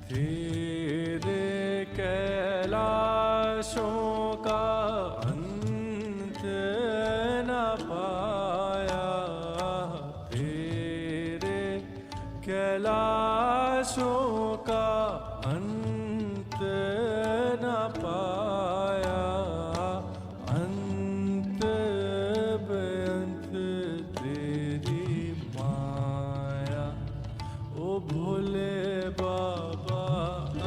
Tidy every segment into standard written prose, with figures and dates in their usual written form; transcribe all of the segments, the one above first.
तेरे कैलाशों का अंत न पाया, तेरे कैलाशों का अंत न पाया, अंत बेअंत तेरी माया। ओ भोले बाबा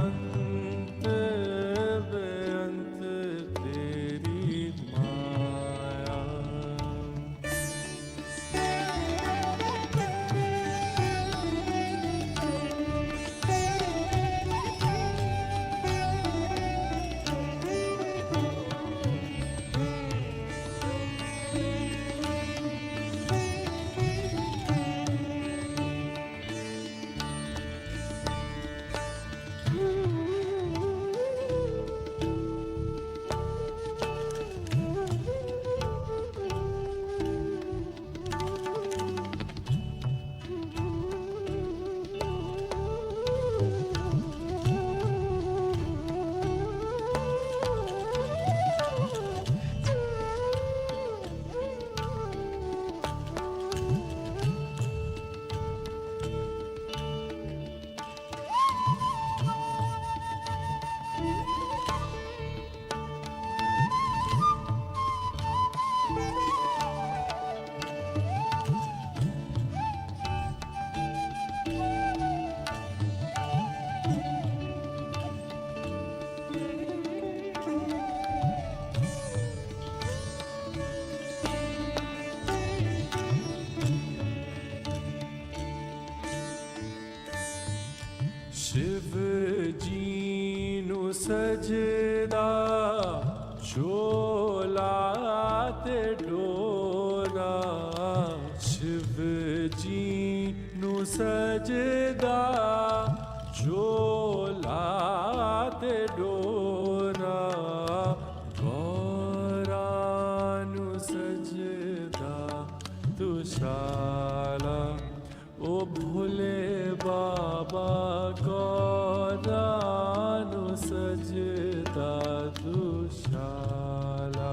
अंत बेअंत तेरी माया। शिव जी नु सजदा झोला ते डोरा, शिव जी नु सजदा झोला ते डोरा, गौरा नु सजदा तुशाला। ओ भोले बाबा गौरा नु सजदा दुशाला।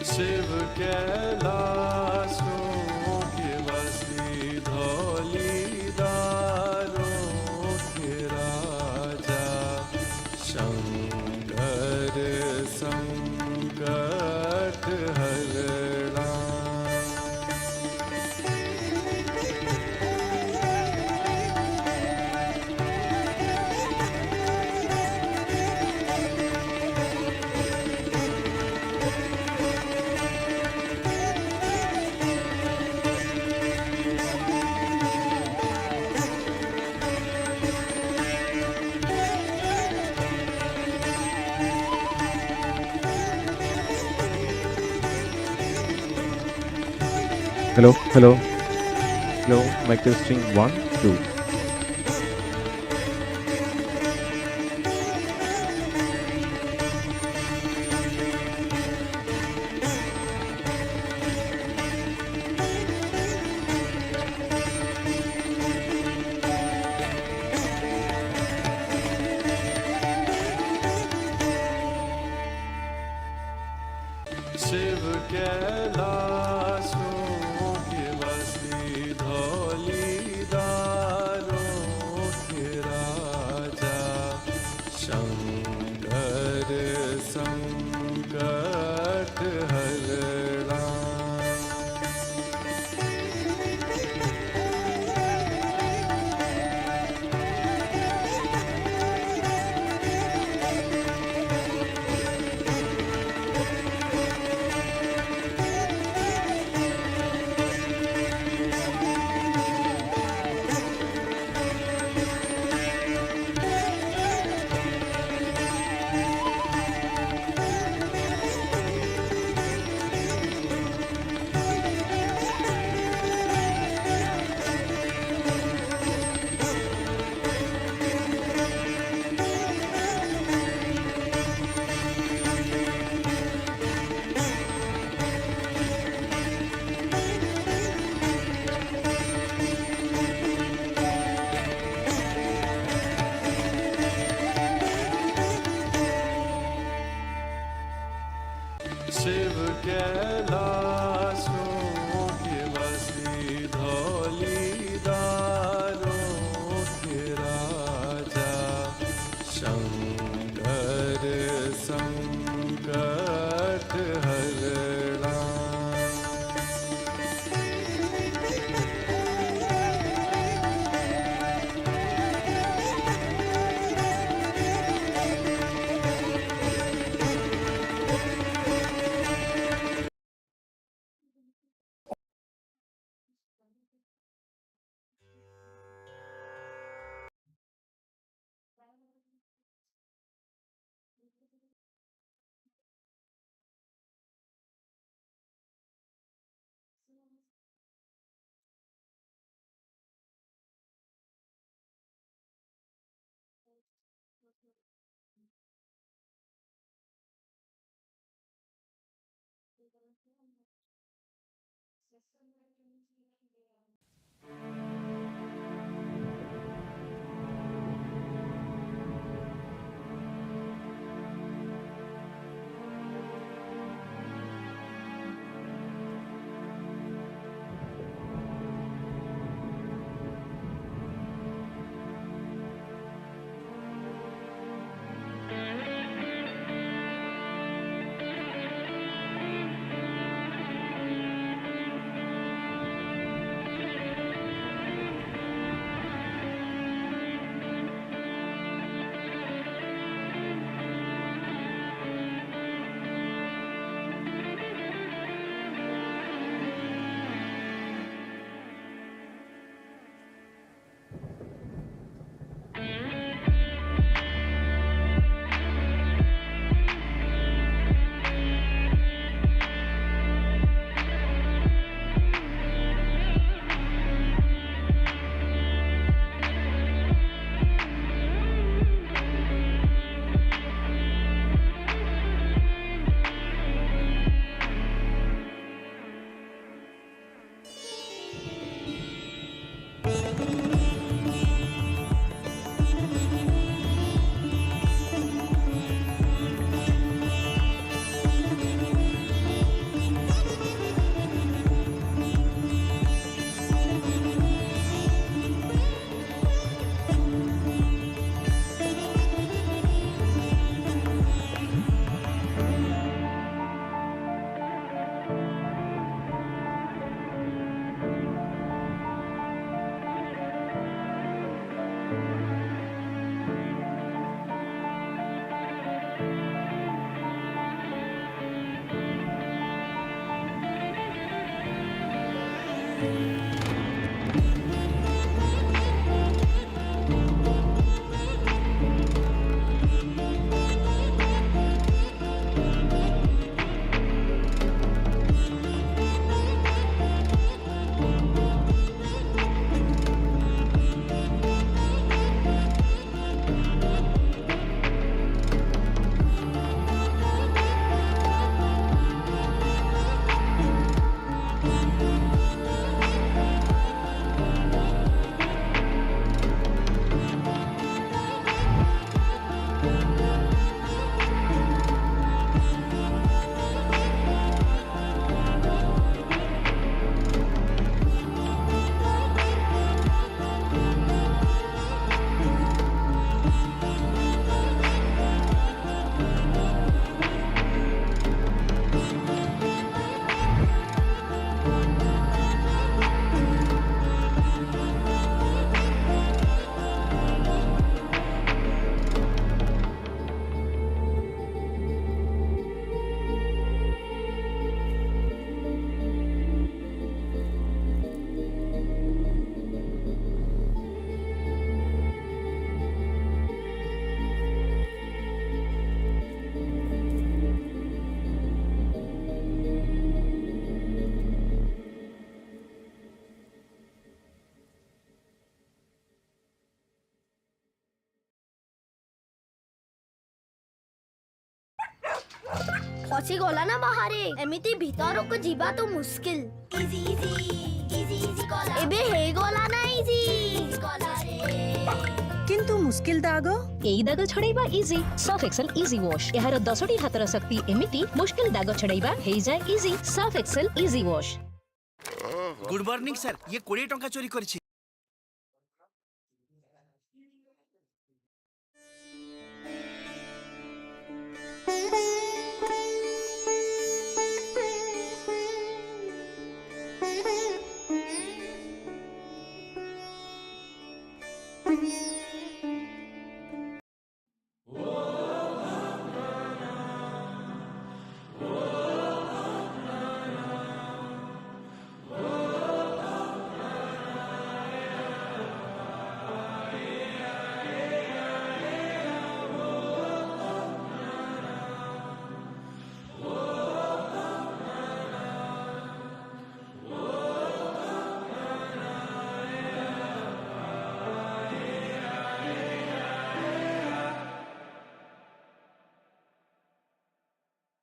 शिव कैलाशों के वासी, धौलीदारों के राजा, शंकर संकट हरणा। Hello, hello, hello, mic testing 1, 2. Shiv कैलाशों के वासी, धौलीदार ପଶି ଗଲା ନା ବାହାରେ ଏମିତି ଭିତରକୁ ଯିବା ତ ମୁସ୍କିଲ ଇଜି ଇଜି ଇଜି ଇଜି କଲା ଏବେ ହେଇଗଲା ନା ଇଜି କଲା ରେ किंतु मुस्किल दाग एई दाग छड़ाइबा easy surf excel easy wash यार 10टी हातर शक्ति एमिटी मुश्किल दाग छड़ाइबा हे जाय easy surf excel easy wash. Good morning sir, ये 20 टंका चोरी करछि।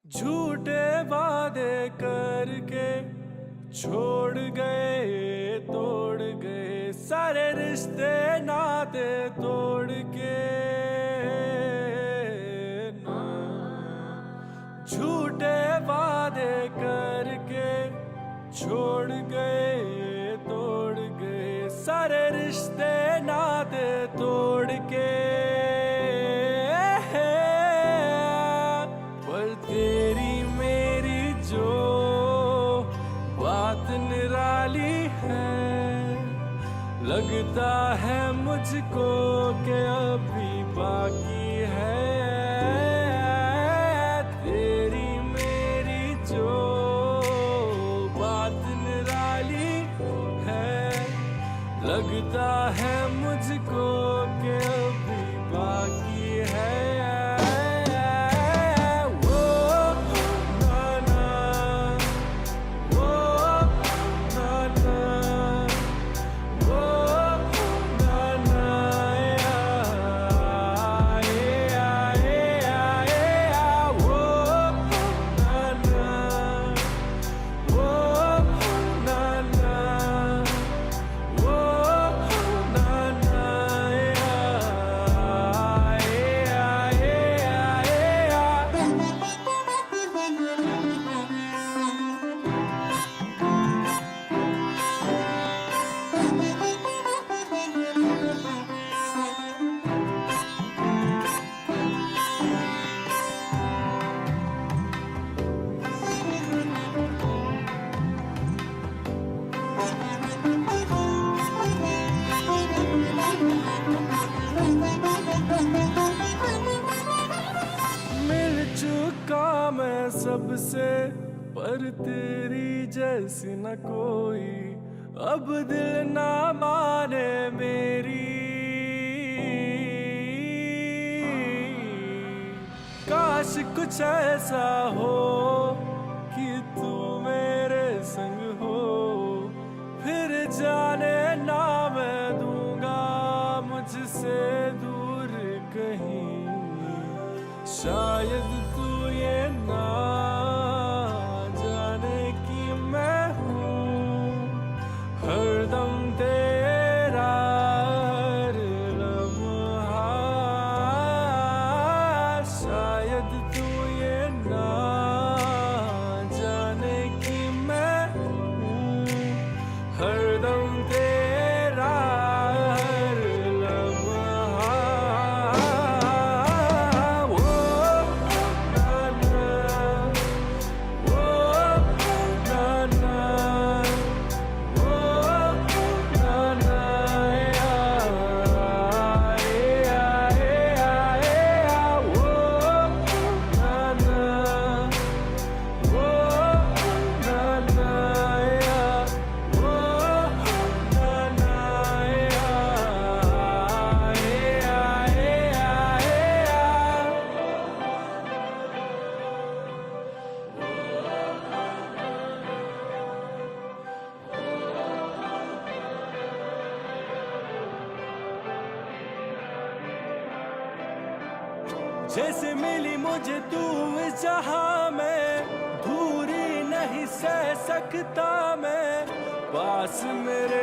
झूठे वादे करके छोड़ गए तोड़ गए सारे रिश्ते नाते तोड़ के ना। झूठे वादे करके छोड़ गए तोड़ गए सारे रिश्ते नाते तोड़ के तेरी मेरी जो बात निराली है लगता है मुझको कि अभी बाकी है। तेरी मेरी जो बात निराली है लगता है मुझको कि अभी बाकी है। सबसे पर तेरी जैसी न कोई अब दिल ना माने मेरी, काश कुछ ऐसा हो कि तू मेरे संग हो, फिर जाने ना मैं दूंगा मुझसे दूर कहीं। शायद तू ये ना जाने कि मैं हूँ हरदम तेरा हर लम्हा। शायद तू ये ना जाने कि मैं हूँ हरदम तेरा हर लम्हा। वो ना जैसे मिली मुझे तू इस जहां में, दूरी नहीं सह सकता मैं, पास मेरे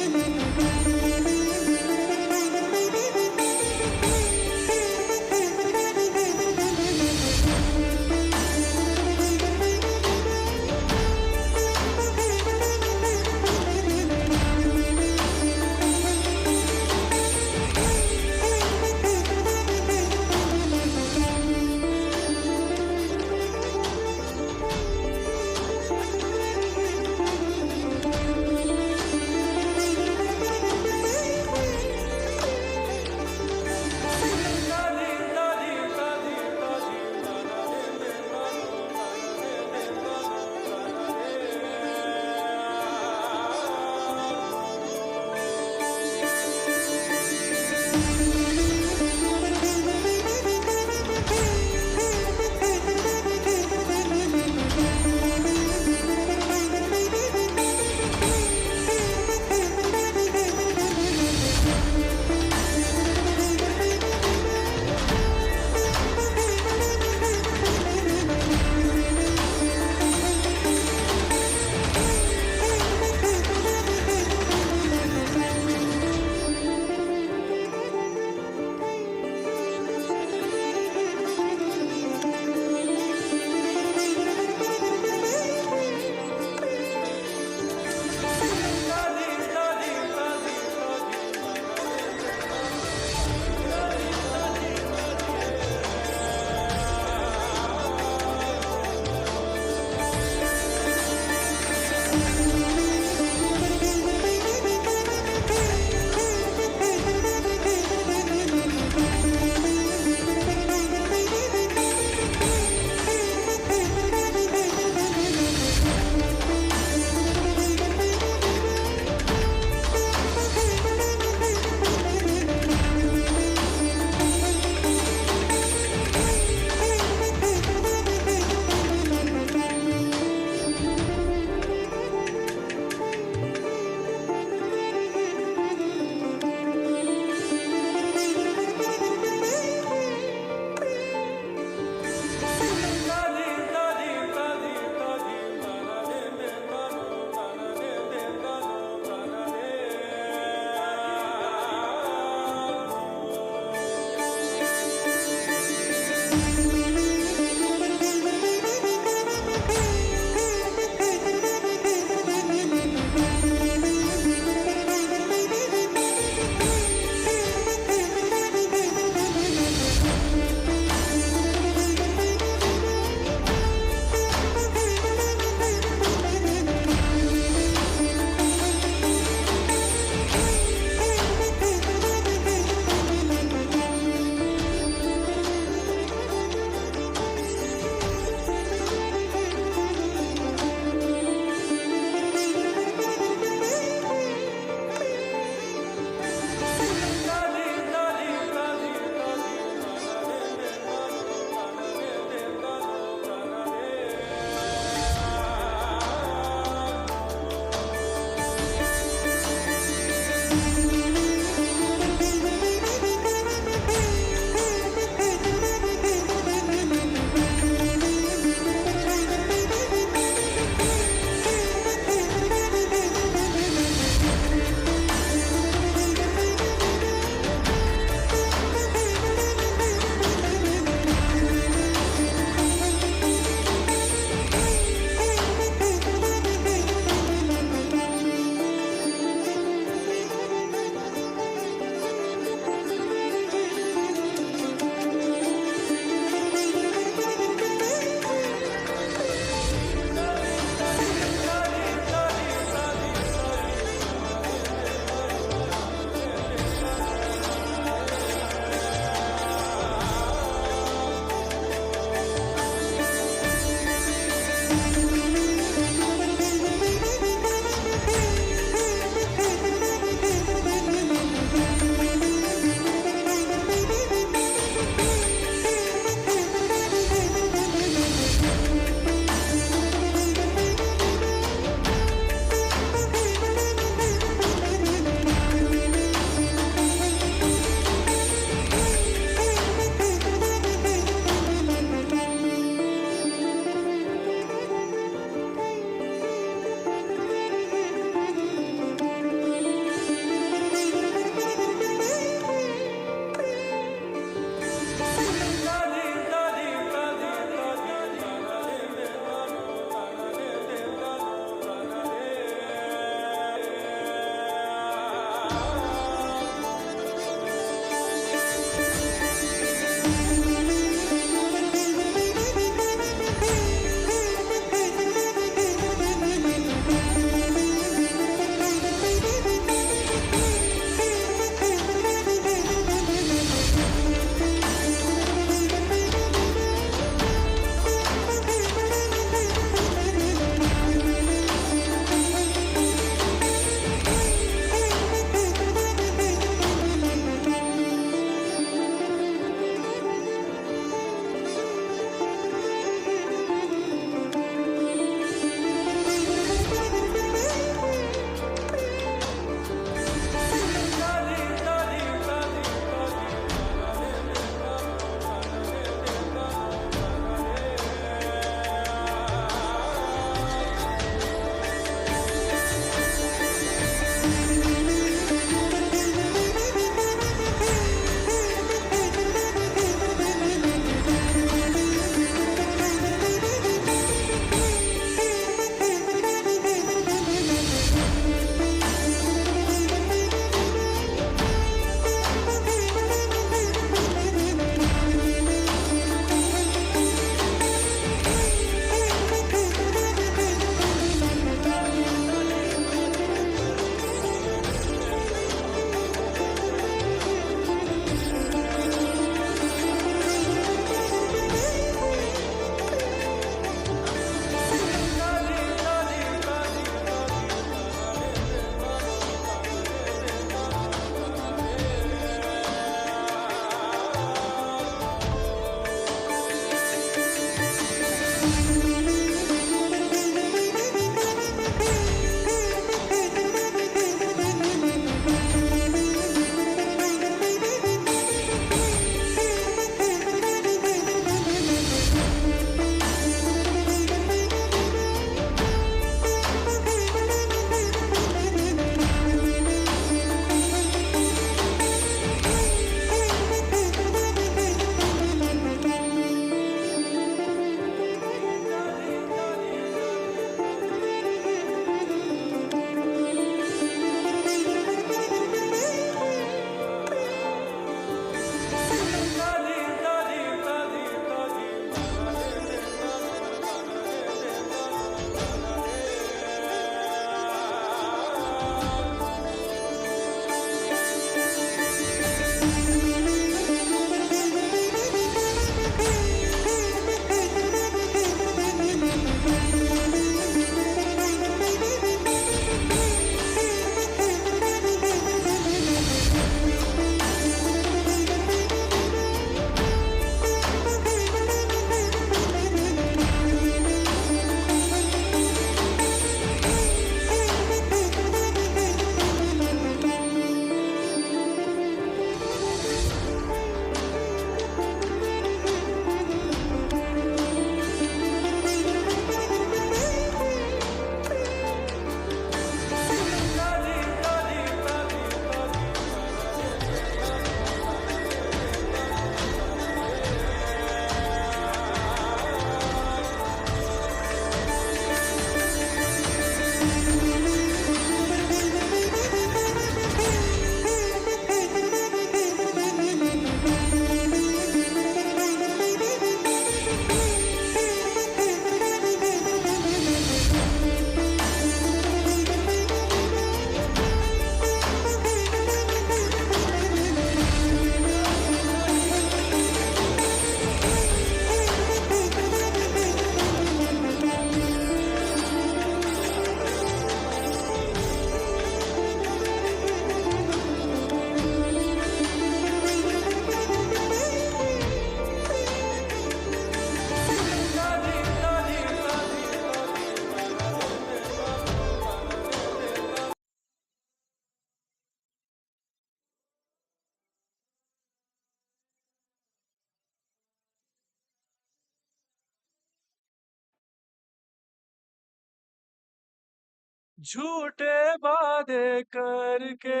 झूठे वादे करके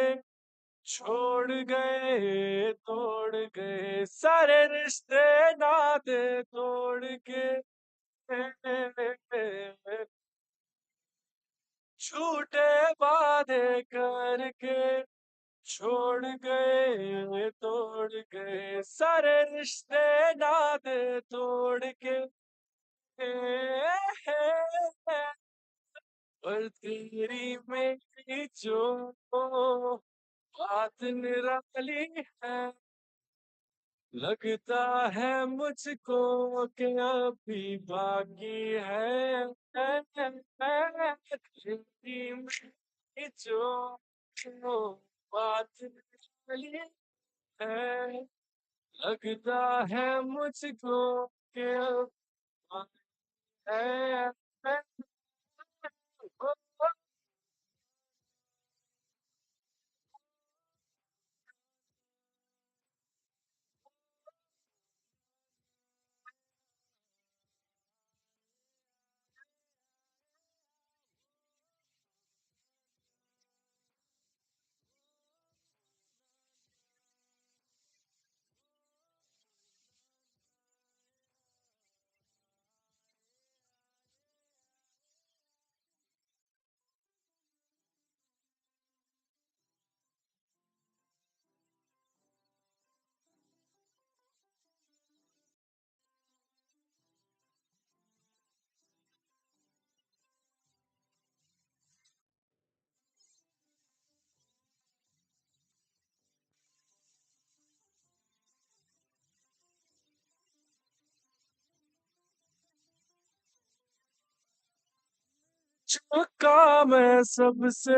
छोड़ गए तोड़ गए सारे रिश्ते नाते तोड़ के झूठे वादे करके छोड़ गए तोड़ गए सारे रिश्ते नाते तोड़ के और तेरी मेरी जो बात निराली है लगता है मुझको कि अभी बाकी है तेरी मेरी जो बात निराली है लगता है मुझको कि अब है चौका मैं सबसे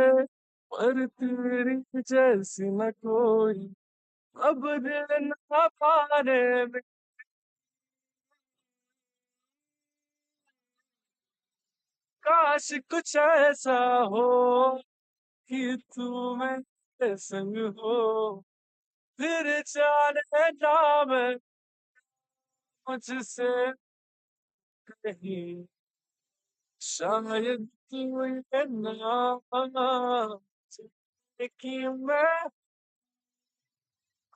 पर तेरी जैसी न कोई अब दिल ना पाने में काश कुछ ऐसा हो कि तू मेरे संग हो, फिर जाने ना मैं मुझसे कहीं, शायद तू ये ना जाने कि मैं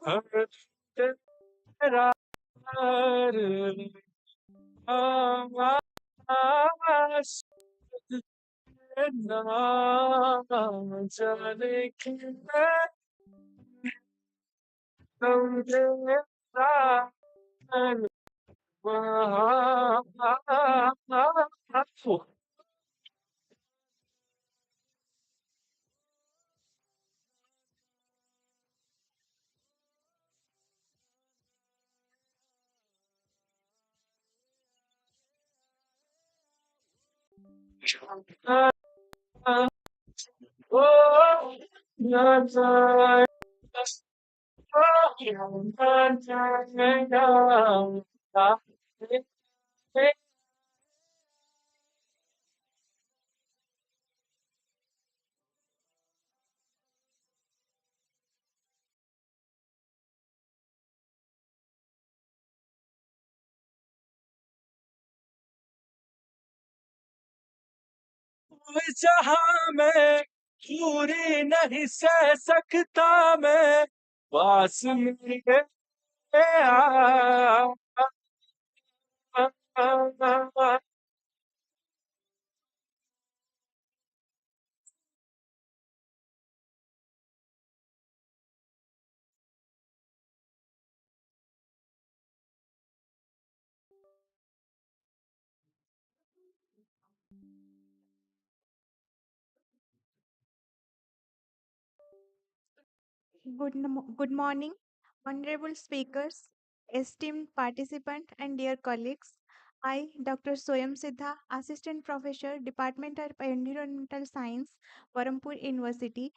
हर तेरा हर आवाज़ ना जाने कि मैं समझेगा वहाँ। Oh, na na na जहां मैं पूरी नहीं सह सकता मैं, पास मेरे आ, आ, आ, आ, Good morning, honorable speakers, esteemed participant, and dear colleagues. I, Dr. Soyam Siddha, Assistant Professor, Department of Environmental Science, Berhampur University,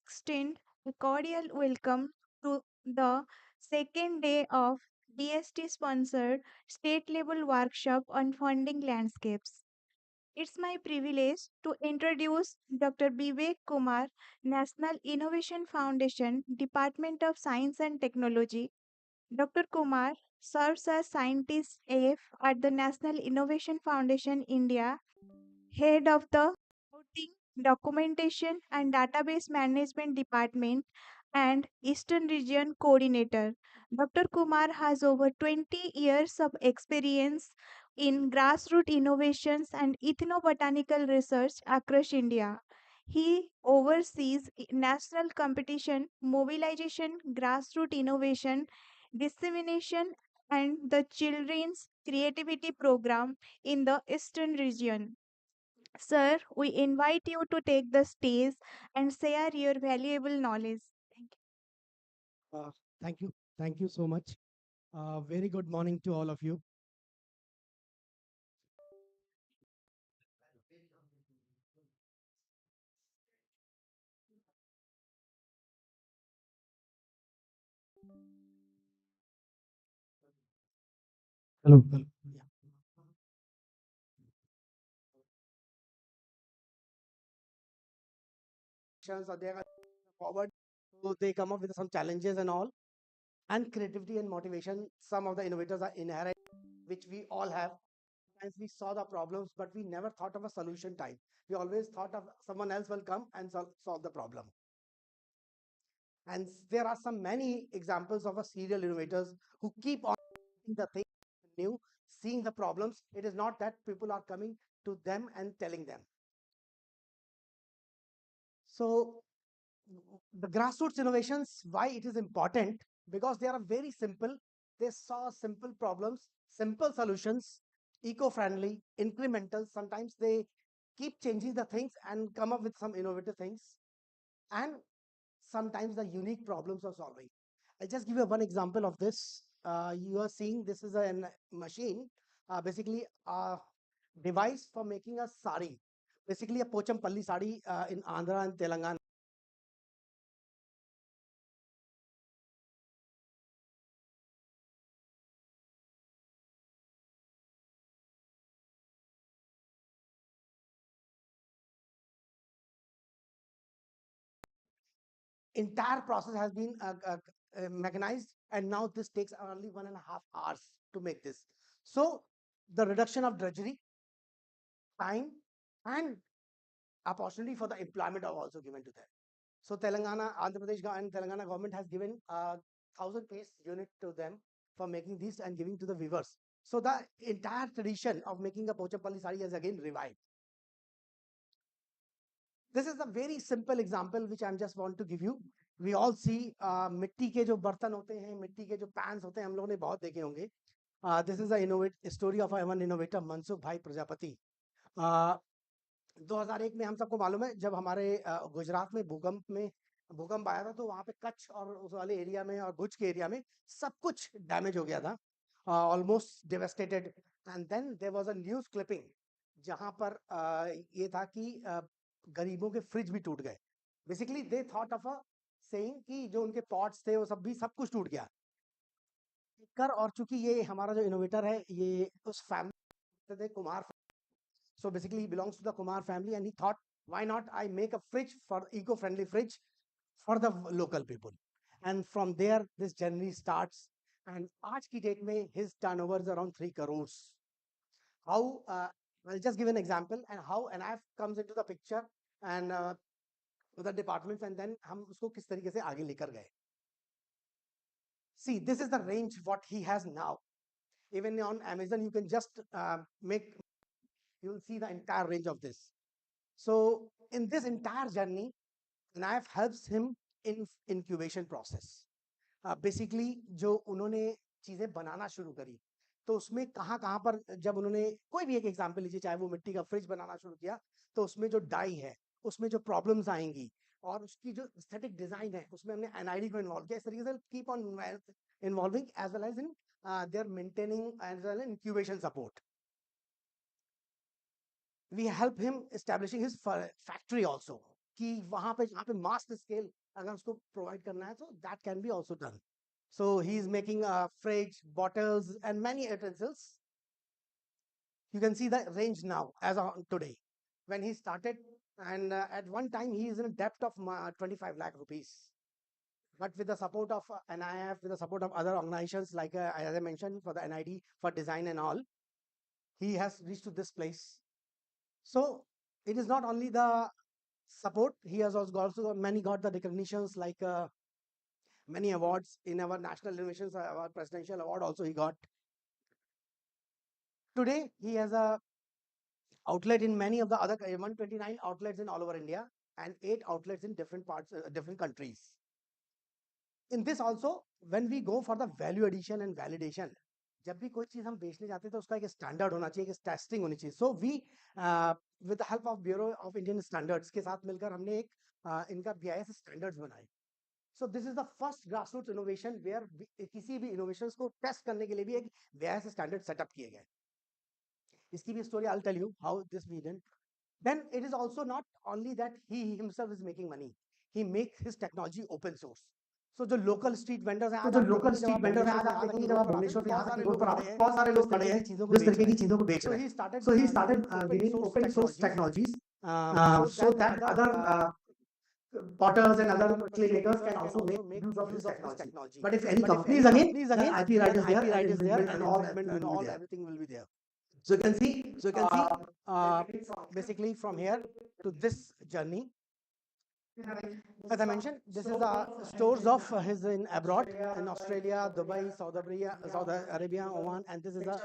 extend a cordial welcome to the second day of DST-sponsored state-level workshop on funding landscapes. It's my privilege to introduce Dr. Vivek Kumar, National Innovation Foundation, Department of Science and Technology. Dr. Kumar serves as Scientist AF at the National Innovation Foundation India, head of the Routing, Documentation and Database Management Department, and Eastern Region Coordinator. Dr. Kumar has over 20 years of experience in grassroots innovations and ethnobotanical research across India. He oversees national competition, mobilization, grassroots innovation, dissemination, and the Children's Creativity Program in the Eastern region. Sir, we invite you to take the stage and share your valuable knowledge. Thank you. Thank you. Thank you so much. Very good morning to all of you. Hello. Hello. Yeah. Or they are forward, so they come up with some challenges and all, and creativity and motivation. Some of the innovators are inherent, which we all have. Sometimes we saw the problems, but we never thought of a solution type. We always thought of someone else will come and solve the problem. And there are some many examples of a serial innovators who keep on doing the thing new, seeing the problems. It is not that people are coming to them and telling them. So the grassroots innovations, why it is important? Because they are very simple. They solve simple problems, simple solutions, eco-friendly, incremental. Sometimes they keep changing the things and come up with some innovative things. And sometimes the unique problems are solving. I'll just give you one example of this. You are seeing this is a machine, basically a device for making a sari, basically a pochampalli sari in Andhra and Telangana. entire process has been mechanized, and now this takes only 1.5 hours to make this. So the reduction of drudgery, time, and opportunity for the employment are also given to them. So Telangana, Andhra Pradesh and Telangana government has given 1,000 piece unit to them for making these and giving to the weavers. So the entire tradition of making a Pochampalli sari has again revived. This is a very simple example which I just want to give you. We all see मिट्टी के जो बर्तन होते हैं, मिट्टी के जो pans होते हैं, हम लोगों ने बहुत देखे होंगे. This is a story of one innovator, Mansukh भाई प्रजापति. 2001 में हम सबको मालूम है जब हमारे गुजरात में भूकंप आया था, तो वहां पे कच्छ और उस वाले एरिया में और भुज के एरिया में सब कुछ डैमेज हो गया था, almost devastated. And then there was a news clipping जहां पर ये था कि गरीबों के फ्रिज भी टूट गए. Basically they thought of a saying कि जो उनके पॉट्स थे वो सब कुछ टूट गया. और चूंकि ये हमारा जो इनोवेटर है ये उस फैमिली थे, Kumar. So basically he belongs to the Kumar family, and he thought, why not I make a fridge for eco-friendly fridge for the local people. And from there this journey starts, and आज की date में his turnover is around 3 crores. How I'll just give an example and how NIF comes into the picture and the departments, and then हम उसको किस तरीके से आगे लेकर गए. See, this is the range what he has now. Even on Amazon you can just you will see the entire range of this. So in this entire journey, NIF helps him in incubation process. Basically जो उन्होंने चीजें बनाना शुरू करी, तो उसमें कहाँ पर जब उन्होंने कोई भी एक एग्जांपल लीजिए, चाहे वो मिट्टी का फ्रिज बनाना शुरू किया, तो उसमें जो डाई है उसमें जो प्रॉब्लम्स आएंगी और उसकी जो एस्थेटिक डिजाइन है उसमें हमने एनआईडी को इन्वॉल्व किया. इस तरीके से keep on involving as well as in there maintaining as well in incubation support. We help him establishing his factory also, कि वहाँ पे mass scale अगर उसको provide करना है, so that can be also done. So he is making a fridge, bottles, and many utensils. You can see the range now as on today. When he started, and at one time he is in a debt of 25 lakh rupees. But with the support of NIF, with the support of other organizations like as I mentioned for the NID for design and all, he has reached to this place. So it is not only the support, he has also got the recognitions like many awards in our national innovations, our presidential award also he got. Today he has a outlet in many of the other 129 outlets in all over India and 8 outlets in different parts, different countries. In this also, when we go for the value addition and validation, जब भी कोई चीज हम बेचने जाते हैं तो उसका एक स्टैंडर्ड होना चाहिए, एक टेस्टिंग होनी चाहिए. So we with the help of Bureau of Indian Standards के साथ मिलकर हमने एक इनका BIS स्टैंडर्ड्स बनाए. So this is the first grassroots innovation where किसी भी इनोवेशंस को टेस्ट करने के लिए भी एक BIS स्टैंडर्ड सेटअप किए गए. इसकी भी story I will tell you how this we done. Then it is also not only that he himself is making money, he makes his technology open source. So जो local street vendors हैं, जो local street vendors हैं, आज आप देखेंगे जब आप भुवनेश्वर पे यहाँ रोड पर आते हैं, बहुत सारे लोग खड़े हैं जिस तरीके की चीजों को बेच रहे हैं. So he started giving open source technologies so that other potters and other clay makers can also make use of this technology. But if any company is again, IP right is there, and all everything will be there. So you can see, basically from here to this journey, as I mentioned, this is the stores of his in abroad, in Australia, Dubai, Saudi Arabia, Oman, and this is a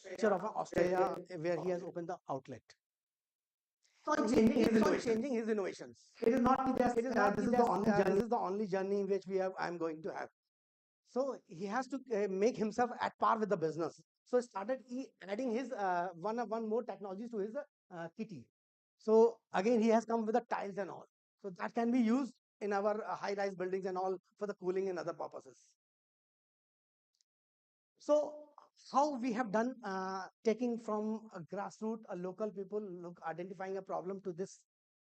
picture of Australia where he has opened the outlet. So changing his innovations. It is not just this is the only journey which I'm going to have. So he has to make himself at par with the business. So started adding his one more technologies to his kitty. So again he has come with the tiles and all. So that can be used in our high-rise buildings and all for the cooling and other purposes. So how we have done taking from a grassroots, a local people identifying a problem to this.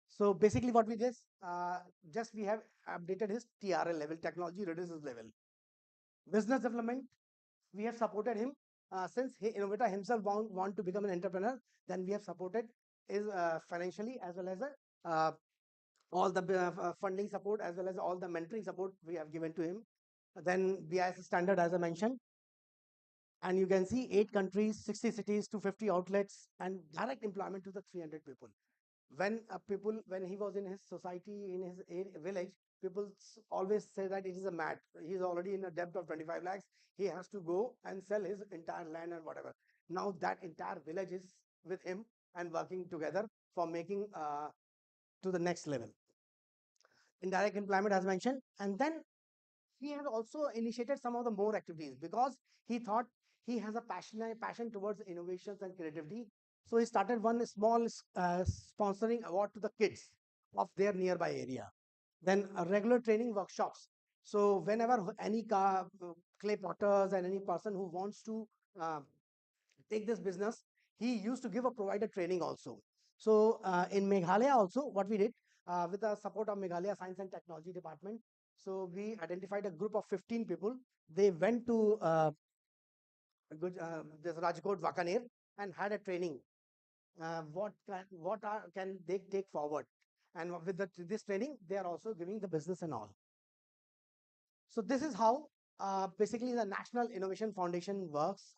So basically what we did, just we have updated his TRL level, technology readiness level. Business development, we have supported him since he innovator himself want to become an entrepreneur. Then we have supported his financially as well as all the funding support as well as all the mentoring support we have given to him. Then BIS standard, as I mentioned, and you can see 8 countries, 60 cities, 250 outlets, and direct employment to the 300 people. When he was in his society, in his village, people always say that it is a mad. He's already in a debt of 25 lakhs. He has to go and sell his entire land and whatever. Now that entire village is with him and working together for making to the next level. Indirect employment, as mentioned, and then he has also initiated some of the more activities because he thought he has a passion towards innovations and creativity. So he started one small sponsoring award to the kids of their nearby area. Then regular training workshops. So whenever any clay potters and any person who wants to uh, take this business, he used to give a provider training also. So in Meghalaya also, what we did with the support of Meghalaya Science and Technology Department, so we identified a group of 15 people. They went to this Rajkot Wakaner and had a training. Can they take forward? And with this training, they are also giving the business and all. So this is how basically the National Innovation Foundation works.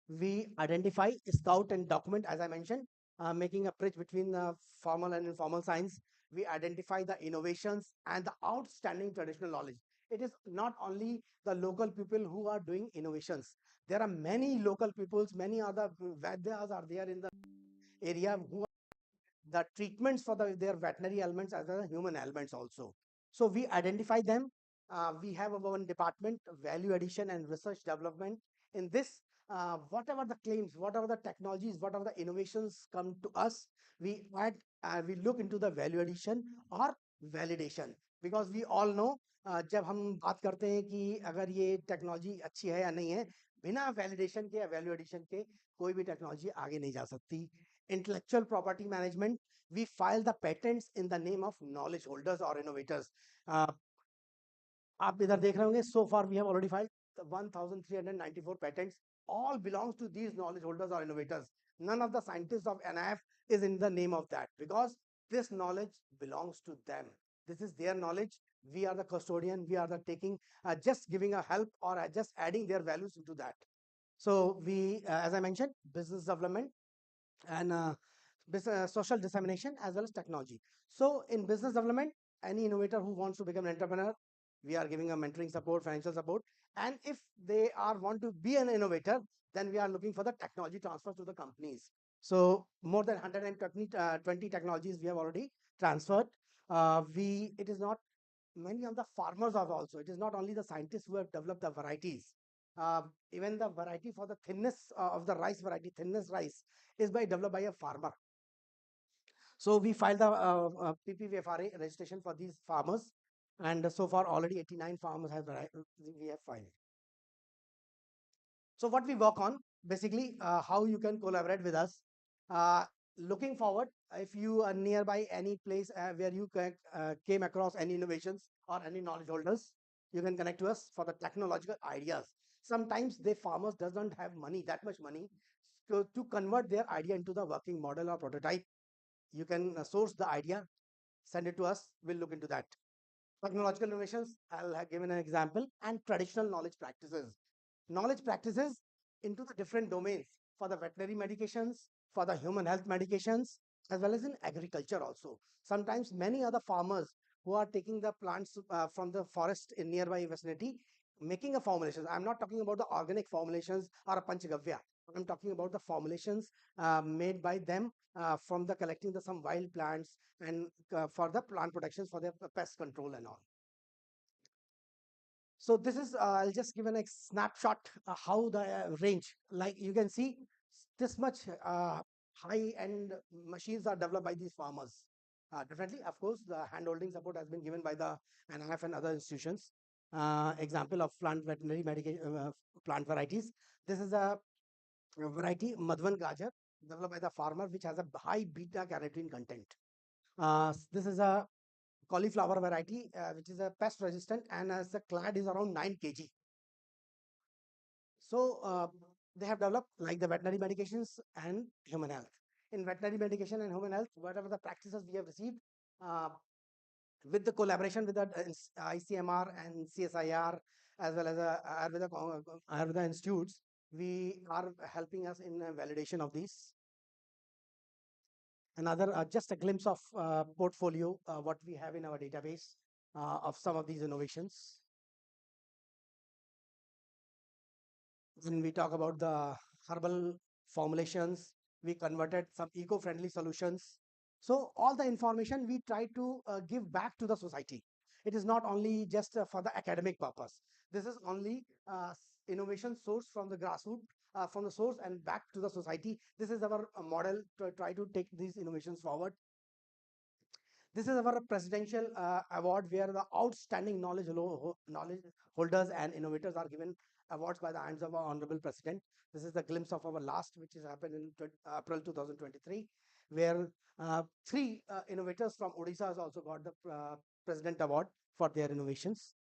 We identify, scout, and document, as I mentioned, making a bridge between formal and informal science. We identify the innovations and the outstanding traditional knowledge. It is not only the local people who are doing innovations. There are many local peoples, many other Vadyas are there in the area who the treatments for their veterinary elements as well as human elements also. So we identify them. We have our own department, value addition and research development. In this, whatever the claims, whatever the technologies, whatever the innovations come to us, we add, we look into the value addition or validation, because we all know जब हम बात करते हैं कि अगर ये technology अच्छी है या नहीं है, बिना वैलिडेशन के या वैल्यू एडिशन के कोई भी टेक्नोलॉजी आगे नहीं जा सकती. Intellectual property management, we file the patents in the name of knowledge holders or innovators. आप इधर देख रहे होंगे, so far we have already filed 1394 patents. All belongs to these knowledge holders or innovators. None of the scientists of NIF is in the name of that, because this knowledge belongs to them. This is their knowledge. We are the custodian. We are the taking, just giving a help or just adding their values into that. So we, as I mentioned, business development and social dissemination as well as technology. So in business development, any innovator who wants to become an entrepreneur, we are giving a mentoring support, financial support. And if they want to be an innovator, then we are looking for the technology transfer to the companies. So more than 120 technologies we have already transferred. It is not many of the farmers are also. It is not only the scientists who have developed the varieties. Even the variety for the thinness of the rice variety, thinness rice, is developed by a farmer. So we filed the PPVFRA registration for these farmers, and so far already 89 farmers we have filed. So what we work on, basically how you can collaborate with us. Looking forward, if you are nearby any place where you came across any innovations or any knowledge holders, you can connect to us for the technological ideas. Sometimes the farmers doesn't have money, that much money, to convert their idea into the working model or prototype. You can source the idea, send it to us, we'll look into that. Technological innovations, I'll have given an example, and traditional knowledge practices. Knowledge practices into the different domains for the veterinary medications, for the human health medications, as well as in agriculture also. Sometimes many other farmers who are taking the plants from the forest in nearby vicinity, making a formulation. I'm not talking about the organic formulations or a panchagavya. I'm talking about the formulations made by them from the collecting some wild plants and for the plant protections for their pest control and all. So this is, I'll just give a snapshot how the range, like you can see this much high-end machines are developed by these farmers. Definitely, of course, the hand-holding support has been given by the NIF and other institutions. Example of plant veterinary medication, plant varieties. This is a variety Madhvan Gajar developed by the farmer, which has a high beta carotene content. This is a cauliflower variety, which is a pest resistant, and as the clad is around 9 kg. So they have developed like the veterinary medications and human health. In veterinary medication and human health, whatever the practices we have received, with the collaboration with the ICMR and CSIR, as well as Ayurveda institutes, we are helping us in validation of these. Another just a glimpse of portfolio what we have in our database of some of these innovations. When we talk about the herbal formulations, we converted some eco-friendly solutions. So all the information we try to give back to the society. It is not only just for the academic purpose. This is only innovation source from the grassroots, from the source and back to the society. This is our model to try to take these innovations forward. This is our presidential award where the outstanding knowledge holders and innovators are given awards by the hands of our Honorable President. This is the glimpse of our last, which has happened in April 2023, where three innovators from Odisha has also got the President Award for their innovations.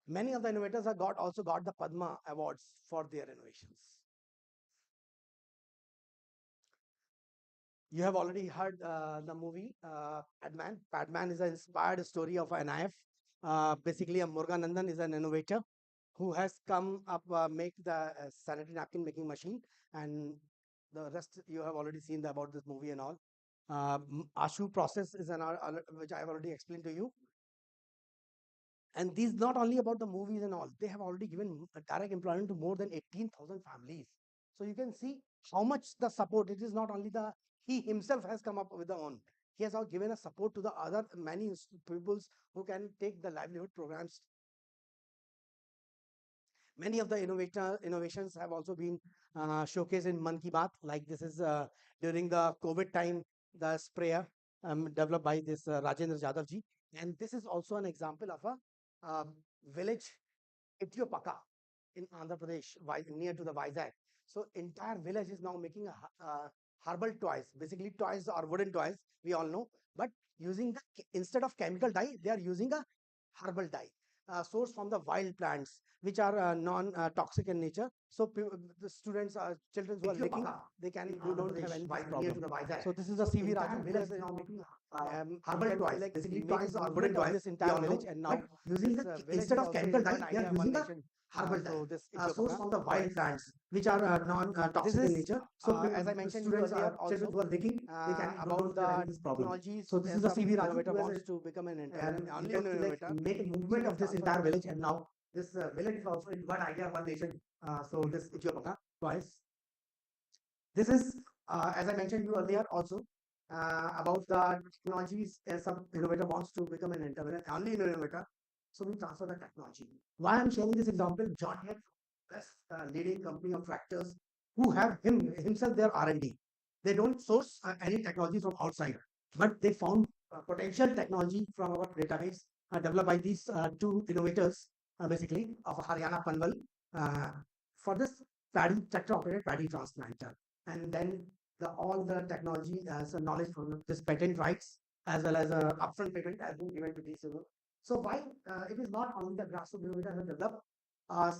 Many of the innovators have also got the Padma Awards for their innovations. You have already heard the movie Padman. Padman is an inspired story of an NIF. Basically, a Muruganandan is an innovator who has come up make the sanitary napkin making machine, and the rest you have already seen about this movie and all. Ashu process is which I have already explained to you. And these not only about the movies and all, they have already given direct employment to more than 18,000 families. So you can see how much the support. It is not only he himself has come up with the own. He has also given a support to the other many peoples who can take the livelihood programs. Many of the innovations have also been showcased in Man Ki Baat. Like this is during the COVID time, the sprayer developed by this Rajendra Jadhav ji. And this is also an example of a village, Etiopaka, in Andhra Pradesh, near to the Vizag. So entire village is now making a herbal toys, basically toys or wooden toys, we all know, but using instead of chemical dye, they are using a herbal dye. Sourced from the wild plants, which are non-toxic in nature. So the students, children who are making, they don't have any problem. So this is a CV Raju village is now making herbal toys, basically toys or wooden toys. This entire village, and now using instead of chemical dye, they are using a herbal dye. Sourced from the wild plants, which are non-toxic in nature. So as I mentioned, students earlier, children who are making, they can about the technologies. So this is a CV Raju who wants to become an innovator, make a movement of this entire village, and now this village is also in one idea, one nation. So this Etiopaka twice. This is, as I mentioned you earlier, also about the technologies. Some innovator wants to become an only innovator. So we transfer the technology. Why I'm sharing this example? John Deere, best leading company of tractors, who have himself their R&D. They don't source any technology from outside, but they found potential technology from our database developed by these two innovators, basically of Haryana Panwal, for this tractor operated paddy transplanter. And then all the technology as a knowledge from this patent rights, as well as upfront payment has been given to these. So why it is not only the grassroots innovators have developed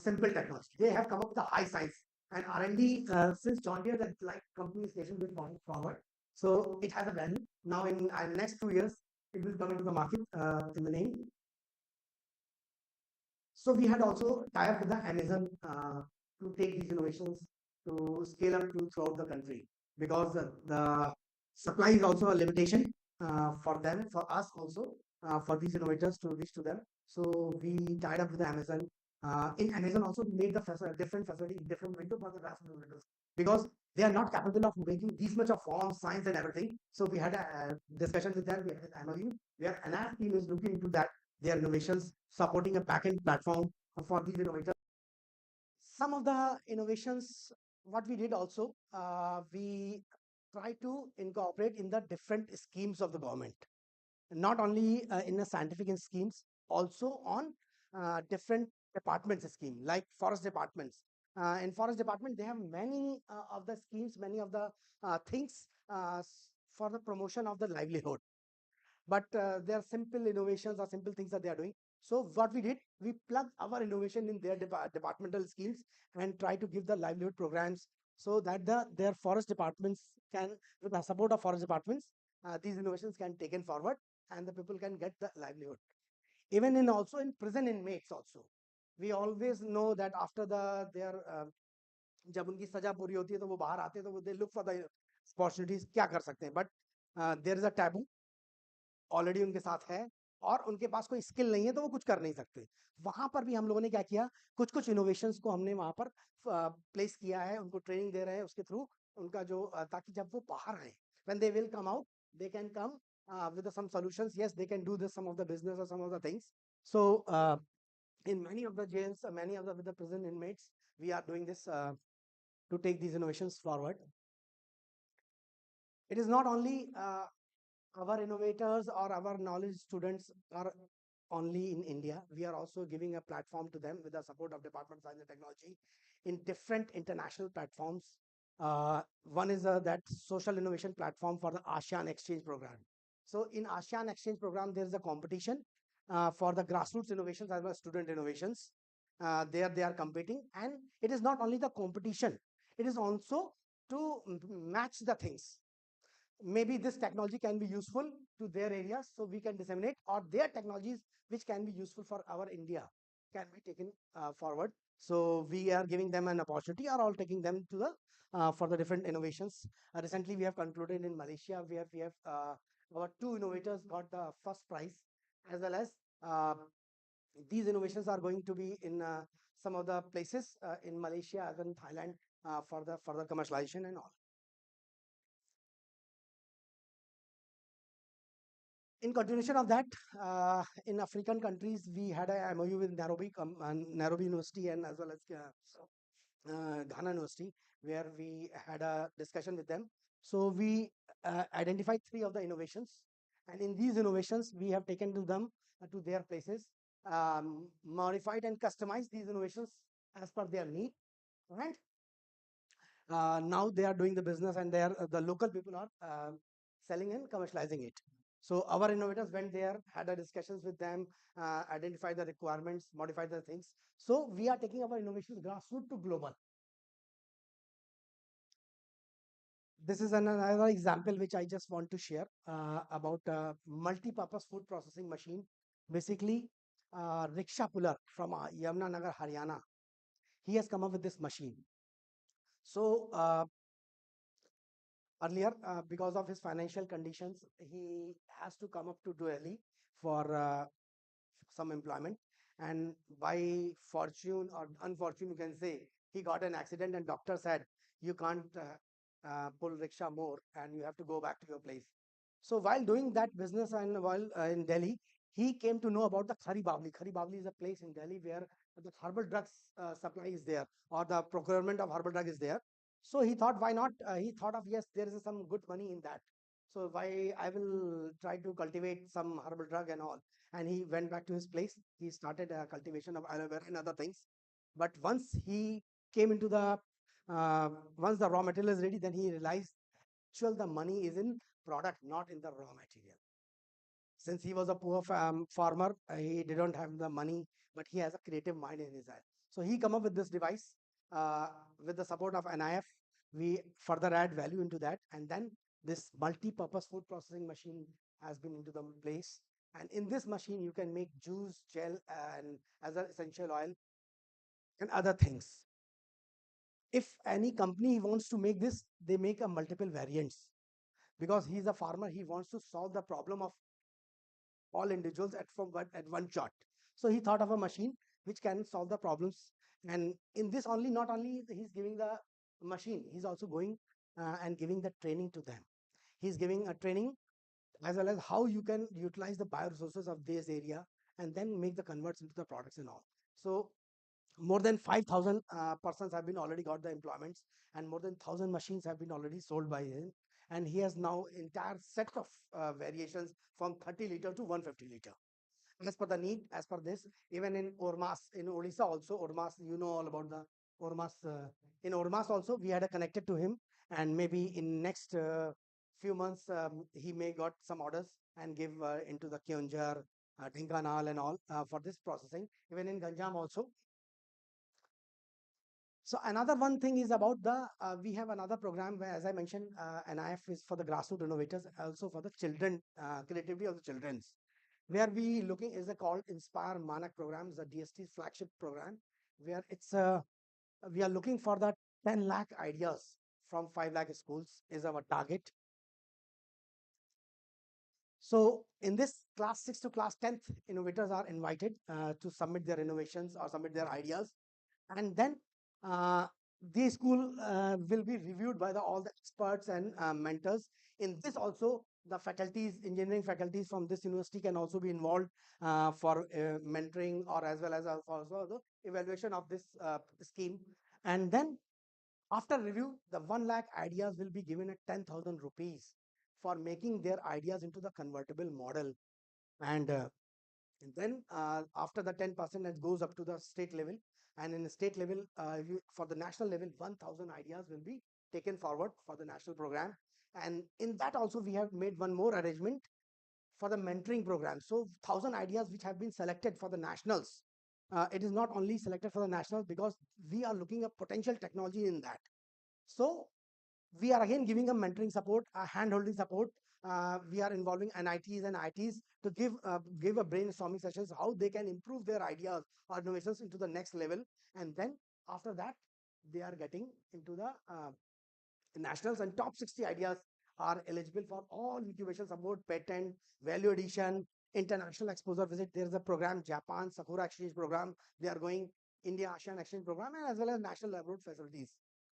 simple technology. They have come up with the high science and R&D since John Deere, that like company station will going forward. So it has a value. Now in next 2 years, it will come into the market in the name. So we had also tied up with the Amazon to take these innovations to scale up to throughout the country, because the supply is also a limitation for them, for us also, for these innovators to reach to them. So we tied up with the Amazon. In Amazon also we made the different facility, different window for the grassroots innovators, because they are not capable of making this much of form, science and everything. So we had a discussion with them. We had an MOU where NIF team is looking into that, their innovations, supporting a backend platform for these innovators. Some of the innovations, what we did also, we try to incorporate in the different schemes of the government, not only in the scientific schemes, also on different departments scheme, like forest departments. In forest department, they have many of the schemes, many of the things for the promotion of the livelihood. But they are simple innovations or simple things that they are doing. So what we did, we plugged our innovation in their departmental schemes and try to give the livelihood programs, so that their forest departments can, with the support of forest departments, these innovations can taken forward and the people can get the livelihood. Even in also in prison inmates also, we always know that after their जब उनकी सजा पूरी होती है तो वो बाहर आते हैं तो वो they look for the opportunities क्या कर सकते हैं, but there is a taboo already उनके साथ है और उनके पास कोई स्किल नहीं है तो वो कुछ कर नहीं सकते. वहां पर भी हम लोगों ने क्या किया, कुछ कुछ इनोवेशंस को हमने वहां पर प्लेस किया है, उनको ट्रेनिंग दे रहे हैं उसके थ्रू, उनका जो ताकि जब वो बाहर आए, when they will come out, they can come with some solutions. Yes, they can do this, some of the business or some of the things. So in many of the jails, many of the prison inmates, we are doing this to take these innovations forward. It is not only our innovators or our knowledge students are only in India. We are also giving a platform to them with the support of Department of Science and Technology in different international platforms. One is that social innovation platform for the ASEAN exchange program. So in ASEAN exchange program, there is a competition for the grassroots innovations as well as student innovations. There they are competing, and it is not only the competition, it is also to match the things. Maybe this technology can be useful to their areas, so we can disseminate, or their technologies which can be useful for our India can be taken forward. So we are giving them an opportunity, or all taking them to the for the different innovations. Recently, we have concluded in Malaysia. We have our two innovators got the first prize, as well as these innovations are going to be in some of the places in Malaysia as well in Thailand for the further commercialization and all. In continuation of that, in African countries, we had a MOU with Nairobi University and as well as Ghana University, where we had a discussion with them. So we identified 3 of the innovations, and in these innovations, we have taken to them to their places, modified and customized these innovations as per their need, right? Now they are doing the business, and they are the local people are selling and commercializing it. So our innovators went there, had a discussions with them, identify the requirements, modify the things. So we are taking our innovations grassroots to global. This is another example which I just want to share about a multi-purpose food processing machine. Basically, rickshaw puller from Yamunanagar, Haryana. He has come up with this machine. So earlier, because of his financial conditions, he has to come up to Delhi for some employment, and by fortune or unfortune, you can say, he got an accident, and doctor said you can't pull rickshaw more and you have to go back to your place. So while doing that business and while in Delhi, he came to know about the Khari Babli. Khari Babli is a place in Delhi where the herbal drugs supply is there, or the procurement of herbal drug is there. So he thought, why not? He thought of, yes, there is some good money in that. So why I will try to cultivate some herbal drug and all. And he went back to his place. He started cultivation of aloe vera and other things. But once he came into the once the raw material is ready, then he realized actual the money is in product, not in the raw material. Since he was a poor farmer, he didn't have the money, but he has a creative mind in his head. So he come up with this device with the support of NIF. We further add value into that, and then this multi-purpose food processing machine has been into the place. And in this machine, you can make juice, gel, and other essential oil and other things. If any company wants to make this, they make a multiple variants, because he's a farmer. He wants to solve the problem of all individuals at one shot. So he thought of a machine which can solve the problems. And in this only, not only he's giving the machine, he's also going and giving the training to them. He's giving a training as well as how you can utilize the bioresources of this area and then make the converts into the products and all. So more than 5,000 persons have been already got the employments, and more than 1,000 machines have been already sold by him. And he has now entire set of variations from 30 liter to 150 liter. As per the need, as per this, even in Ormas, in Odisha also, Ormas, you know all about the Ormas. In Ormas also, we had a connected to him, and maybe in next few months, he may got some orders and give into the Kyonjar, Dhinkanal and all for this processing. Even in Ganjam also. So another one thing is about the, we have another program where, as I mentioned, NIF is for the grassroots innovators, also for the children, creativity of the children's, where we looking is a called Inspire Manak program, is a DST flagship program, where it's we are looking for the 10 lakh ideas from 5 lakh schools is our target. So in this class 6 to class 10th, innovators are invited to submit their innovations or submit their ideas, and then uh, the school will be reviewed by all the experts and mentors. In this also, the faculties, engineering faculties from this university can also be involved for mentoring, or as well as for also the evaluation of this scheme. And then after review, the 1 lakh ideas will be given at 10,000 rupees for making their ideas into the convertible model. And then after the 10%, it goes up to the state level, and in the state level, for the national level, 1,000 ideas will be taken forward for the national program. And in that also, we have made one more arrangement for the mentoring program. So 1,000 ideas which have been selected for the nationals. It is not only selected for the nationals, because we are looking at potential technology in that. So we are again giving a mentoring support, a hand-holding support. We are involving NITs and ITs to give a brainstorming sessions how they can improve their ideas or innovations into the next level. And then after that, they are getting into the nationals, and top 60 ideas are eligible for all incubation support, patent, value addition, international exposure visit. There is a program, Japan Sakura Exchange program. They are going India ASEAN Exchange program, and as well as national abroad facilities.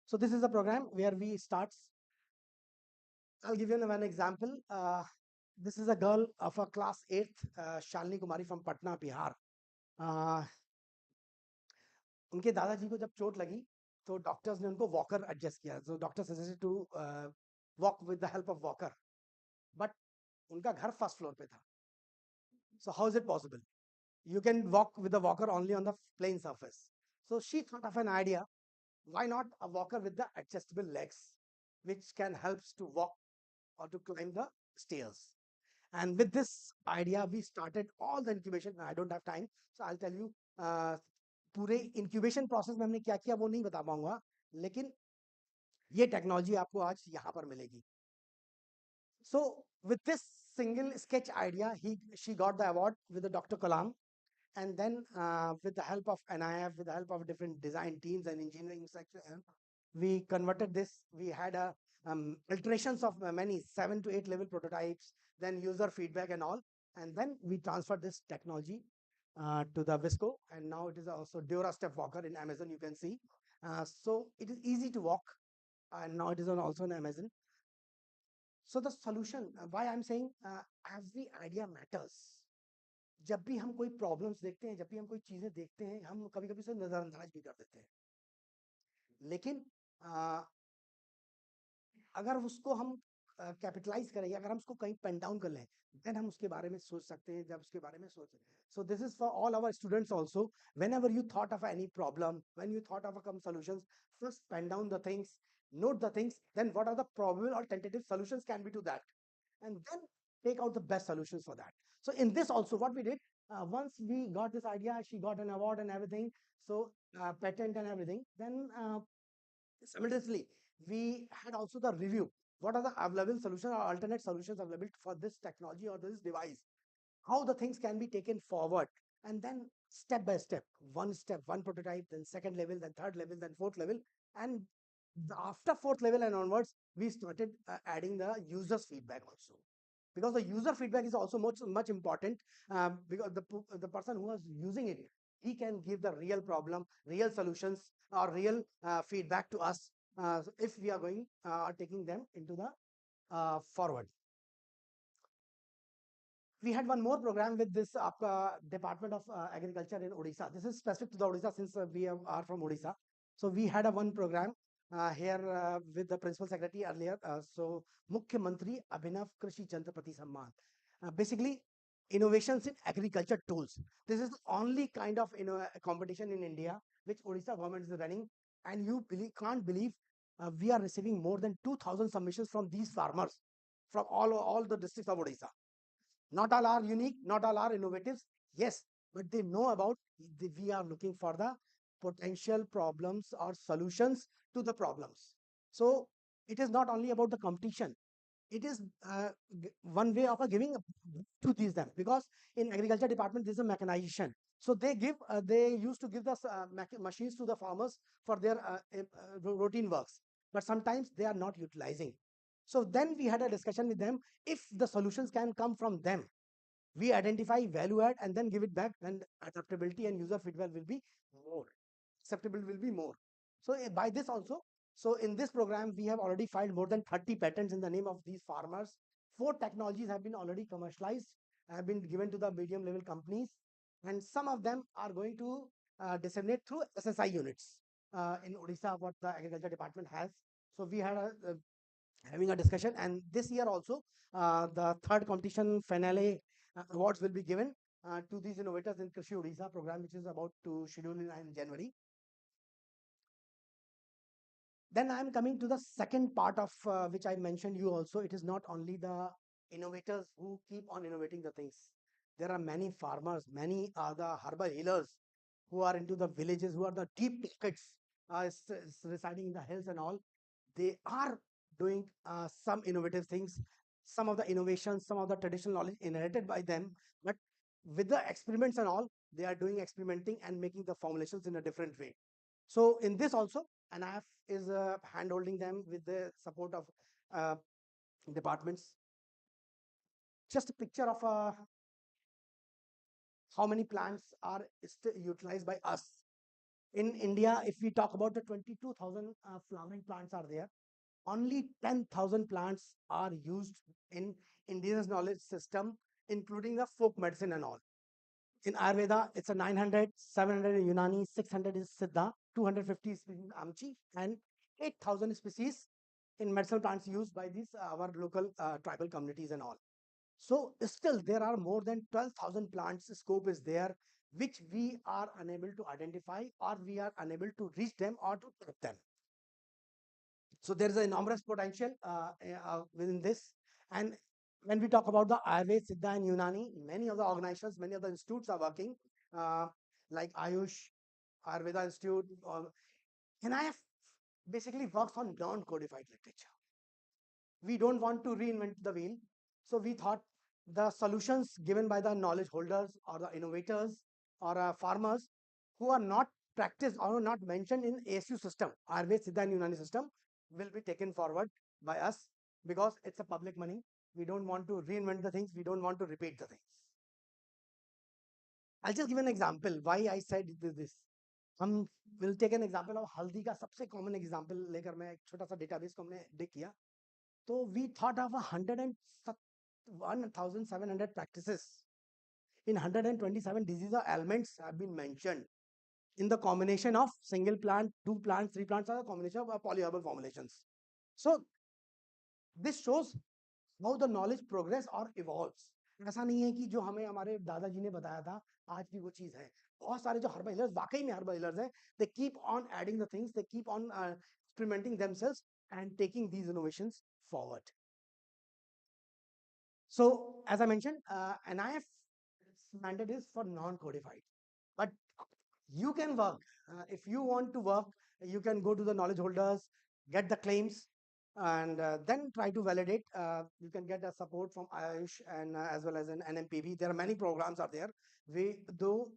So this is a program where we starts. I'll give you one example. This is a girl of a class 8th, Shalini Kumari from Patna, Bihar. Uh, उनके दादाजी को जब चोट लगी, तो doctors ने उनको walker adjust किया. So doctor suggested to walk with the help of walker. But उनका घर फर्स्ट फ्लोर पे था. So how is it possible? You can walk with the walker only on the plain surface. So she thought of an idea. Why not a walker with the adjustable legs, which can help to walk or to climb the stairs? And with this idea, we started all the incubation. I don't have time, so I'll tell you पूरे incubation process में हमने क्या किया वो नहीं बता पाऊंगा, लेकिन ये technology आपको आज यहाँ पर मिलेगी. So with this single sketch idea, she got the award with the Dr. Kalam. And then with the help of NIF, with the help of different design teams and engineering section, we converted this. We had alterations of many 7 to 8 level prototypes, then user feedback and all. And then we transferred this technology to the Visco. And now it is also Dura Step Walker in Amazon, you can see. So it is easy to walk. And now it is also on Amazon. So the solution, why I'm saying every idea matters. जब भी हम कोई problems देखते हैं, जब भी हम कोई चीजें देखते हैं, हम कभी-कभी उसे नजरअंदाज भी कर देते हैं. लेकिन अगर उसको हम कैपिटलाइज करें, अगर हम उसको कहीं पेन डाउन कर लें, देन हम उसके बारे में सोच सकते हैं. जब उसके बारे में सोचें, so this is for all our students also. Whenever you thought of any problem, when you thought of some solutions, first pen down the things, note the things, then what are the probable or tentative solutions can be to that, and then take out the best solutions for that. So in this also, what we did, once we got this idea, she got an award and everything, so patent and everything, then simultaneously we had also the review. What are the available solutions or alternate solutions available for this technology or this device? How the things can be taken forward, and then step by step, one prototype, then second level, then third level, then fourth level, and after fourth level and onwards, we started adding the users feedback also, because the user feedback is also much important, because the person who is using it, he can give the real problem, real solutions, or real feedback to us if we are going taking them into the forward. We had one more program with this Department of Agriculture in Odisha. This is specific to the Odisha, since we are from Odisha. So we had one program here with the principal secretary earlier. So Mukhya Mantri Abhinav Krishi Chandrapati Samman. Basically, innovations in agriculture tools. This is the only kind of competition in India which Odisha government is running, and you can't believe we are receiving more than 2,000 submissions from these farmers from all the districts of Odisha. Not all are unique, not all are innovatives, yes, but they know about we are looking for the potential problems or solutions to the problems. So it is not only about the competition. It is one way of giving to these them, because in agriculture department there is a mechanization. So they used to give the machines to the farmers for their routine works, but sometimes they are not utilizing. So then we had a discussion with them, if the solutions can come from them, we identify value add and then give it back, and adaptability and user feedback will be more acceptable, will be more. So by this also, so in this program we have already filed more than 30 patents in the name of these farmers. 4 technologies have been already commercialized, have been given to the medium level companies, and some of them are going to disseminate through SSI units in Odisha, what the agriculture department has. So we had having a discussion, and this year also the third competition finale awards will be given to these innovators in Krishi Odisha program, which is about to schedule in January. Then I am coming to the second part of which I mentioned you also. It is not only the innovators who keep on innovating the things. There are many farmers, many are the herbal healers who are into the villages, who are the deep pockets, residing in the hills and all. They are doing some innovative things, some of the innovations, some of the traditional knowledge inherited by them, but with the experiments and all, they are doing experimenting and making the formulations in a different way. So in this also, NIF is hand holding them with the support of uh, departments. Just a picture of how many plants are still utilized by us. In India, if we talk about the 22,000 flowering plants are there, only 10,000 plants are used in indigenous knowledge system, including the folk medicine and all. In Ayurveda, it's a 900, 700 in Unani, 600 is Siddha, 250 species Amchi, and 8,000 species in medicinal plants used by these our local tribal communities and all. So still there are more than 12,000 plants scope is there, which we are unable to identify, or we are unable to reach them or to tap them. So there is an enormous potential within this. And when we talk about the Ayurveda, Siddha, and Unani, many of the organizations, many of the institutes are working, uh, like Ayush, Ayurveda Institute, and I have basically works on non-codified literature. We don't want to reinvent the wheel. So we thought the solutions given by the knowledge holders or the innovators or farmers who are not practiced or not mentioned in ASU system, Ayurveda, Siddha, and Unani system, will be taken forward by us, because it's a public money. We don't want to reinvent the things. We don't want to repeat the things. I'll just give an example why I said this. हम will take an example of हल्दी का सबसे common example लेकर मैं एक छोटा सा database को हमने dig किया. So we thought of 1,700 practices. In 127 diseases or ailments have been mentioned in the combination of single plant, 2 plants, 3 plants, or a combination of polyherbal formulations. So this shows how the knowledge progress or evolves. ऐसा नहीं है कि जो हमें हमारे दादाजी ने बताया था आज भी वो चीज है. बहुत सारे जो हर्बल हीलर्स वाकई में हर्बल हीलर्स हैं, they keep on adding the things, they keep on experimenting themselves and taking these innovations forward. So as I mentioned, NIF mandate is for non-codified, but you can work. If you want to work, you can go to the knowledge holders, get the claims, and then try to validate. You can get a support from Ayush and as well as an NMPB. There are many programs are there. We do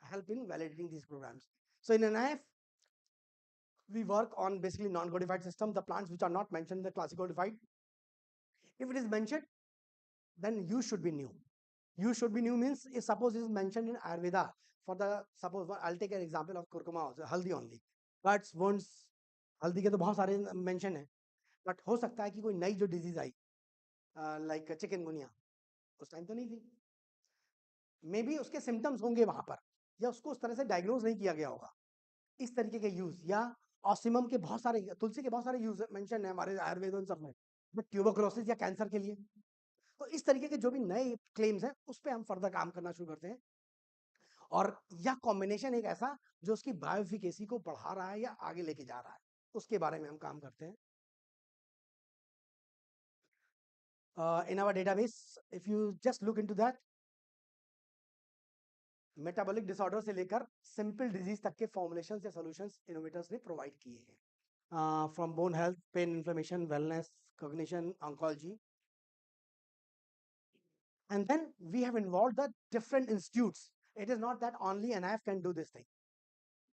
help in validating these programs. So in NIF, we work on basically non-codified system, the plants which are not mentioned in the classic codified. If it is mentioned, then you should be new. You should be new means if suppose it is mentioned in Ayurveda, for the suppose I'll take an example of kurkuma also, haldi only. Cuts, wounds, हल्दी के तो बहुत सारे mention है, but हो सकता है कि कोई नई जो डिजीज आई लाइक चिकनगुनिया उस टाइम तो नहीं थी, मे बी उसके सिम्टम्स होंगे वहां पर, या उसको उस तरह से डायग्नोज नहीं किया गया होगा. इस तरीके के यूज, या ऑसिमम के बहुत सारे, तुलसी के बहुत सारे यूज मेंशन है हमारे आयुर्वेद सब में, ट्यूबरकुलोसिस या कैंसर के लिए. तो इस तरीके के जो भी नए क्लेम्स हैं उस पर हम फर्दर काम करना शुरू करते हैं, और यह कॉम्बिनेशन एक ऐसा जो उसकी बायोफिकेसी को बढ़ा रहा है या आगे लेके जा रहा है, उसके बारे में हम काम करते हैं. In our database, if you just look into that, metabolic disorder से लेकर सिंपल डिजीज तक के फॉर्मुलेशंस या सॉल्यूशंस इनोवेटर्स ने प्रोवाइड किए हैं, from bone health, pain, inflammation, wellness, cognition, oncology. And then we have involved the different institutes. It is not that only NIF can do this thing.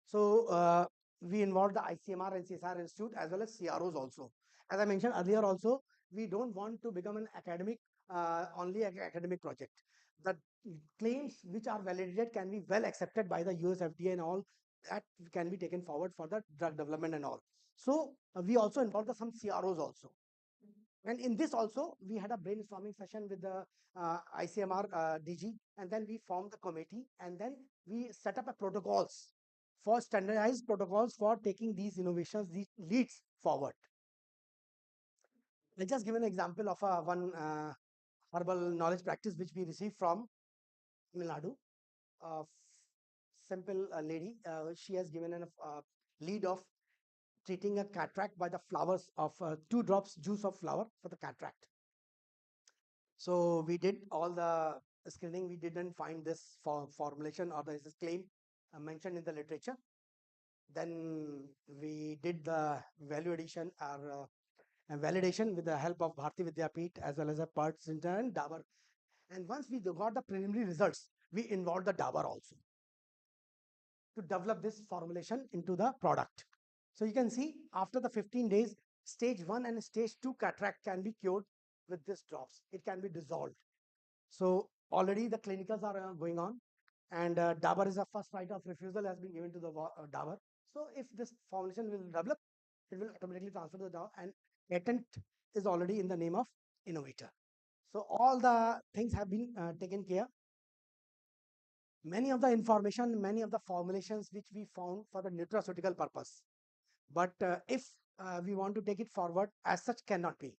So we involved the ICMR and CSR Institute as well as CROs also. As I mentioned earlier also, we don't want to become an academic, only academic project. The claims which are validated can be well accepted by the US FDA and all that can be taken forward for the drug development and all. So we also involved some CROs also. And in this also, we had a brainstorming session with the ICMR DG, and then we formed the committee, and then we set up a protocols for standardized protocols for taking these innovations, these leads forward. Let's just give an example of one herbal knowledge practice which we received from Tamil Nadu. Simple lady, she has given a lead of treating a cataract by the flowers of 2 drops juice of flower for the cataract. So we did all the screening. We didn't find this formulation or this claim mentioned in the literature. Then we did the value addition or validation with the help of Bharti Vidyapeeth as well as a PERT Center and Dabur. And once we got the preliminary results, we involved the Dabur also to develop this formulation into the product. So you can see after the 15 days, stage 1 and stage 2 cataract can be cured with this drops. It can be dissolved. So already the clinicals are going on, and Dabur is a first right of refusal has been given to the Dabur. So if this formulation will develop, it will automatically transfer to the Dabur, and patent is already in the name of innovator. So all the things have been taken care. Many of the information, many of the formulations which we found for the nutraceutical purpose, but if we want to take it forward, as such cannot be.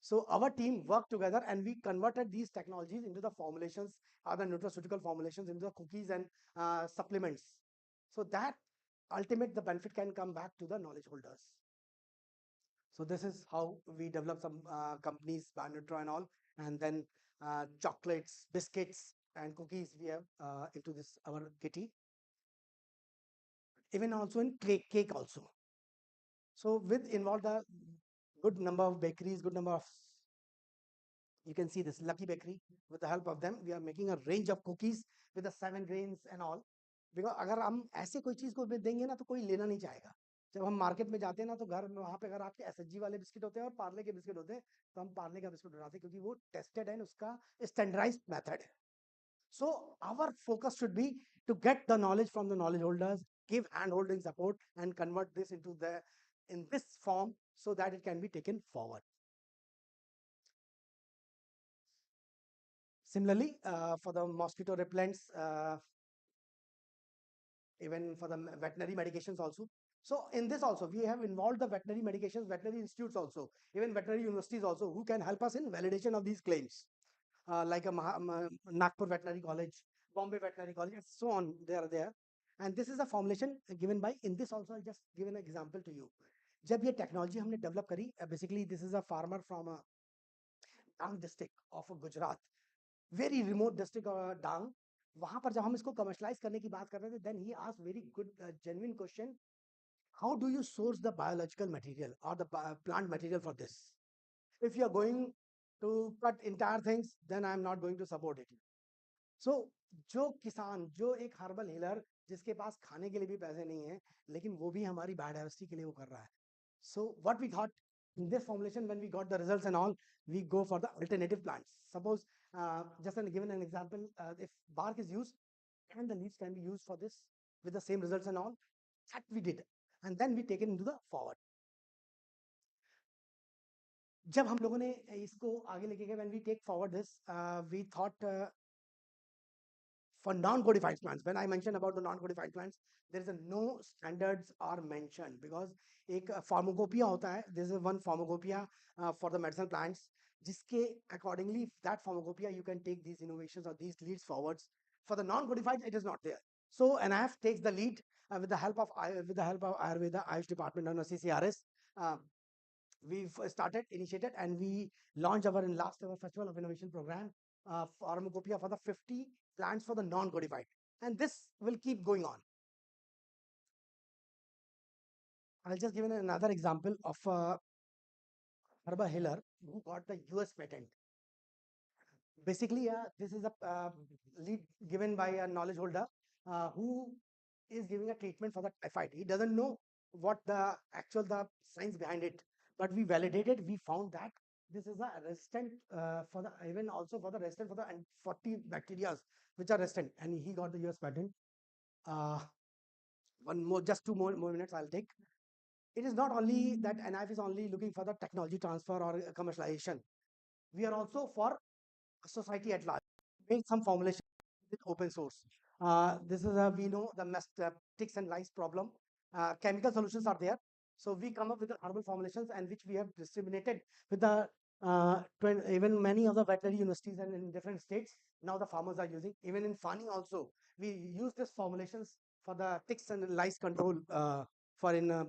So our team worked together and we converted these technologies into the formulations, other nutraceutical formulations, into the cookies and supplements. So that ultimate the benefit can come back to the knowledge holders. So this is how we develop some companies, Bionutra and all, and then chocolates, biscuits, and cookies we have into this our kitty. Even also in cake also. So with involved a good number of bakeries, good number of, you can see this Lucky Bakery. With the help of them, we are making a range of cookies with the 7 grains and all. Because अगर हम ऐसे कोई चीज को देंगे ना तो कोई लेना नहीं चाहेगा. जब हम मार्केट में जाते हैं ना तो घर में वहां पे अगर आपके एसएचजी वाले बिस्किट होते हैं और पार्ले के बिस्किट होते हैं तो हम पार्ले का बिस्किट बनाते हैं क्योंकि वो टेस्टेड है उसका स्टैंडर्डाइज्ड मेथड है. So our focus should be to get the knowledge from the knowledge holders, give hand-holding support, and convert this into in this form so that it can be taken forward. Similarly, for the mosquito repellents, even for the veterinary medications also. So in this also, we have involved the veterinary medications, veterinary institutes also, even veterinary universities also, who can help us in validation of these claims. Like a Nagpur Veterinary College, Bombay Veterinary College, and so on. They are there. And this is a formulation given by, in this also, I'll just give an example to you. जब ये technology हमने develop करी, basically this is a farmer from a Dang district of Gujarat, very remote district of Dang. वहां पर जब हम इसको commercialize करने की बात कर रहे थे, then he asked very good genuine question. How do you source the biological material or the plant material for this? If you are going to cut entire things, then I am not going to support it. So जो किसान, जो एक herbal healer जिसके पास खाने के लिए भी पैसे नहीं है लेकिन वो भी हमारी बायोडाइवर्सिटी के लिए वो कर रहा है. So what we thought in this formulation, when we got the results and all, we go for the alternative plants. Suppose just given an example, if bark is used and the leaves can be used for this with the same results and all, that we did, and then we take it into the forward. जब हम लोगों ने इसको आगे लेके गए, when we take forward this, we thought for non-codified plants, when I mentioned about the non-codified plants, there is a no standards are mentioned because एक pharmacopoeia होता है. There is one pharmacopoeia for the medicinal plants, जिसके accordingly that pharmacopoeia you can take these innovations or these leads forwards. For the non-codified, it is not there. So NIF takes the lead with the help of Ayurveda Ayush Department under CCRS. We've initiated, and we launched our last ever Festival of Innovation program, pharmacopoeia for the 50 plants for the non-codified. And this will keep going on. I'll just give you another example of a herbal healer who got the US patent. Basically, this is a lead given by a knowledge holder who is giving a treatment for the typhoid. He doesn't know what the science behind it, but we validated. We found that this is a resistant for the even also for the resistant for the 40 bacteria which are resistant, and he got the US patent. One more, just two more minutes I'll take. It is not only that NIF is only looking for the technology transfer or commercialization. We are also for society at large. Make some formulation with open source. This is we know the ticks and lice problem. Chemical solutions are there. So we come up with the herbal formulations and which we have disseminated with the even many of the veterinary universities and in different states. Now the farmers are using. Even in farming also, we use these formulations for the ticks and lice control for in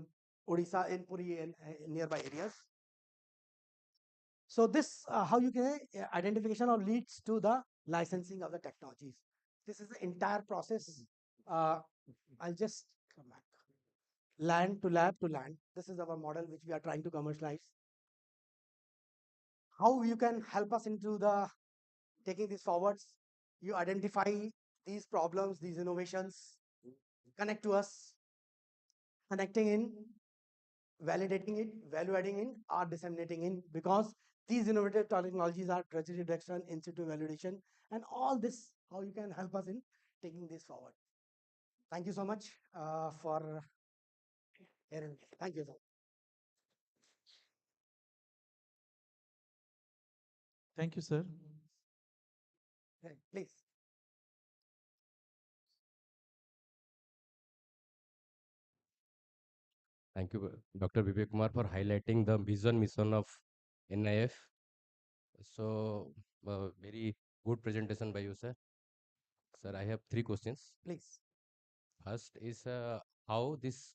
Odisha, in Puri and nearby areas. So this how you can identification or leads to the licensing of the technologies. This is the entire process. I'll just come back. Land to lab to land. This is our model which we are trying to commercialize. How you can help us into the taking this forwards? You identify these problems, these innovations, connect to us, connecting in, validating it, value adding in, or disseminating in, because these innovative technologies are treasury reduction, in situ validation, and all this, how you can help us in taking this forward. Thank you so much for hearing. Thank you, sir. Thank you, sir. Please. Thank you, Dr. Vivek Kumar, for highlighting the vision mission of NIF. So, very good presentation by you, sir. Sir, I have 3 questions. Please. First is how this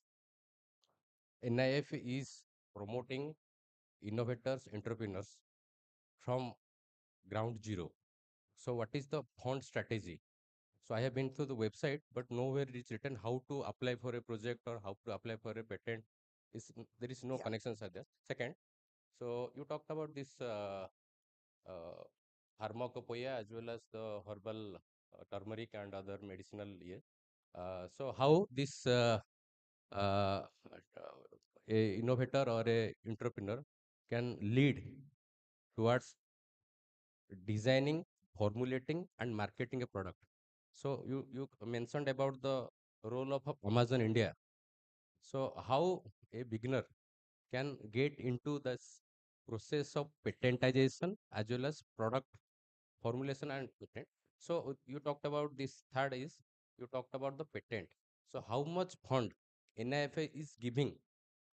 NIF is promoting innovators, entrepreneurs from ground zero. So, what is the fund strategy? So, I have been through the website, but nowhere it is written how to apply for a project or how to apply for a patent. There is no connections are there. Second, so you talked about this uh, pharmacopoeia as well as the herbal turmeric and other medicinal. So how this uh, a innovator or a entrepreneur can lead towards designing, formulating, and marketing a product. So you mentioned about the role of Amazon India. So how a beginner can get into this process of patentization as well as product formulation and patent. So you talked about this third is you talked about the patent. So how much fund NIFA is giving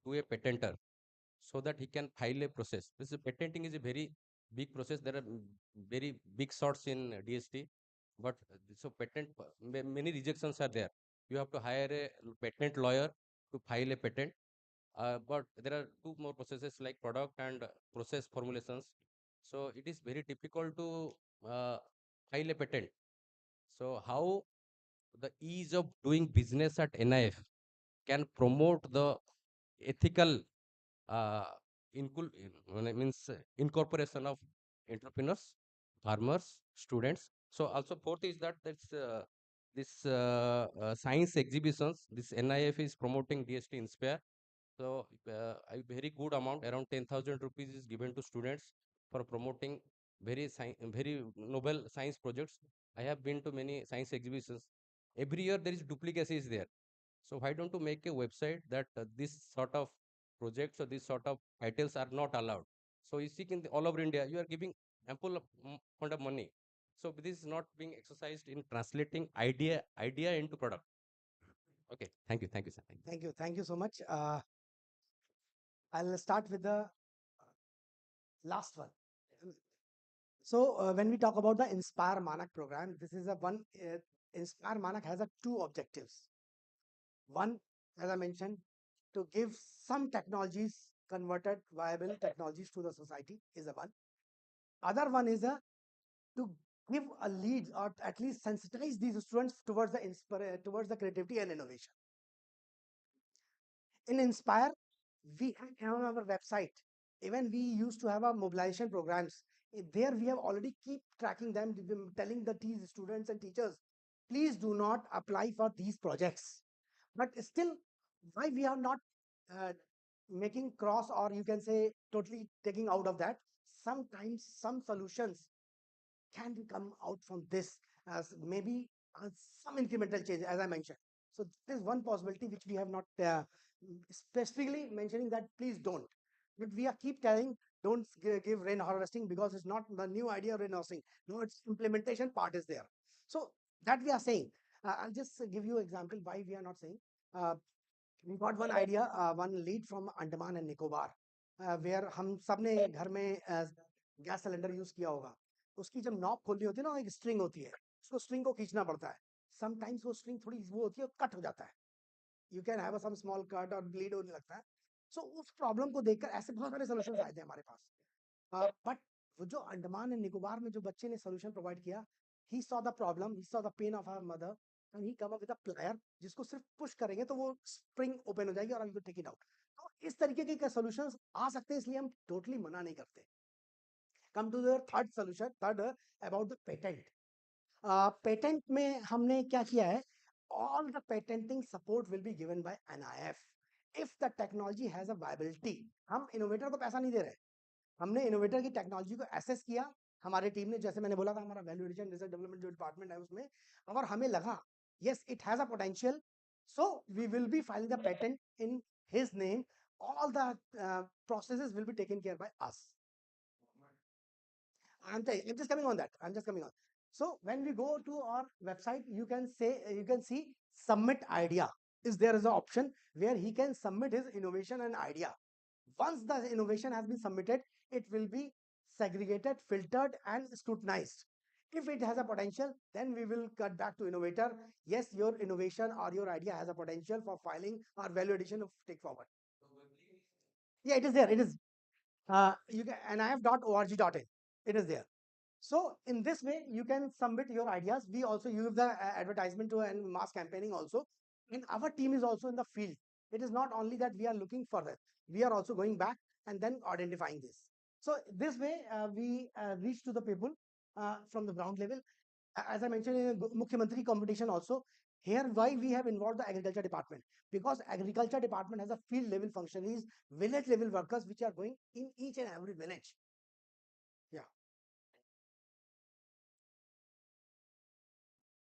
to a patenter so that he can file a process? This patenting is a very big process. There are very big sorts in DST, but so patent many rejections are there. You have to hire a patent lawyer to file a patent. But there are 2 more processes like product and process formulations. So it is very difficult to file a patent. So how the ease of doing business at NIF can promote the ethical uh, incorporation of entrepreneurs, farmers, students. So also fourth is that this science exhibitions. This NIF is promoting DST Inspire. So a very good amount, around 10,000 rupees is given to students for promoting very noble science projects. I have been to many science exhibitions. Every year there is duplicacy is there. So why don't you make a website that this sort of projects or this sort of titles are not allowed? So you see in all over India, you are giving ample fund of money. So this is not being exercised in translating idea into product. Okay, thank you, sir. Thank you so much. I'll start with the last one. So when we talk about the Inspire Manak program, this is a one. Inspire Manak has a 2 objectives. One, as I mentioned, to give some technologies, converted viable technologies to the society is a one. Other one is to give a lead or at least sensitize these students towards towards the creativity and innovation. In Inspire, we have on our website, even we used to have our mobilization programs. There we have already keep tracking them, telling the students and teachers, please do not apply for these projects. But still, why we are not uh, making cross, or you can say totally taking out of that? Sometimes some solutions can come out from this as maybe some incremental change, as I mentioned. So this is one possibility which we have not specifically mentioning that please don't. But we are keep telling don't give rain harvesting because it's not the new idea of rain harvesting. No, its implementation part is there. So that we are saying. I'll just give you example why we are not saying. Uh, we got one idea, one lead from Andaman and Nicobar, where हम सब ने घर में gas cylinder use किया होगा. उसकी जब knob खोलनी होती है ना, एक स्ट्रिंग होती है, उसको स्ट्रिंग को खींचना पड़ता है. समटाइम्स वो स्ट्रिंग थोड़ी वो होती है, कट हो जाता है. You can have some small cut और ब्लीड होने लगता है. सो उस प्रॉब्लम को देखकर ऐसे बहुत सारे सोल्यूशन आए थे हमारे पास. बट वो जो अंडमान एंड निकोबार में जो बच्चे ने सोल्यूशन प्रोवाइड किया, he saw the problem, he saw the pain of our mother and he come up with a plier जिसको सिर्फ पुश करेंगे तो वो स्प्रिंग ओपन हो जाएगी और यू टेक इट आउट. तो इस तरीके के सॉल्यूशंस आ सकते हैं, इसलिए हम टोटली मना नहीं करते. Come to the third solution, third about the patent. Patent में हमने क्या किया है, all the patenting support will be given by NIF if the technology has a viability. हम इनोवेटर को पैसा नहीं दे रहे, हमने इनोवेटर की टेक्नोलॉजी को एसेस किया. हमारे टीम ने, जैसे मैंने बोला था, हमारा वैल्यू एडिशन रिसर्च डेवलपमेंट जो डिपार्टमेंट है उसमें, अगर हमें लगा yes it has a potential, so we will be filing the patent in his name. All the processes will be taken care by us. I'm just coming on that. I'm just coming on. So when we go to our website, you can see submit idea. There is an option where he can submit his innovation and idea. Once the innovation has been submitted, it will be segregated, filtered, and scrutinized. If it has a potential, then we will cut back to innovator. Yes, your innovation or your idea has a potential for filing or value addition of take forward. Yeah, it is there. It is. You can nif.org.in. It is there. So in this way, you can submit your ideas. We also use the advertisement to and mass campaigning also. And our team is also in the field. It is not only that we are looking for that. We are also going back and then identifying this. So this way, we reach to the people from the ground level. As I mentioned in the Mukhyamantri competition also, here why we have involved the agriculture department, because agriculture department has a field level functionaries, village level workers which are going in each and every village. Yeah.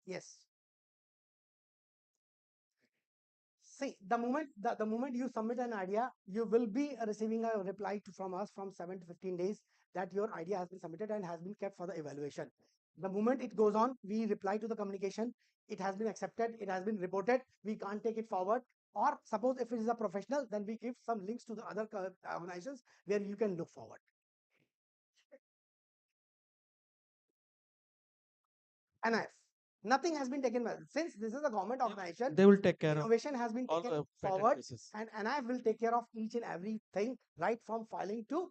Yes. See, the moment you submit an idea, you will be receiving a reply from us from 7 to 15 days that your idea has been submitted and has been kept for the evaluation. The moment it goes on, we reply to the communication. It has been accepted. It has been reported. We can't take it forward. Or suppose if it is a professional, then we give some links to the other organizations where you can look forward. NIF. Nothing has been taken since this is a government organization. They will take care of innovation has been all taken the patent forward, cases. and NIF will take care of each and everything, right from filing to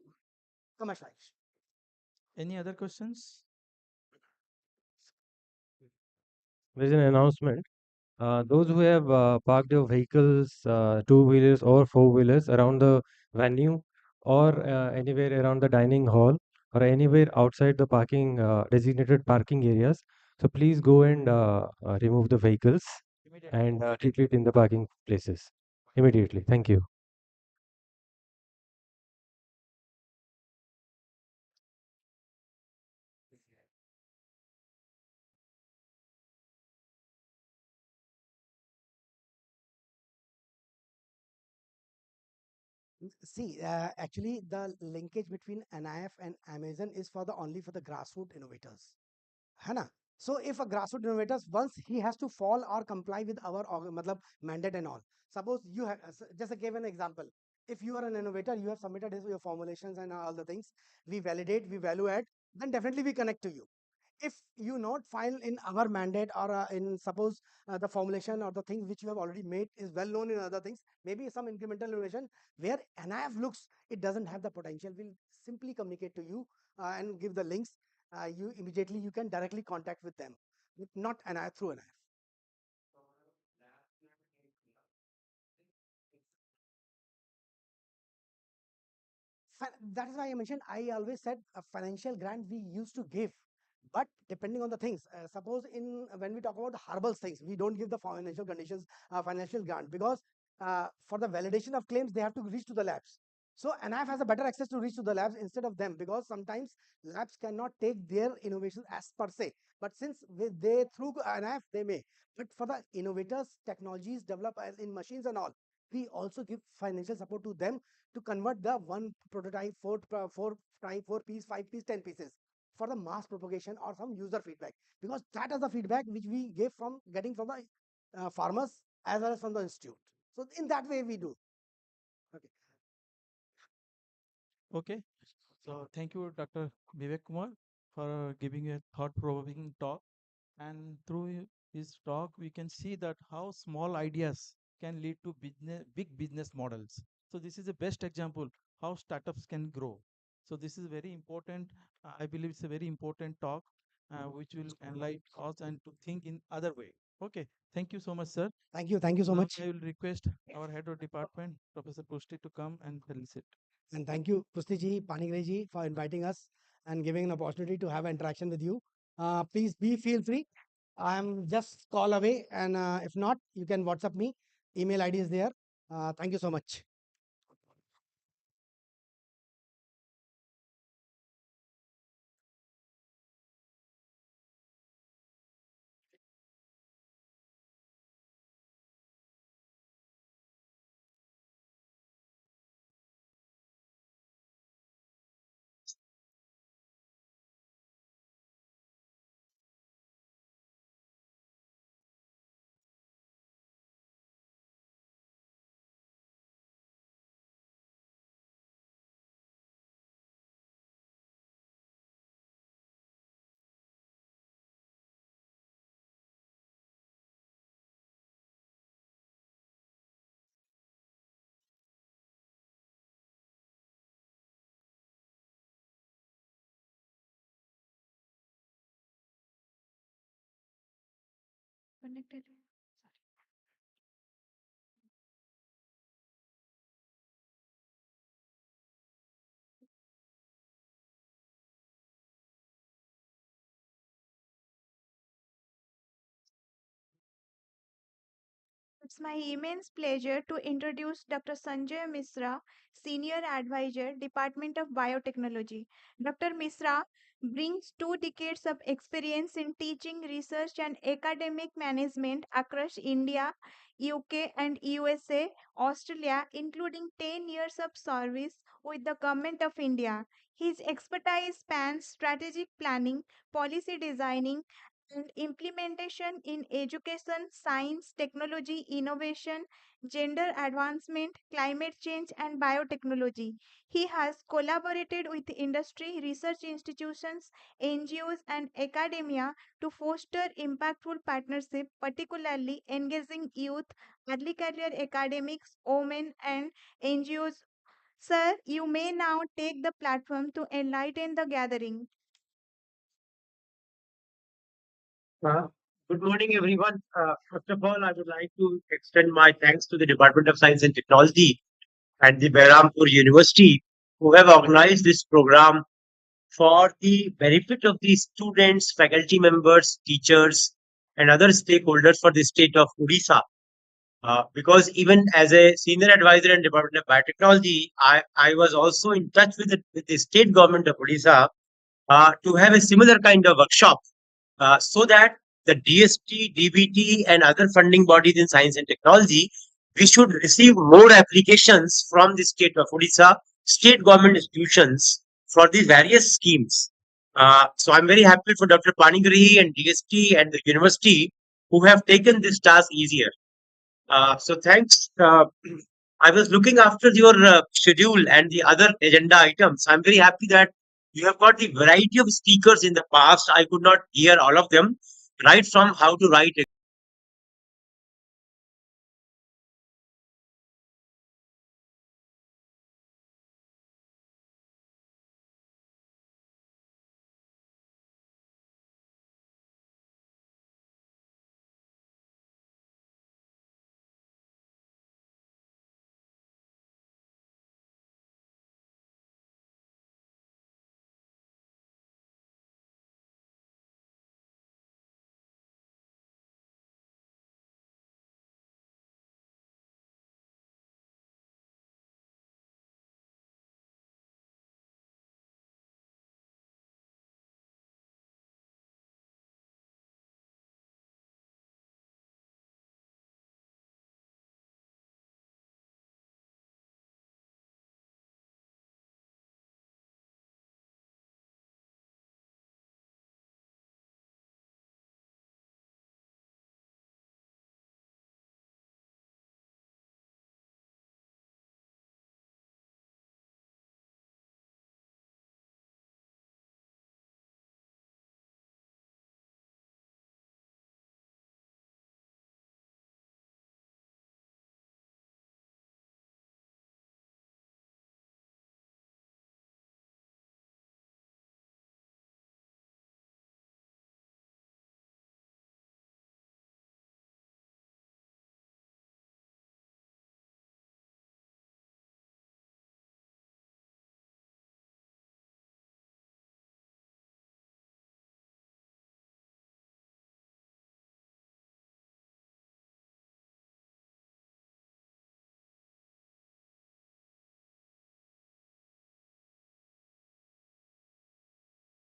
commercialization. Any other questions? There is an announcement. Those who have parked your vehicles, two-wheelers or four-wheelers around the venue or anywhere around the dining hall or anywhere outside the parking designated parking areas, so please go and remove the vehicles and keep it in the parking places immediately. Thank you. See, actually, the linkage between NIF and Amazon is for the only for the grassroots innovators. है ना? So if a grassroots innovators, once he has to fall or comply with our matlab, mandate and all. Suppose you have, just to give an example, if you are an innovator, you have submitted your formulations and all the things, we validate, we value add, then definitely we connect to you. If you not file in our mandate or in suppose the formulation or the things which you have already made is well known in other things, maybe some incremental innovation where NIF looks it doesn't have the potential, we'll simply communicate to you and give the links. you immediately you can directly contact with them, not through NIF. That is why I mentioned, I always said a financial grant we used to give, but depending on the things. Suppose in when we talk about the herbal things, we don't give the financial conditions, financial grant, because for the validation of claims they have to reach to the labs. So NIF has a better access to reach to the labs instead of them, because sometimes labs cannot take their innovations as per se, but since they through NIF they may. But for the innovators, technologies developed as in machines and all, we also give financial support to them to convert the one prototype, four piece, 5 piece, 10 pieces for the mass propagation or some user feedback, because that is the feedback which we give from getting from the farmers as well as from the institute. So in that way we do. Okay. Okay. So thank you, Dr. Vivek Kumar, for giving a thought-provoking talk. And through his talk, we can see that how small ideas can lead to big business models. So this is the best example how startups can grow. So this is very important. I believe it's a very important talk, which will enlighten us and to think in other way. Okay. Thank you so much, sir. Thank you so Now much. I will request our head of department, Professor Pushti, to come and felicit. And thank you, Pusti ji, Panigrahi ji, for inviting us and giving an opportunity to have interaction with you. Please feel free. I am just call away, and if not, you can WhatsApp me. Email ID is there. Thank you so much. Connected. It's my immense pleasure to introduce Dr. Sanjay Mishra, Senior Advisor, Department of Biotechnology. Dr. Mishra brings 2 decades of experience in teaching, research, and academic management across India, UK, and USA, Australia, including 10 years of service with the Government of India. His expertise spans strategic planning, policy designing, and implementation in education, science, technology, innovation, gender advancement, climate change, and biotechnology. He has collaborated with industry, research institutions, NGOs, and academia to foster impactful partnership, particularly engaging youth, early career academics, women, and NGOs. Sir, you may now take the platform to enlighten the gathering. Uh, Good morning, everyone. First of all, I would like to extend my thanks to the Department of Science and Technology and the Berhampur University who have organized this program for the benefit of the students, faculty members, teachers, and other stakeholders for the state of Odisha. Because even as a senior advisor in Department of Biotechnology, I was also in touch with the state government of Odisha to have a similar kind of workshop so that the DST, DBT, and other funding bodies in science and technology, we should receive more applications from the state of Odisha, state government institutions for these various schemes. So I'm very happy for Dr. Panigrihi and DST and the university who have taken this task easier. So thanks. I was looking after your schedule and the other agenda items. I'm very happy that you have got the variety of speakers in the past. I could not hear all of them, right from how to write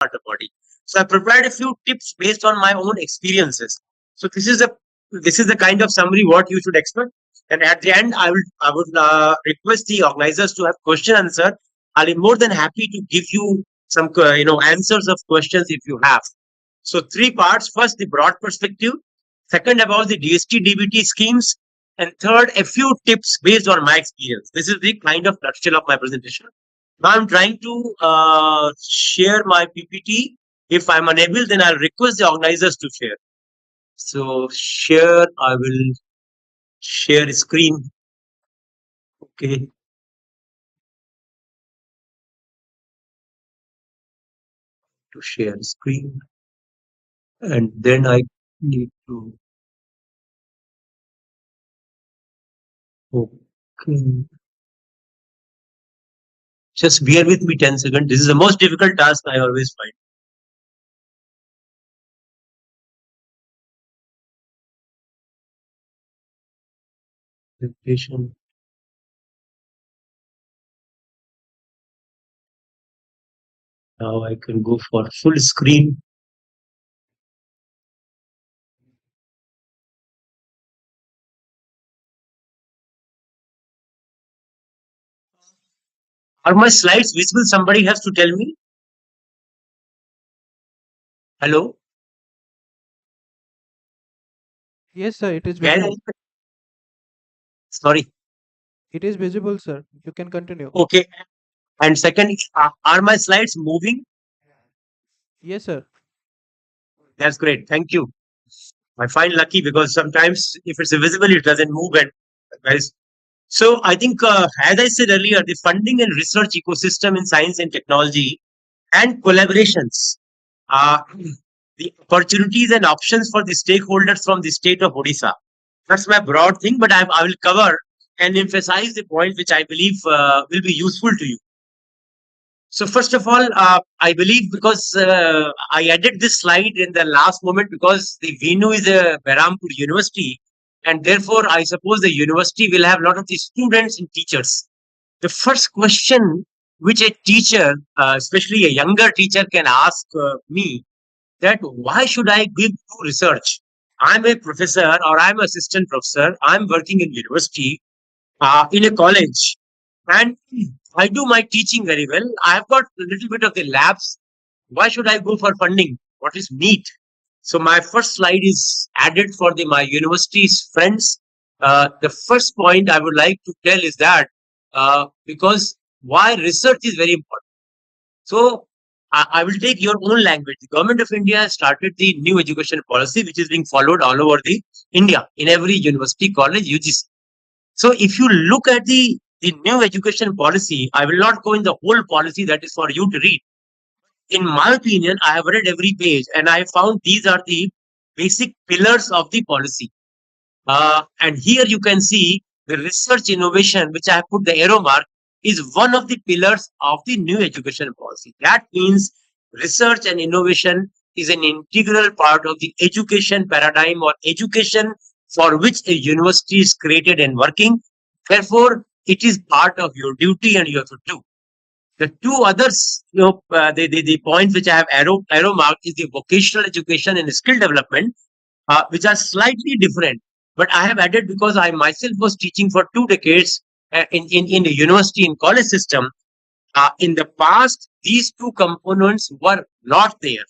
the body. So I prepared a few tips based on my own experiences. So this is the kind of summary what you should expect. And at the end, I would request the organizers to have question answer. I'll be more than happy to give you some answers of questions if you have. So three parts. First, the broad perspective. Second, about the DST DBT schemes. And third, a few tips based on my experience. This is the kind of nutshell of my presentation. Now I'm trying to share my PPT. If I'm unable, then I'll request the organizers to share. So share, I will share screen. Okay. To share screen. And then I need to. Okay. Just bear with me 10 seconds. This is the most difficult task I always find. Presentation. Now I can go for full screen. Are my slides visible? Somebody has to tell me. Hello? Yes, sir, it is Can visible. Sorry. It is visible, sir. You can continue. Okay. And second, are my slides moving? Yes, sir. That's great. Thank you. I find lucky because sometimes if it's invisible, it doesn't move. And guys, so I think, as I said earlier, the funding and research ecosystem in science and technology and collaborations, the opportunities and options for the stakeholders from the state of Odisha. That's my broad thing, but I will cover and emphasize the point which I believe will be useful to you. So first of all, I believe because I added this slide in the last moment because the venue is a Berhampur University, and therefore I suppose the university will have a lot of the students and teachers. The first question which a teacher, especially a younger teacher, can ask me that why should I give to research? I'm a professor or I'm assistant professor. I'm working in university, in a college, and I do my teaching very well. I've got a little bit of the labs. Why should I go for funding? What is need? So my first slide is added for my university's friends. The first point I would like to tell is that because why research is very important. So I will take your own language. The government of India has started the new education policy, which is being followed all over the India in every university, college, UGC. So if you look at the new education policy, I will not go in the whole policy, that is for you to read. In my opinion, I have read every page and I found these are the basic pillars of the policy. And here you can see the research innovation, which I have put the arrow mark, is one of the pillars of the new education policy. That means research and innovation is an integral part of the education paradigm or education for which a university is created and working. Therefore, it is part of your duty and you have to do. The two others, the points which I have arrow marked is the vocational education and skill development, which are slightly different. But I have added because I myself was teaching for 2 decades in the university and college system. In the past, these two components were not there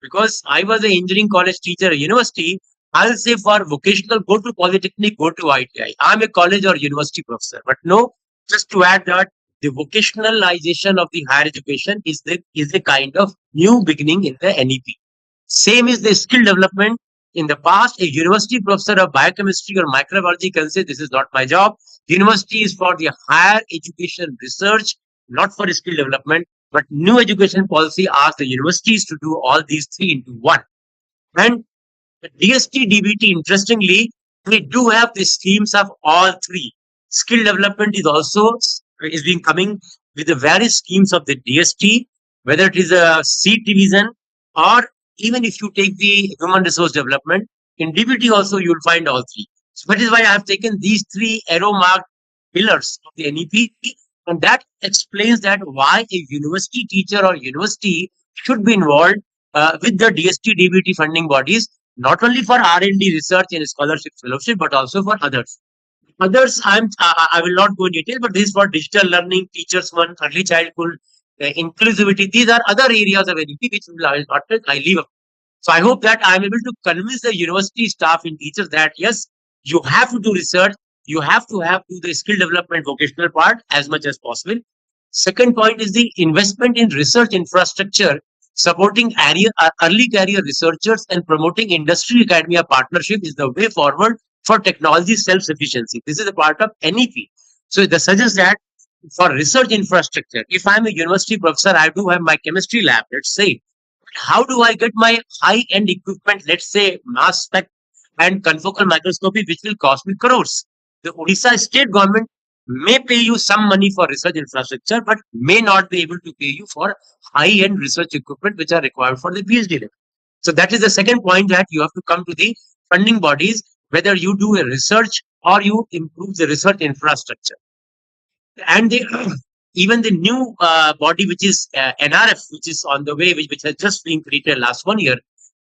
because I was an engineering college teacher at university. I'll say for vocational, go to Polytechnic, go to ITI. I'm a college or university professor. But no, just to add that the vocationalization of the higher education is the kind of new beginning in the NEP. Same is the skill development. In the past, a university professor of biochemistry or microbiology can say, this is not my job. University is for the higher education research, not for skill development. But new education policy asks the universities to do all these three into one. And the DST DBT, interestingly, we do have the schemes of all three. Skill development is being coming with the various schemes of the DST, whether it is a seat division or even if you take the human resource development, in DBT also you will find all three. So that is why I have taken these three arrow marked pillars of the NEP, and that explains that why a university teacher or university should be involved with the DST-DBT funding bodies, not only for R&D research and scholarship fellowship, but also for others. Others, I will not go in detail, but this is for digital learning, teachers one, early childhood, inclusivity. These are other areas of NEP which I will not touch. I leave up. So I hope that I am able to convince the university staff and teachers that yes, you have to do research, you have to do the skill development vocational part as much as possible. Second point is the investment in research infrastructure, supporting early career researchers and promoting industry academia partnership is the way forward for technology self-sufficiency. This is a part of NEP. So it suggests that for research infrastructure, if I'm a university professor, I do have my chemistry lab, let's say, how do I get my high-end equipment, let's say mass spec and confocal microscopy, which will cost me crores? The Odisha state government may pay you some money for research infrastructure, but may not be able to pay you for high-end research equipment, which are required for the PhD level. So that is the second point, that you have to come to the funding bodies, whether you do a research or you improve the research infrastructure. And even the new body, which is NRF, which is on the way, which has just been created last 1 year,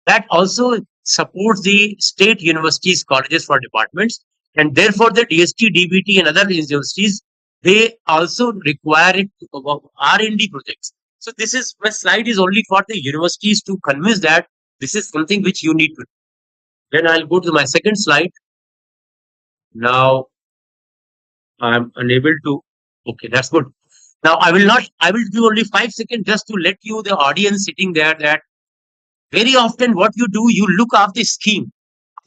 that also supports the state universities, colleges for departments, and therefore the DST, DBT, and other universities, they also require it to R&D projects. So this is, my slide is only for the universities to convince that this is something which you need to do. Then I'll go to my second slide. Now I'm unable to. Okay, that's good. Now I will do only 5 seconds just to let you, the audience sitting there, that very often what you do, you look after the scheme,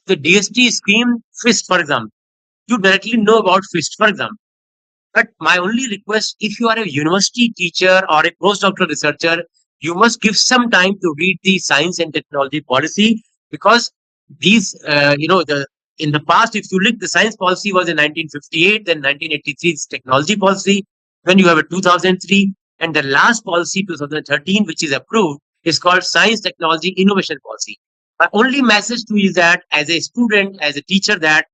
the DST scheme, FIST, for example. You directly know about FIST, for example. But my only request, if you are a university teacher or a postdoctoral researcher, you must give some time to read the science and technology policy, because these, in the past, if you look, the science policy was in 1958, then 1983 is technology policy, then you have a 2003, and the last policy, 2013, which is approved, is called science, technology, innovation policy. My only message to you is that as a student, as a teacher, that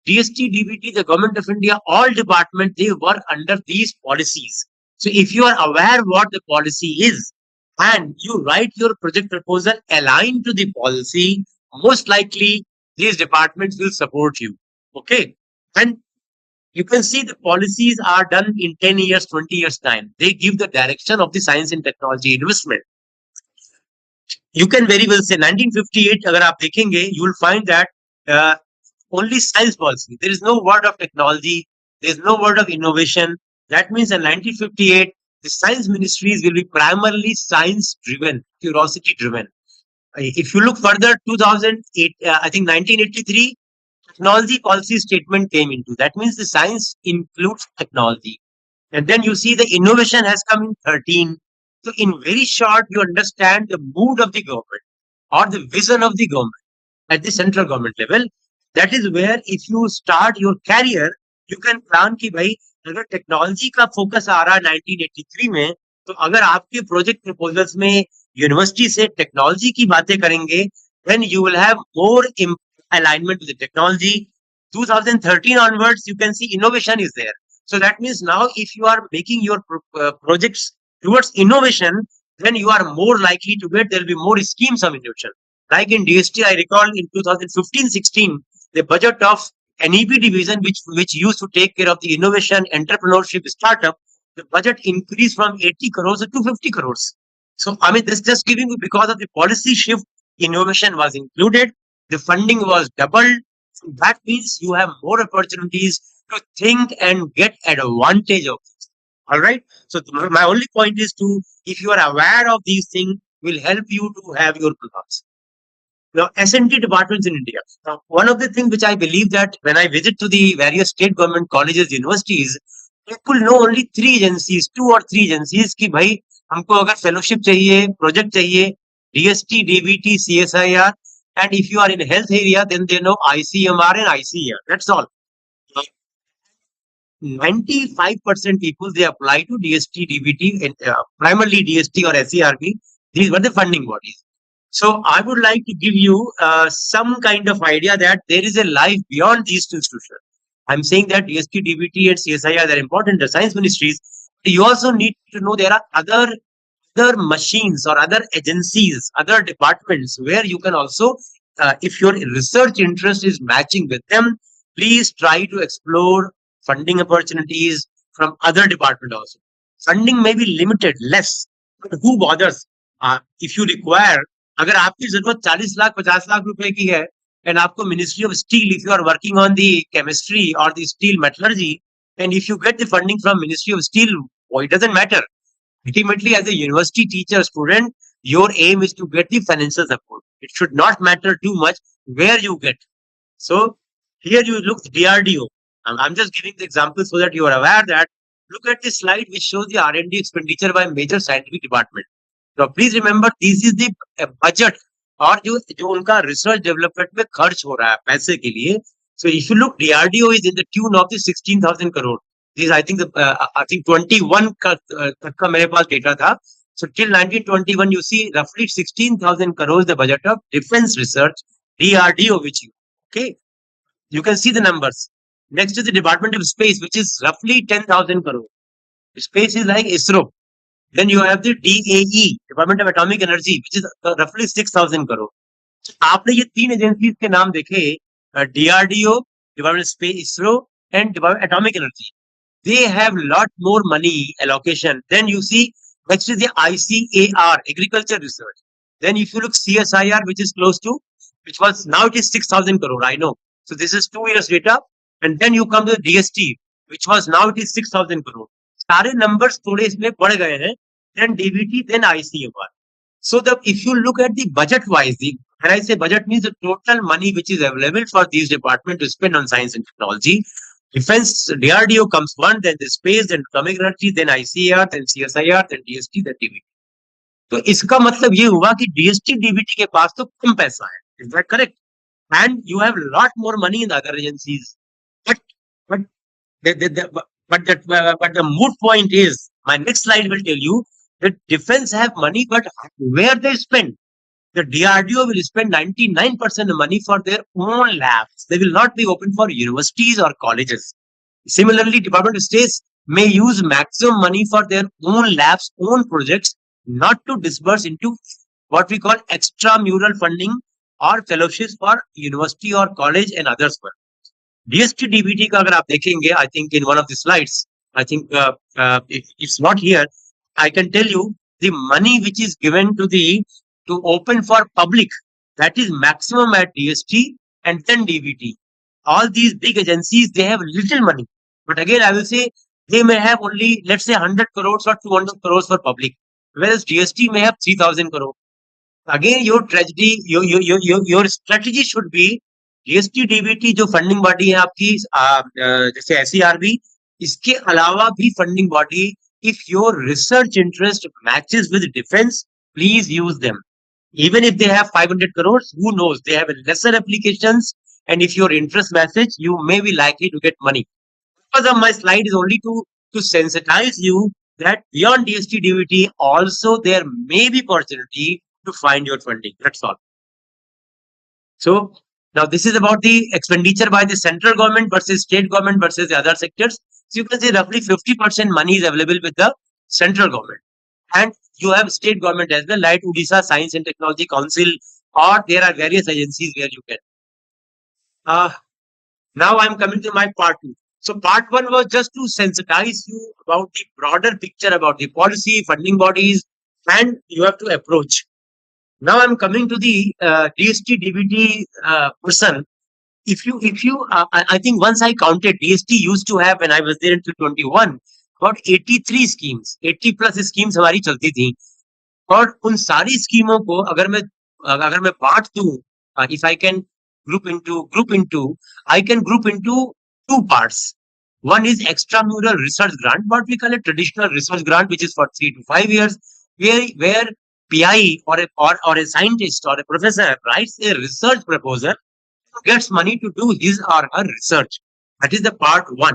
DST, DBT, the government of India, all departments, they work under these policies. So if you are aware what the policy is and you write your project proposal aligned to the policy, most likely these departments will support you. Okay. And you can see the policies are done in 10 years, 20 years time. They give the direction of the science and technology investment. You can very well say 1958, agar aap dekhenge, you will find that only science policy. There is no word of technology. There is no word of innovation. That means in 1958, the science ministries will be primarily science driven, curiosity driven. If you look further, 2008, I think 1983, technology policy statement came into. That means the science includes technology. And then you see the innovation has come in 13. So in very short, you understand the mood of the government or the vision of the government at the central government level. That is where if you start your career, you can plan कि भाई अगर technology का focus आ रहा है 1983 में, तो अगर आपके प्रोजेक्ट प्रपोजल्स में यूनिवर्सिटी से टेक्नोलॉजी की बातें करेंगे, then you will have more alignment with the technology. 2013 onwards, you can see innovation is there. So that means now if you are making your projects towards innovation, then you are more likely to get, there will be more schemes of innovation. Like in DST, I recall in 2015-16, the budget of NEP division, which used to take care of the innovation, entrepreneurship, startup, the budget increased from 80 crores to 250 crores. So, I mean, this just giving you, because of the policy shift, innovation was included, the funding was doubled. So that means you have more opportunities to think and get advantage of this. All right. So my only point is to, if you are aware of these things, will help you to have your plans. Now, S&T departments in India. Now, one of the things which I believe that when I visit to the various state government colleges, universities, people know only 3 agencies, 2 or 3 agencies कि भाई हमको अगर fellowship चाहिए, project चाहिए, DST, DBT, CSIR, and if you are in health area, then they know ICMR and ICR. That's all. 95% people, they apply to DST, DBT, and primarily DST or SERB. These were the funding bodies. So I would like to give you some kind of idea that there is a life beyond these two institutions. I'm saying that DST, DBT, and CSIR are important, the science ministries. You also need to know there are other other machines or other agencies, other departments where you can also, if your research interest is matching with them, please try to explore funding opportunities from other department also. Funding may be limited, less, but who bothers? If you require, अगर आपकी जरूरत 40 लाख 50 लाख रुपए की है, and आपको Ministry of Steel, if you are working on the chemistry or the steel metallurgy, and if you get the funding from Ministry of Steel, well, it doesn't matter. Ultimately, as a university teacher student, your aim is to get the financial support. It should not matter too much where you get. So here you look DRDO. I'm just giving the example so that you are aware that look at this slide which shows the R&D expenditure by major scientific department. So please remember this is the budget और जो उनका research development में खर्च हो रहा है पैसे के लिए. So if you look, DRDO is in the tune of the 16,000 crore. This I think 21 तक का मेरे पास data था. So till 1921 you see roughly 16,000 crores the budget of defense research, DRDO, which okay, you can see the numbers. Next is the Department of Space, which is roughly 10,000 crore. Space is like ISRO. Then you have the DAE, Department of Atomic Energy, which is roughly 6,000 crore. आपने ये तीन agencies के नाम देखे, DRDO, Department of Space, ISRO, and Department of Atomic Energy. They have lot more money allocation. Then you see, next is the ICAR, Agriculture Research. Then if you look CSIR, which is close to, which was, now it is 6,000 crore, I know. So this is 2 years data. And then you come to the DST, which was, now it is 6,000 crore. सारे numbers थोड़े इसमें बढ़ गए हैं. Then DBT, then ICAR. So if you look at the budget wise, when I say budget means the total money which is available for these departments to spend on science and technology. Defense, DRDO comes one, then the space, then atomic energy, then ICAR, then CSIR, then DST, then DBT. तो इसका मतलब ये हुआ कि DST, DBT के पास तो कम पैसा है. Is that correct? And you have a lot more money in the other agencies. But the moot point is, my next slide will tell you that defense have money, but where they spend. The DRDO will spend 99% of money for their own labs. They will not be open for universities or colleges. Similarly, Department of State may use maximum money for their own labs, own projects, not to disburse into what we call extramural funding or fellowships for university or college and others. DST DBT का अगर आप देखेंगे, I think in one of the slides, I think it's not here. I can tell you the money which is given to open for public, that is maximum at DST and then DBT. All these big agencies, they have little money. But again, I will say they may have only, let's say 100 crores or 200 crores for public, whereas DST may have 3,000 crores. Again, your strategy should be DST DBT जो funding body है आपकी जैसे SERB, इसके अलावा भी funding body, if your research interest matches with defense, please use them. Even if they have 500 crores, who knows? They have lesser applications, and if your interest matches, you may be likely to get money. Because of my slide is only to sensitize you that beyond DST DBT, also there may be opportunity to find your funding. That's all. So now this is about the expenditure by the central government versus state government versus the other sectors. So you can say roughly 50% money is available with the central government. And you have state government as well, like Odisha Science and Technology Council, or there are various agencies where you can. Now I'm coming to my part 2. So part 1 was just to sensitize you about the broader picture about the policy, funding bodies, and you have to approach. Now I'm coming to the DST DBT person. If you, I think once I counted, DST used to have, when I was there until 21, about 83 schemes, 80 plus schemes हमारी चलती थी. और उन सारी स्कीमों को अगर मैं बांट दूं, if I can group into, I can group into 2 parts. One is extramural research grant, what we call a traditional research grant, which is for 3 to 5 years, where PI or a scientist or a professor writes a research proposal, gets money to do his or her research. That is the part 1.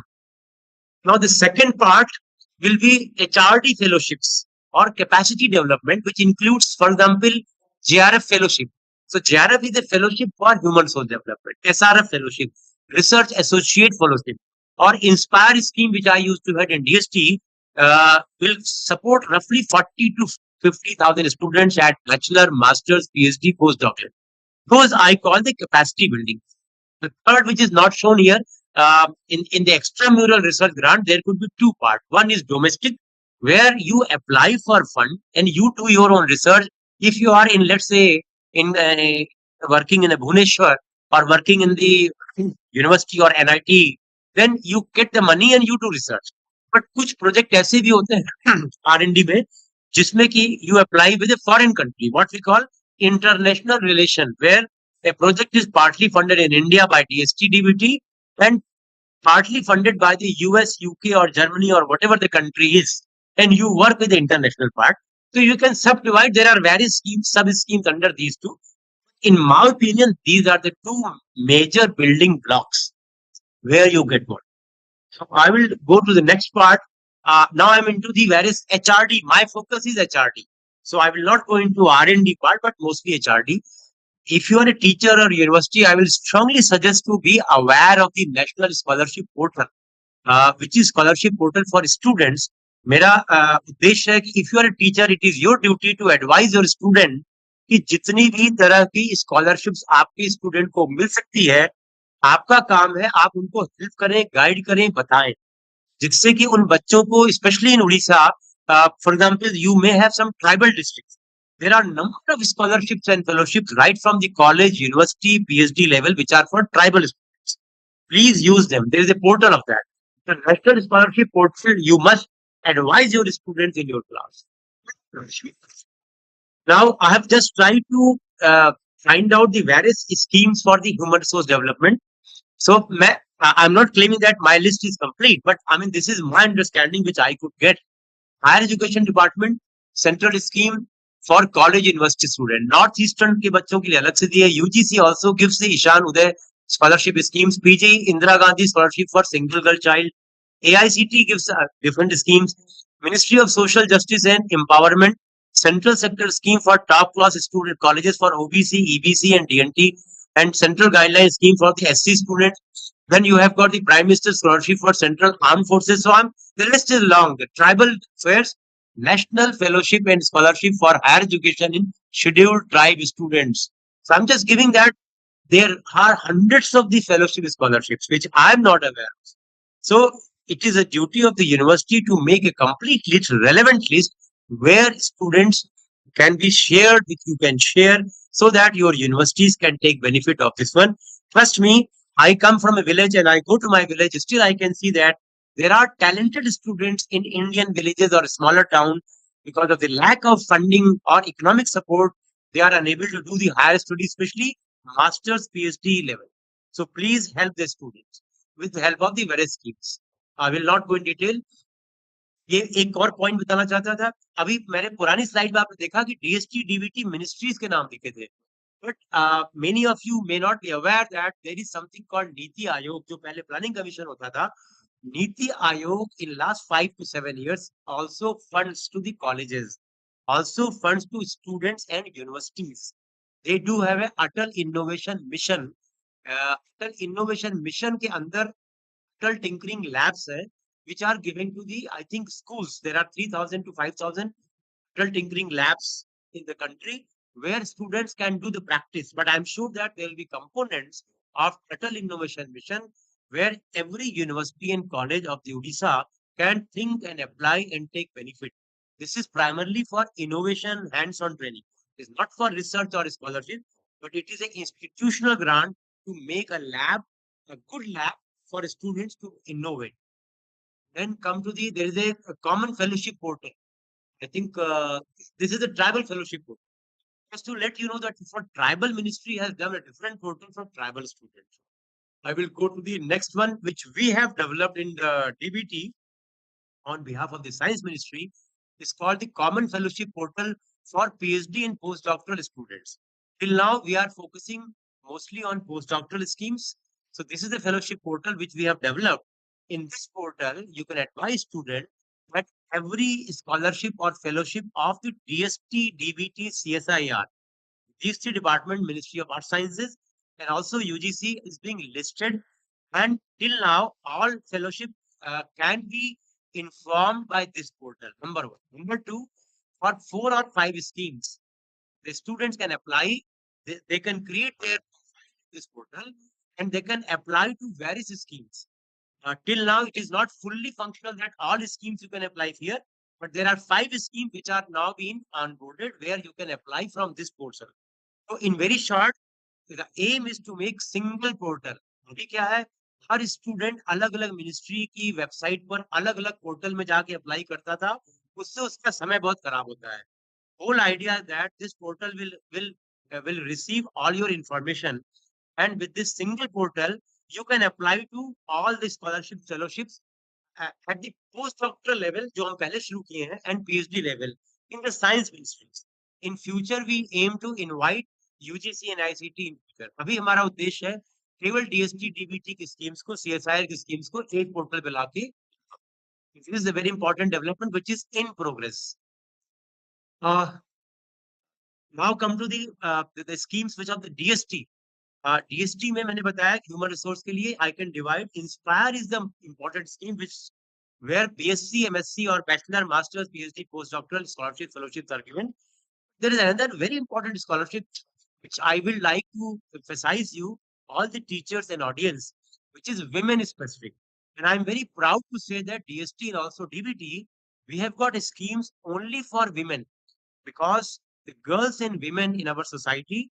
Now the second part will be HRD fellowships or capacity development, which includes, for example, JRF fellowship. So JRF is a fellowship for human source development. SRF fellowship, research associate fellowship, or Inspire scheme, which I used to head in DST, will support roughly 40 to 50,000 students at bachelor, master's, PhD, postdoctorate. Those I call the capacity building. The third, which is not shown here, in the extramural research grant, there could be two parts. One is domestic, where you apply for fund and you do your own research. If you are in, let's say, in working in a Bhubaneswar or working in the university or NIT, then you get the money and you do research. But कुछ project ऐसे भी होते हैं R&D में, जिसमें कि you apply with a foreign country, what we call international relation, where a project is partly funded in India by DST-DBT and partly funded by the US, UK, or Germany, or whatever the country is, and you work with the international part. So you can subdivide. There are various schemes, sub schemes under these two. In my opinion, these are the two major building blocks where you get more. So I will go to the next part. Now I'm into the various HRD. My focus is HRD. So I will not go into R&D part, but mostly HRD. If you are a teacher or university, I will strongly suggest to be aware of the National Scholarship Portal, which is scholarship portal for students. मेरा उद्देश्य है कि if you are a teacher, it is your duty to advise your student कि जितनी भी तरह की scholarships आपके student को मिल सकती है, आपका काम है आप उनको हेल्प करें, गाइड करें, बताएं, जिससे कि उन बच्चों को, especially in Odisha, for example, you may have some tribal districts. There are number of scholarships and fellowships right from the college, university, PhD level, which are for tribal students. Please use them. There is a portal of that. The National Scholarship Portal, you must advise your students in your class. Now, I have just tried to find out the various schemes for the human resource development. So, I'm not claiming that my list is complete, but I mean, this is my understanding which I could get. Higher Education Department, central scheme for college university student. Northeastern के बच्चों के लिए अलग से दिए. UGC also gives the Ishan Uday scholarship schemes. PG Indira Gandhi scholarship for single girl child. AICT gives different schemes. Ministry of Social Justice and Empowerment, central sector scheme for top class student colleges for OBC, EBC, and DNT, and central guideline scheme for the SC students. Then you have got the Prime Minister scholarship for Central Armed Forces. So the list is long. The tribal affairs, national fellowship and scholarship for higher education in scheduled tribe students. So I'm just giving that there are hundreds of the fellowship scholarships which I'm not aware of. So it is a duty of the university to make a complete list, relevant list, where students can be shared with you can share, so that your universities can take benefit of this one. Trust me, I come from a village and I go to my village, still I can see that there are talented students in Indian villages or smaller town. Because of the lack of funding or economic support, they are unable to do the higher studies, especially master's, PhD level. So please help the students with the help of the various schemes. I will not go in detail. ये एक और point बताना चाहता था. अभी मैंने पुरानी slide में आपने देखा कि DST, DBT मिनिस्ट्रीज के नाम लिखे थे. But many of you may not be aware that there is something called Niti Aayog, जो पहले प्लानिंग कमीशन होता था. Niti Aayog in last 5 to 7 years also funds to the colleges, also funds to students and universities. They do have a Atal Innovation Mission. Atal Innovation Mission के अंदर Atal Tinkering Labs है, which are given to the, I think, schools. There are 3,000 to 5,000 Atal Tinkering Labs in the country, where students can do the practice. But I'm sure that there will be components of Atal Innovation Mission where every university and college of the Odisha can think and apply and take benefit. This is primarily for innovation hands-on training. It's not for research or scholarship, but it is an institutional grant to make a lab, a good lab for students to innovate. Then come to there is a common fellowship portal. I think this is a tribal fellowship portal. Just to let you know that for tribal ministry has done a different portal for tribal students. I will go to the next one, which we have developed in the DBT on behalf of the Science Ministry. It's called the Common Fellowship Portal for PhD and postdoctoral students. Till now, we are focusing mostly on postdoctoral schemes. So this is the fellowship portal which we have developed. In this portal, you can advise students that every scholarship or fellowship of the DST, DBT, CSIR, these three department, Ministry of Art Sciences, and also UGC is being listed. And till now, all fellowship can be informed by this portal. Number one. Number two, for 4 or 5 schemes. The students can apply, they can create their this portal, and they can apply to various schemes. Till now, it is not fully functional that all schemes you can apply here, but there are 5 schemes which are now being onboarded where you can apply from this portal. So in very short, the aim is to make single portal. अभी क्या है, हर student अलग अलग ministry की website पर अलग अलग portal में जाके अप्लाई करता था, उससे उसका समय बहुत खराब होता है. Whole idea is that this portal will receive all your information, and with this single portal you can apply to all the scholarships, fellowships at the postdoctoral level जो हम पहले शुरू किए हैं, and PhD level in the science ministries. In future we aim to invite UGC and ICT in future. अभी हमारा उद्देश्य है केवल DST DBT की स्कीम्स को, CSIR की स्कीम्स को एक पोर्टल पे लाके. This is a very important development which is in progress. Now come to the schemes which are the DST. DST में मैंने बताया ह्यूमन रिसोर्स के लिए I can divide. Inspire is the important scheme which where BSc, MSc or bachelor, masters, PhD, postdoctoral scholarship, fellowships are given. There is another very important scholarship which I will like to emphasize you, all the teachers and audience, which is women specific. And I'm very proud to say that DST and also DBT, we have got schemes only for women, because the girls and women in our society,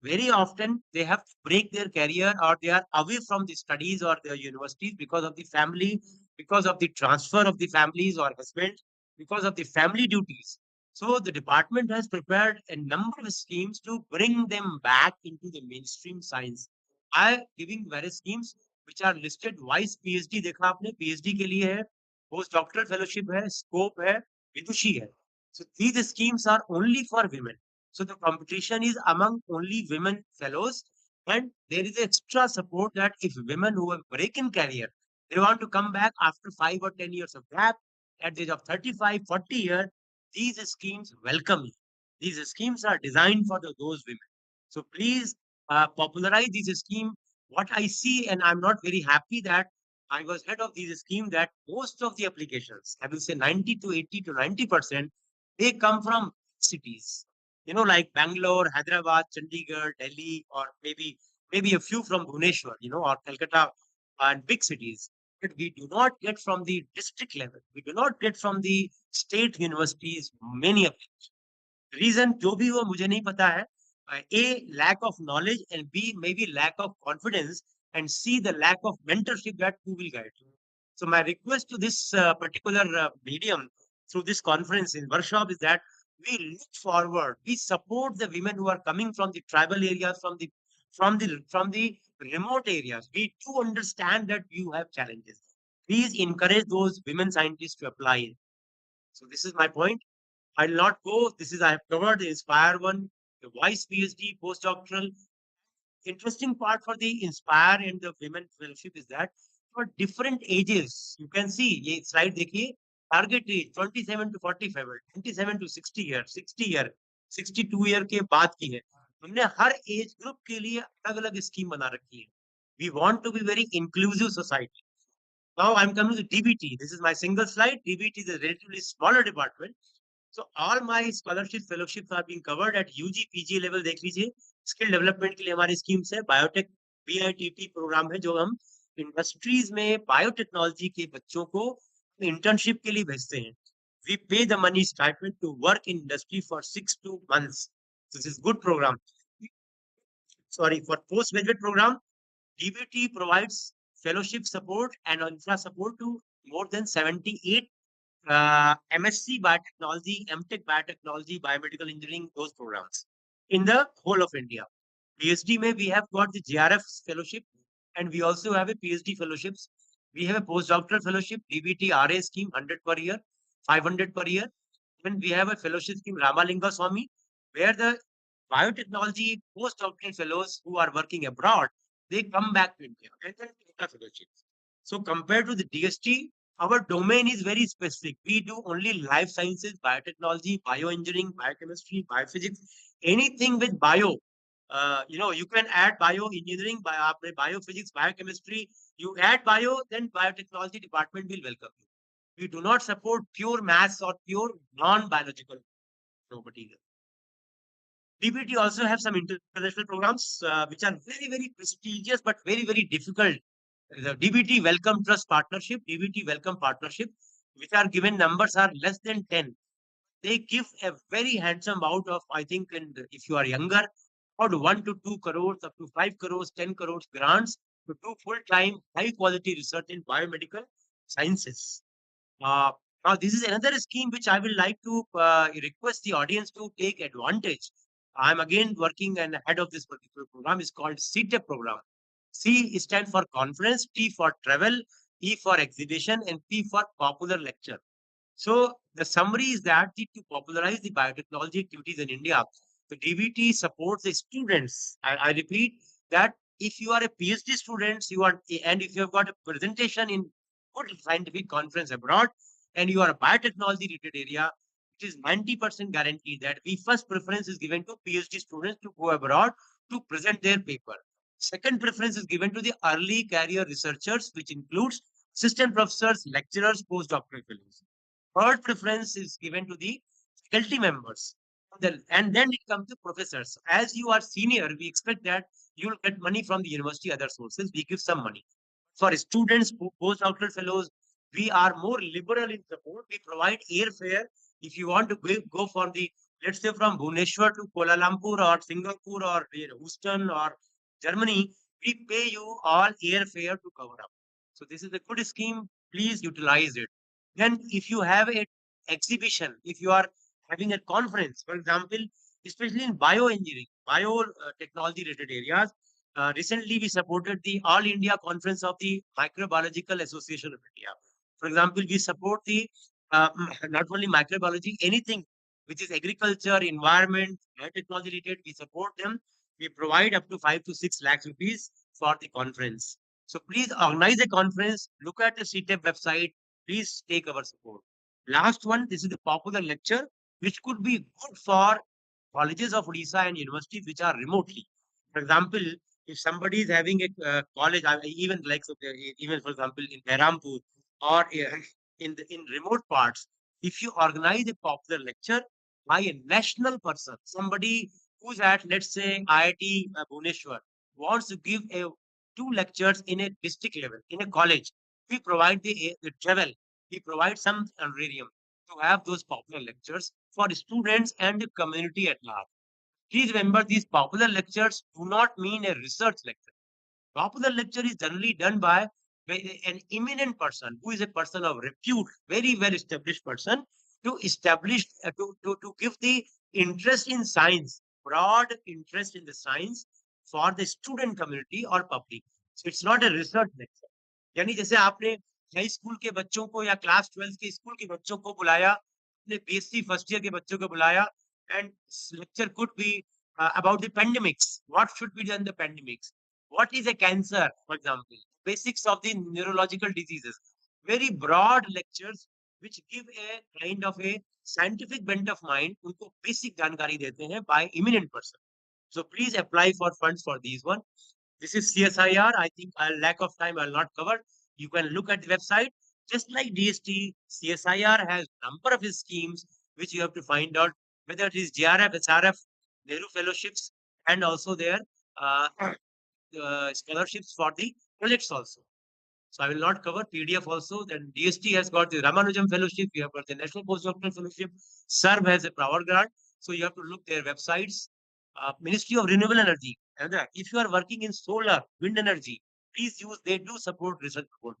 very often they have to break their career, or they are away from the studies or their universities because of the family, because of the transfer of the families or husband, because of the family duties. So the department has prepared a number of schemes to bring them back into the mainstream science. I giving various schemes which are listed. Vice PhD देखा आपने, PhD के लिए है, post doctoral fellowship है, scope है, विदुषी है. So these schemes are only for women. So the competition is among only women fellows, and there is extra support that if women who have break in career, they want to come back after 5 or 10 years of gap, at the age of 35, 40 years, these schemes welcome you. These schemes are designed for those women. So please popularize this scheme. What I see, and I'm not very happy that I was head of this scheme, that most of the applications, I will say 90 to 80 to 90%, they come from cities, like Bangalore, Hyderabad, Chandigarh, Delhi, or maybe a few from Bhubaneswar, or Calcutta, and big cities. But we do not get from the district level. We do not get from the state universities, many of them. Reason जो भी वो मुझे नहीं पता है. A, lack of knowledge, and B, maybe lack of confidence, and C, the lack of mentorship that who will guide you. So my request to this particular medium through this conference in workshop is that we look forward, we support the women who are coming from the tribal areas, from the remote areas. We do understand that you have challenges. Please encourage those women scientists to apply. So this is my point. I'll not go. I have covered the Inspire one, the Vice PhD, postdoctoral. Interesting part for the Inspire and the Women Fellowship is that for different ages, you can see, ये slide देखिए, target age 27 to 45, 27 to 60 year, 60 year, 62 year के बाद की है. हमने हर age group के लिए अलग अलग स्कीम बना रखी है. We want to be very inclusive society. Now I'm coming to DBT. This is my single slide. DBT is a relatively smaller department. So all my scholarship fellowships are being covered at UG PG level. देख लीजिए, skill development के लिए हमारी schemes है. Biotech BITT programme है जो हम industries में बायोटेक्नोलॉजी के बच्चों को इंटर्नशिप के लिए भेजते हैं. We pay the money stipend to work in industry for 6 to months. This is good program. Sorry, for postgraduate program, DBT provides fellowship support and infra support to more than 78 MSc biotechnology, MTech biotechnology, biomedical engineering, those programs in the whole of India. PhD may we have got the GRF fellowship, and we also have a PhD fellowships. We have a postdoctoral fellowship, DBT RA scheme, 100 per year, 500 per year. And we have a fellowship scheme, Ramalinga Swami, where the biotechnology postdoctoral fellows who are working abroad, they come back to India and then take a fellowship. So compared to the DST, our domain is very specific. We do only life sciences, biotechnology, bioengineering, biochemistry, biophysics, anything with bio. You can add bioengineering, biophysics, biochemistry. You add bio, then biotechnology department will welcome you. We do not support pure maths or pure non-biological. raw material. DBT also have some international programs which are very, very prestigious but very, very difficult. The DBT Welcome Trust Partnership, DBT Welcome Partnership, which are given numbers are less than 10. They give a very handsome amount of, I think, and if you are younger, about 1 to 2 crores, up to 5 crores, 10 crores grants to do full-time, high-quality research in biomedical sciences. Uh, Now, this is another scheme which I will like to request the audience to take advantage. I'm again working and head of this particular program is called CTEP program. C stands for conference, T for travel, E for exhibition, and P for popular lecture. So the summary is that to popularize the biotechnology activities in India, the DBT supports the students. I repeat that if you are a PhD student, and if you have got a presentation in good scientific conference abroad, and you are a biotechnology related area, it is 90% guaranteed that the first preference is given to PhD students to go abroad to present their paper. Second preference is given to the early career researchers, which includes assistant professors, lecturers, postdoctoral fellows. Third preference is given to the faculty members. And then it comes to professors. As you are senior, we expect that you will get money from the university, other sources. We give some money. For students, postdoctoral fellows, we are more liberal in support. We provide airfare. If you want to go for the, let's say from Bhubaneswar to Kuala Lumpur or Singapore or Houston or Germany, we pay you all airfare to cover up. So this is a good scheme. Please utilize it. Then if you have a exhibition, if you are having a conference, for example, especially in bioengineering, biotechnology related areas, recently we supported the All India Conference of the Microbiological Association of India. For example, we support the not only microbiology, anything which is agriculture, environment, biotechnology related, we support them. We provide up to 5 to 6 lakhs rupees for the conference. So please organize a conference, look at the CTEP website, please take our support. Last one, this is the popular lecture, which could be good for colleges of Odisha and universities which are remotely. For example, if somebody is having a college, even like even for example in Berhampur or in remote parts, if you organize a popular lecture by a national person, somebody who's at let's say IIT Bhubaneswar wants to give a 2 lectures in a district level in a college, we provide the travel, we provide some honorarium to have those popular lectures for students and the community at large. Please remember these popular lectures do not mean a research lecture. Popular lecture is generally done by an eminent person who is a person of repute, very well established person to establish to give the interest in science, broad interest in the science for the student community or public. So it's not a research lecture. यानी जैसे आपने high school के बच्चों को या class 12 के school के बच्चों को बुलाया, आपने बीएससी फर्स्ट ईयर के बच्चों को बुलाया, and lecture could be about the pandemics. What should be done the pandemics? What is a cancer, for example? Basics of the neurological diseases. Very broad lectures which give a kind of a scientific bent of mind. उनको basic जानकारी देते हैं by eminent person. So please apply for funds for these one. This is CSIR. I think lack of time I'll not cover. You can look at the website. Just like DST, CSIR has number of schemes which you have to find out whether it is GRF, SRF, Nehru Fellowships, and also their scholarships for the projects also. So I will not cover PDF also. Then DST has got the Ramanujam Fellowship. We have got the National Postdoctoral Fellowship. SERB has a power grant. So you have to look their websites. Ministry of Renewable Energy. And if you are working in solar, wind energy, please use, they do support research support.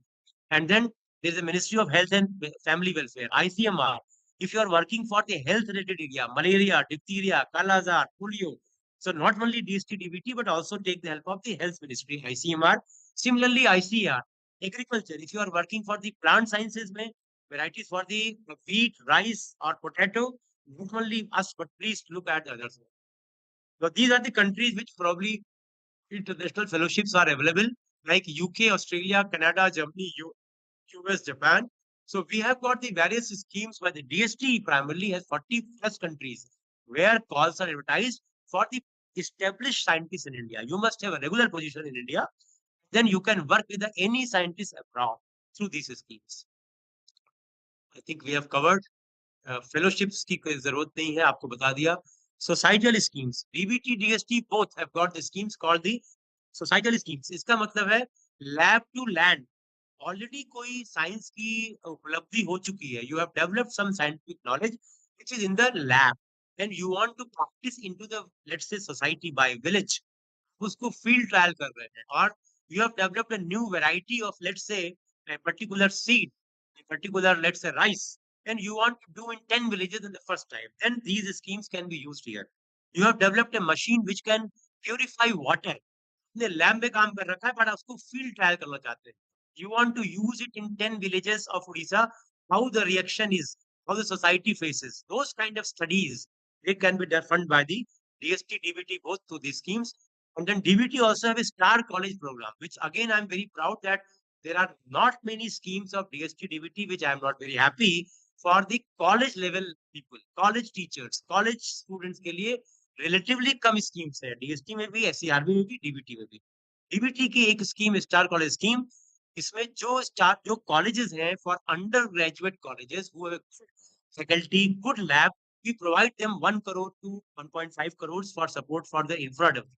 And then there is a Ministry of Health and Family Welfare, ICMR. If you are working for the health related area, malaria, diphtheria, kalazar, polio, so not only DST, DBT, but also take the help of the health ministry, ICMR. Similarly, ICR, agriculture. If you are working for the plant sciences, varieties for the wheat, rice, or potato, not only us, but please look at the others. So these are the countries which probably international fellowships are available, like UK, Australia, Canada, Germany, US, Japan. So we have got the various schemes where the DST primarily has 40 plus countries where calls are advertised for the established scientists in India. You must have a regular position in India. Then you can work with any scientist abroad through these schemes. I think we have covered fellowships की कोई जरूरत नहीं है, आपको बता दिया. Societal schemes, DBT DST both have got the schemes called the societal schemes. इसका मतलब है लैब टू लैंड. ऑलरेडी कोई साइंस की उपलब्धि हो चुकी है, you have developed some scientific knowledge which is in the lab and you want to practice into the, let's say, society by village. उसको फील्ड ट्रायल कर रहे हैं, और you have developed a new variety of, let's say, a particular seed, a particular, let's say, rice, and you want to do in 10 villages in the first time, then these schemes can be used here. You have developed a machine which can purify water. अपने lab में काम कर रखा है, but उसको field trial करना चाहते हैं. You want to use it in 10 villages of Odisha. How the reaction is, how the society faces those kind of studies, they can be funded by the DST DBT, both through these schemes. And then DBT also have a star college program, which again I'm very proud that there are not many schemes of DST DBT which I am not very happy for the college level people, college teachers, college students के लिए relatively कम schemes है. DST में भी, SCRB में भी, DBT में भी. DBT की एक स्कीम स्टार कॉलेज स्कीम, इसमें जो कॉलेजेस हैं for under graduate colleges who have faculty, good lab, we provide them 1 crore to 1.5 crores for support for the infra development.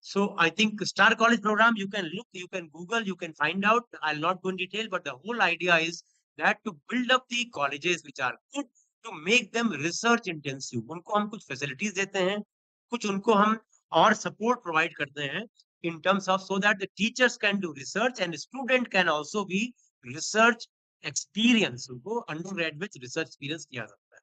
So I think Star College program, you can look, you can Google, you can find out. I'll not go in detail, but the whole idea is that to build up the colleges which are good, to make them research intensive. उनको हम कुछ facilities देते हैं, कुछ उनको हम और support provide करते हैं in terms of, so that the teachers can do research and student can also be research experience. उनको undergraduate research experience किया जाता है.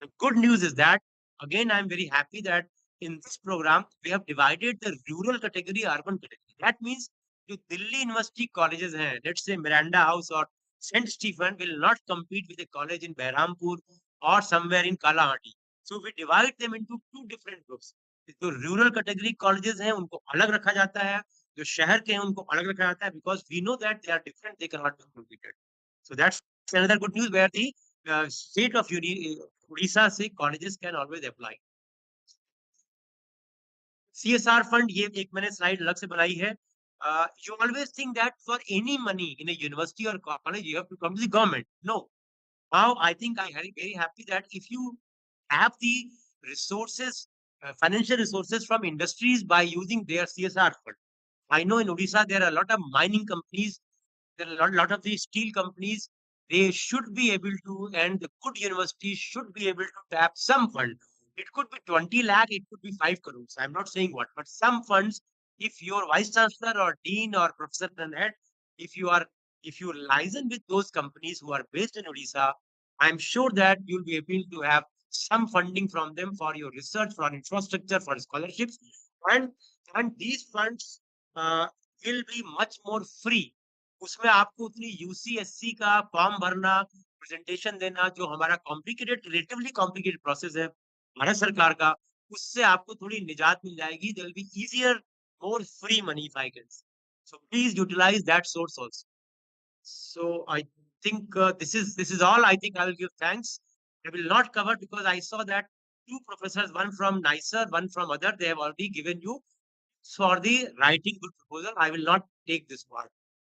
The good news is that, again, I'm very happy that in this program, we have divided the rural category, urban category. That means जो Delhi university colleges हैं, let's say Miranda House or St. Stephen, will not compete with a college in Berhampur or somewhere in Kalahati. So we divide them into two different groups. जो rural category colleges हैं, उनको अलग रखा जाता है. जो शहर के हैं, उनको अलग रखा जाता है, because we know that they are different, they cannot be competed. So that's another good news where the state of Odisha से colleges can always apply. CSR fund, ये एक मैंने स्लाइड अलग से बनाई है. You always think that for any money in a university or college, you have to come to the government. No. Now, I think I am very happy that if you have the resources, financial resources from industries by using their CSR fund. I know in Odisha, there are a lot of mining companies, there are a lot of the steel companies. They should be able to, and the good universities should be able to tap some fund. It could be 20 lakh, it could be 5 crores. I'm not saying what, but some funds, if your vice chancellor or dean or professor and head, if you liaison with those companies who are based in Odisha, I'm sure that you'll be able to have some funding from them for your research, for infrastructure, for scholarships, and these funds will be much more free. उसमें आपको उतनी UCSC का form भरना, presentation देना, जो हमारा complicated, relatively complicated process है भारत सरकार का, उससे आपको थोड़ी निजात मिल जाएगी. There will be easier, more free money if I can say. So please utilize that source also. So I think this is all. I think I will give thanks. I will not cover because I saw that two professors, one from NICER, one from other, they have already given you for the writing good proposal. I will not take this part.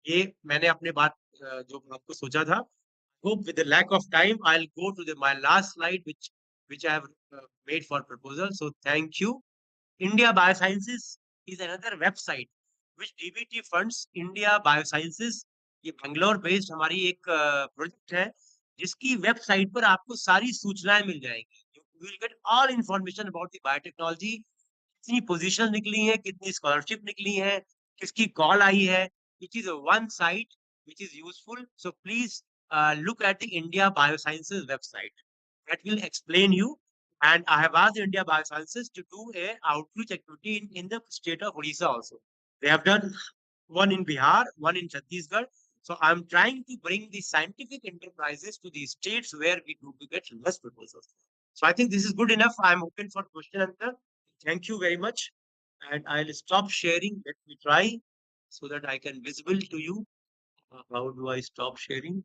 ये मैंने अपने बात जो आपको सोचा था. Hope with the lack of time, I'll go to my last slide, which I have made for proposal. So thank you. India Biosciences is another website which DBT funds. India Biosciences, ये Bangalore based हमारी एक project है, जिसकी website पर आपको सारी सूचनाएं मिल जाएंगी. You will get all information about the biotechnology. कितनी पोजीशन निकली है, कितनी स्कॉलरशिप निकली है, किसकी कॉल आई है. It is a one site which is useful. So please look at the India Biosciences website. That will explain you. And I have asked India Biosciences to do a outreach activity in the state of Odisha also. They have done one in Bihar, one in Chhattisgarh. So I'm trying to bring the scientific enterprises to the states where we do get less proposals. So I think this is good enough. I'm open for question and answer. Thank you very much. And I'll stop sharing. Let me try so that I can visible to you. How do I stop sharing?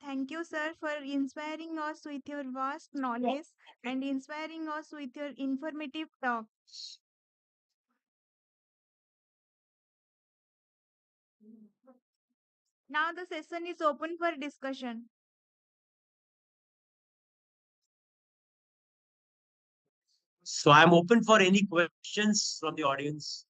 Thank you, sir, for inspiring us with your vast knowledge and inspiring us with your informative talk. Now the session is open for discussion. So I'm open for any questions from the audience.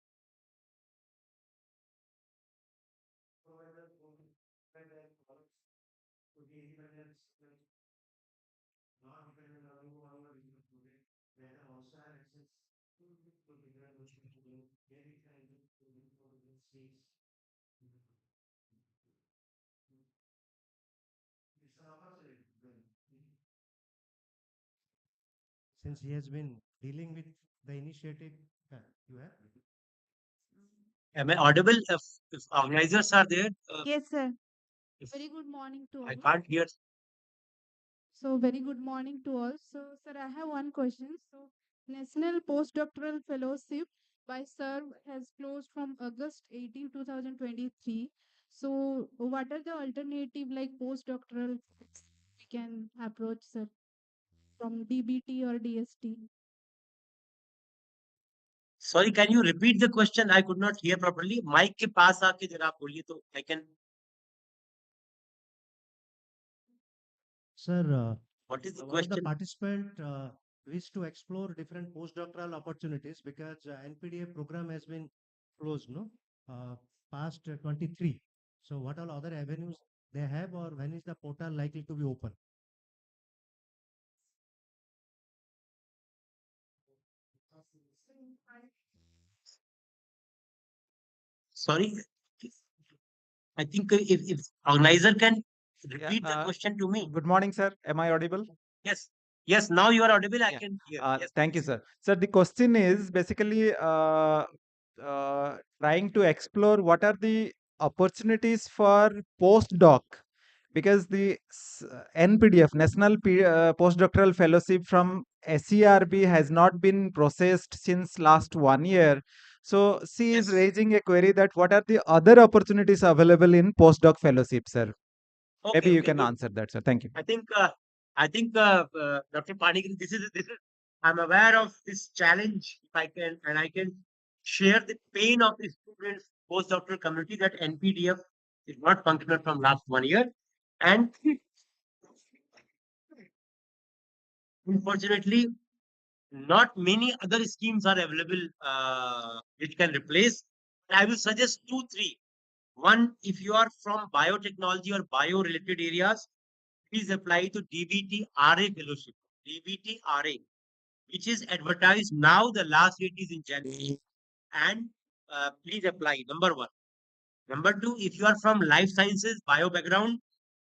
Since he has been dealing with the initiative, you have? Am I audible? If organizers are there, Yes, sir. if Good morning to I all. can't hear. So, very good morning to all. So, sir, I have one question. So, National Postdoctoral Fellowship by Sir has closed from August 18, 2023. So, what are the alternative like postdoctoral we can approach, sir, from DBT or DST? Sorry, can you repeat the question? I could not hear properly. Mic के पास आके जरा आप बोलिए तो I can. Sir, What is the one of the question? participant wish to explore different postdoctoral opportunities because NPDA program has been closed, no? Past 23. So what all other avenues they have, or when is the portal likely to be open? Sorry, I think if organizer can repeat the question to me. Good morning, sir. Am I audible? Yes, yes. Now you are audible. I Yeah. can hear. Yes, Thank you, please. sir. Sir, the question is basically trying to explore what are the opportunities for postdoc because the NPDF, National Postdoctoral Fellowship from SERB has not been processed since last 1 year. So she is Yes. raising a query that what are the other opportunities available in postdoc fellowship, sir? Okay, Maybe you okay, can good. answer that, sir. Thank you. I think, Dr. Panikar, this is. I'm aware of this challenge. If I can, and I can share the pain of the students, postdoctoral community that NPDF is not functional from last 1 year, and unfortunately, not many other schemes are available which can replace. I will suggest two, three. One, if you are from biotechnology or bio-related areas, please apply to DBT RA fellowship. DBT RA, which is advertised now. The last date is in January, and please apply. Number one. Number two, if you are from life sciences, bio background,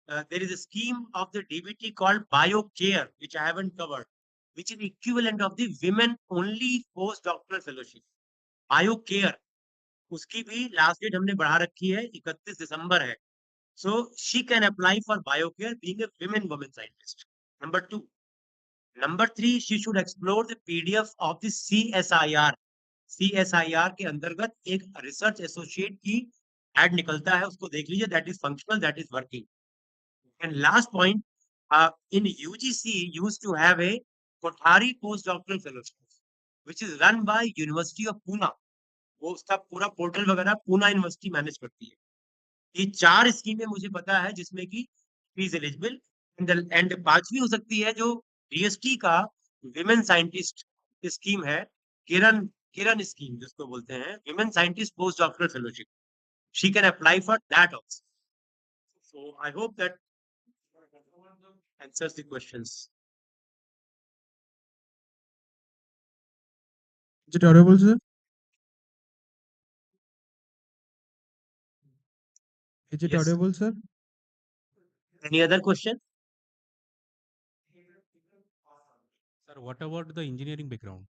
there is a scheme of the DBT called BioCare, which I haven't covered, which is equivalent of the women only postdoctoral fellowship. BioCare, उसकी भी last date हमने बढ़ा रखी है 31 दिसंबर है. So she can apply for BioCare being a woman scientist. Number two. Number three, she should explore the PDF of the CSIR. CSIR के अंतर्गत एक रिसर्च एसोसिएट की एड निकलता है, उसको देख लीजिए. That is functional, that is working. And last point, in UGC used to have a Kothari postdoctoral fellowship, which is run by University of Pune. वो उसका पूरा पोर्टल वगैरह पूना यूनिवर्सिटी मैनेज करती है. ये चार स्कीमें मुझे पता है जिसमें कि इज एलिजिबल. एंड पांचवी हो सकती है जो डीएसटी का विमेन साइंटिस्ट स्कीम है, किरण किरण स्कीम जिसको बोलते हैं women scientist post doctoral fellowship. She can apply for that also. So I hope that answers the questions. Is it audible, sir? Is it Yes. audible, sir? Any other question? Sir, what about the engineering background?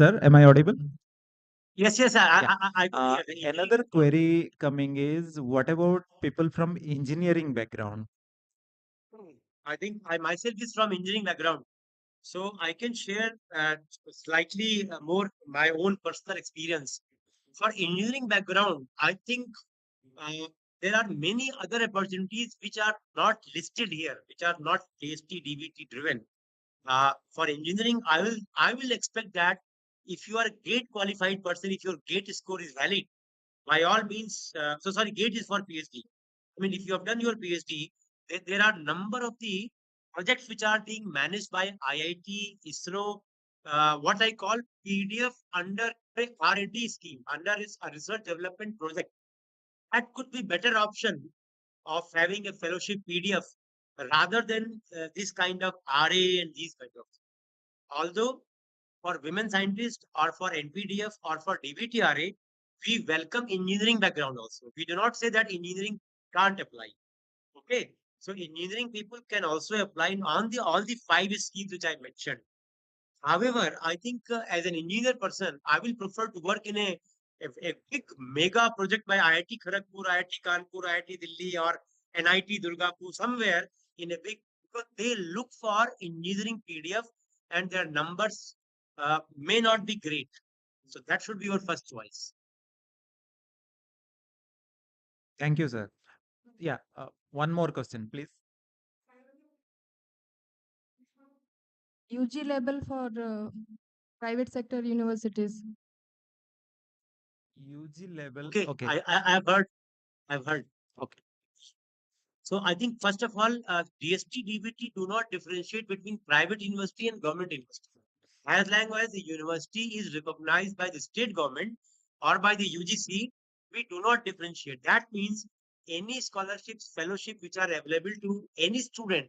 Sir, am I audible? Yes, yes, Yeah. I could hear the engineering Another background. query coming is what about people from engineering background? I think I myself is from engineering background, so I can share slightly more my own personal experience. For engineering background, I think there are many other opportunities which are not listed here, which are not DST DBT driven. For engineering, I will expect that if you are a gate qualified person, if your gate score is valid, by all means, so sorry, GATE is for PhD. I mean, if you have done your PhD, there are number of the projects which are being managed by IIT, ISRO, what I call PDF under a R&D scheme, under a research development project. That could be better option of having a fellowship PDF rather than this kind of RA and these kind of. Although for women scientists or for NPDF or for DBTRA, we welcome engineering background also. We do not say that engineering can't apply. Okay. So engineering people can also apply on the all the five schemes which I mentioned. However, I think as an engineer person, I will prefer to work in a big mega project by IIT Kharagpur, IIT Kanpur, IIT Delhi, or NIT Durgapur, somewhere in a big, because they look for engineering PDF and their numbers may not be great. So that should be your first choice. Thank you, sir. Yeah, one more question, please. UG level for private sector universities. UG level. Okay, Okay. I've heard. I've heard. Okay. So I think first of all, DST, DBT do not differentiate between private university and government university. As long as the university is recognized by the state government or by the UGC, we do not differentiate. That means any scholarships, fellowship which are available to any student,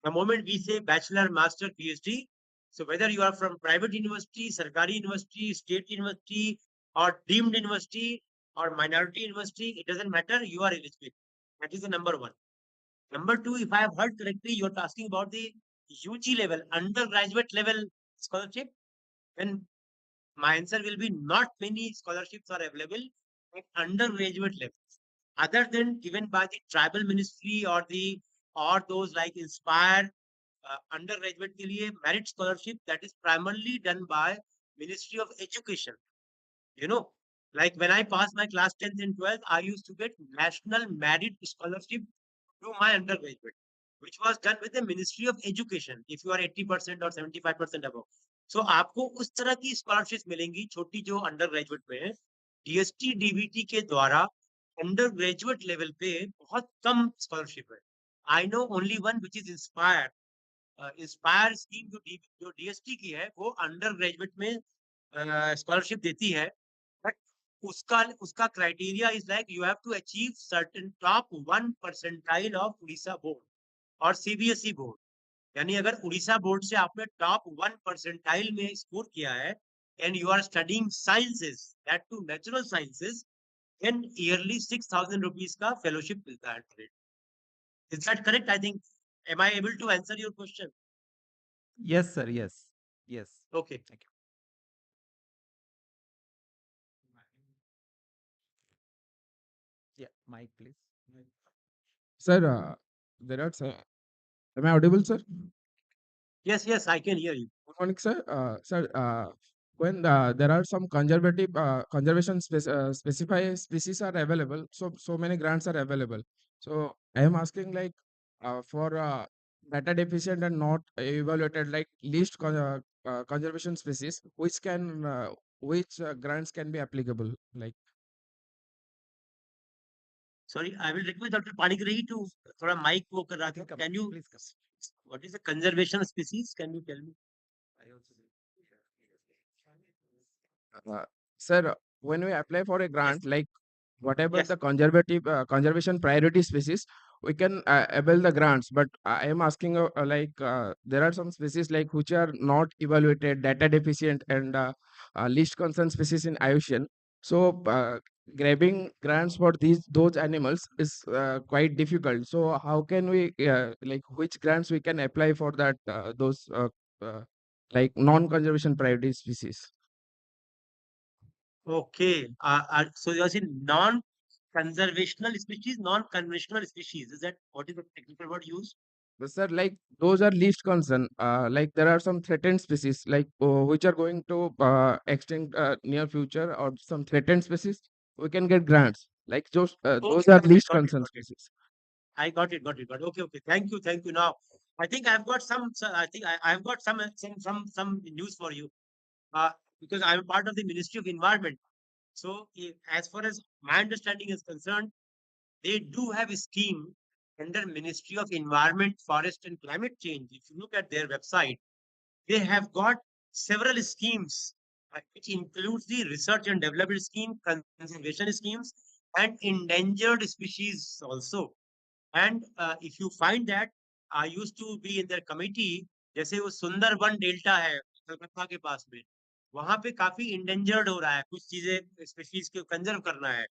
the moment we say bachelor, master, PhD, so whether you are from private university, Sarkari university, state university, or deemed university, or minority university, it doesn't matter, you are eligible. That is the number one. Number two, if I have heard correctly, you're asking about the UG level, undergraduate level scholarship. Then my answer will be not many scholarships are available at undergraduate level, other than given by the tribal ministry or those like Inspire undergraduate के लिए merit scholarship that is primarily done by Ministry of Education. You know, like when I passed my class 10th and 12th, I used to get national merit scholarship to my undergraduate, which was done with the Ministry of Education. If you are 80% or 75% above, so आपको उस तरह की scholarships मिलेंगी छोटी जो undergraduate में है. DST DBT के द्वारा undergraduate level पे बहुत कम scholarship है. I know only one which is Inspire. Inspire scheme जो DST की है वो undergraduate में scholarship देती है. But उसका criteria is like you have to achieve certain top 1 percentile of Orissa board और CBSE board. यानी अगर उड़ीसा बोर्ड से आपने टॉप 1 परसेंटाइल में स्कोर किया है and you are studying sciences, that to natural sciences, then yearly 6,000 rupees का fellowship मिलता है. Is that correct? I think, am I able to answer your question? Yes, sir. Yes. Yes. Okay. Thank you. Yeah, Mike, please. Sir, there are, sir. Am I audible, sir? Yes, yes, I can hear you. Good morning, sir. Sir, when there are some conservative conservation specified species are available, so many grants are available. So I am asking like for data deficient and not evaluated like least conservation species, which grants can be applicable? Like Sorry, I will request Dr. Panigrahi to थोड़ा mic वो कर रहा था. Can you Please come. what is the conservation species? Can you tell me? sir, when we apply for a grant, like whatever Yes. the conservative conservation priority species, we can avail the grants. But I am asking there are some species like which are not evaluated, data deficient, and least concern species in IUCN. So grabbing grants for those animals is quite difficult. So how can we like which grants we can apply for that those like non-conservation priority species? Okay. So you're saying non-conservational species, non-conventional species. Is that what is the technical word used? But sir, like those are least concern. Like there are some threatened species, like which are going to extinct near future, or some threatened species. We can get grants. Like those Okay, are okay, least got it, concern got it. species. I got it, got it, got it. Okay, okay. Thank you, thank you. Now, I think I've got some. I think I've got some news for you. Because I'm part of the Ministry of Environment. So, as far as my understanding is concerned, they do have a scheme under Ministry of Environment, Forest and Climate Change. If you look at their website, they have got several schemes, which includes the research and development scheme, conservation schemes, and endangered species also. And if you find that, I used to be in their committee. जैसे वो Sundarban delta है कलकत्ता के पास में, वहां पे काफी endangered हो रहा है, कुछ चीजें स्पीशीज को कंजर्व करना है,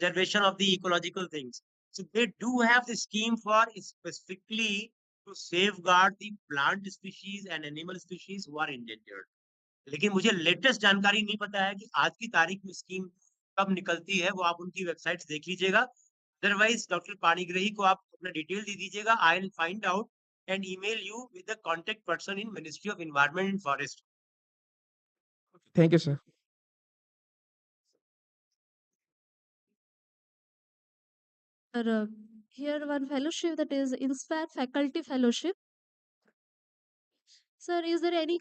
preservation of the ecological things. So they do have the scheme for specifically to safeguard the plant species and animal species who are endangered. लेकिन मुझे लेटेस्ट जानकारी नहीं पता है कि आज की तारीख में स्कीम कब निकलती है, वो आप उनकी वेबसाइट देख लीजिएगा. अदरवाइज डॉक्टर पाणिग्रही को आप अपना डिटेल दे दीजिएगा. I will find out and email you with the contact person in ministry of environment and forest. Thank you, sir. Here one fellowship, that is Inspire Faculty Fellowship. Sir, is there any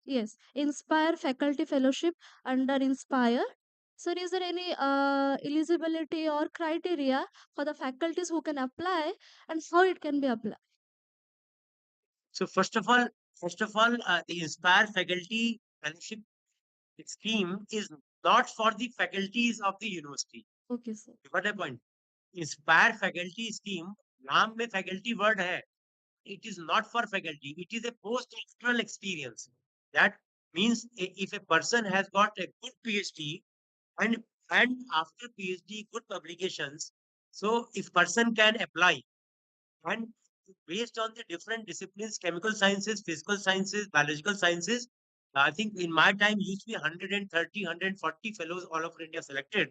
yes, Inspire Faculty Fellowship under Inspire? Sir, is there any eligibility or criteria for the faculties who can apply and how it can be applied? So first of all, the Inspire Faculty Fellowship scheme is not for the faculties of the university. Okay, sir. You got a point? Inspire Faculty Scheme, नाम में faculty word है. It is not for faculty. It is a post-doctoral experience. That means if a person has got a good PhD and after PhD good publications, so if person can apply and based on the different disciplines, chemical sciences, physical sciences, biological sciences, I think in my time used to be 130, 140 fellows all over India selected.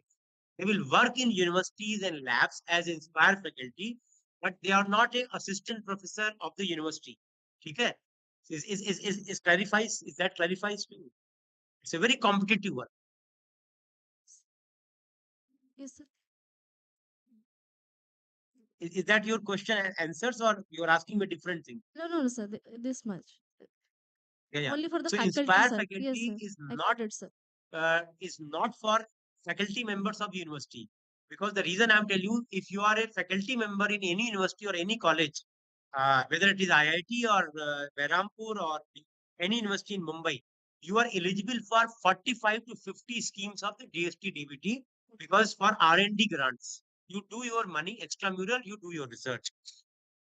They will work in universities and labs as Inspire faculty, but they are not a assistant professor of the university. Okay? Is clarifies? Is that clarifies to you? It's a very competitive one. Yes, sir. Is that your question and answers, or you're asking me different thing? No, sir. This much. Yeah. Only for the So faculty, Inspire sir. faculty Yes, sir. is not for faculty members of university, because the reason I'm telling you, if you are a faculty member in any university or any college, whether it is IIT or Berhampur or any university in Mumbai, you are eligible for 45 to 50 schemes of the DST-DBT, because for R&D grants, you do your money extramural, you do your research.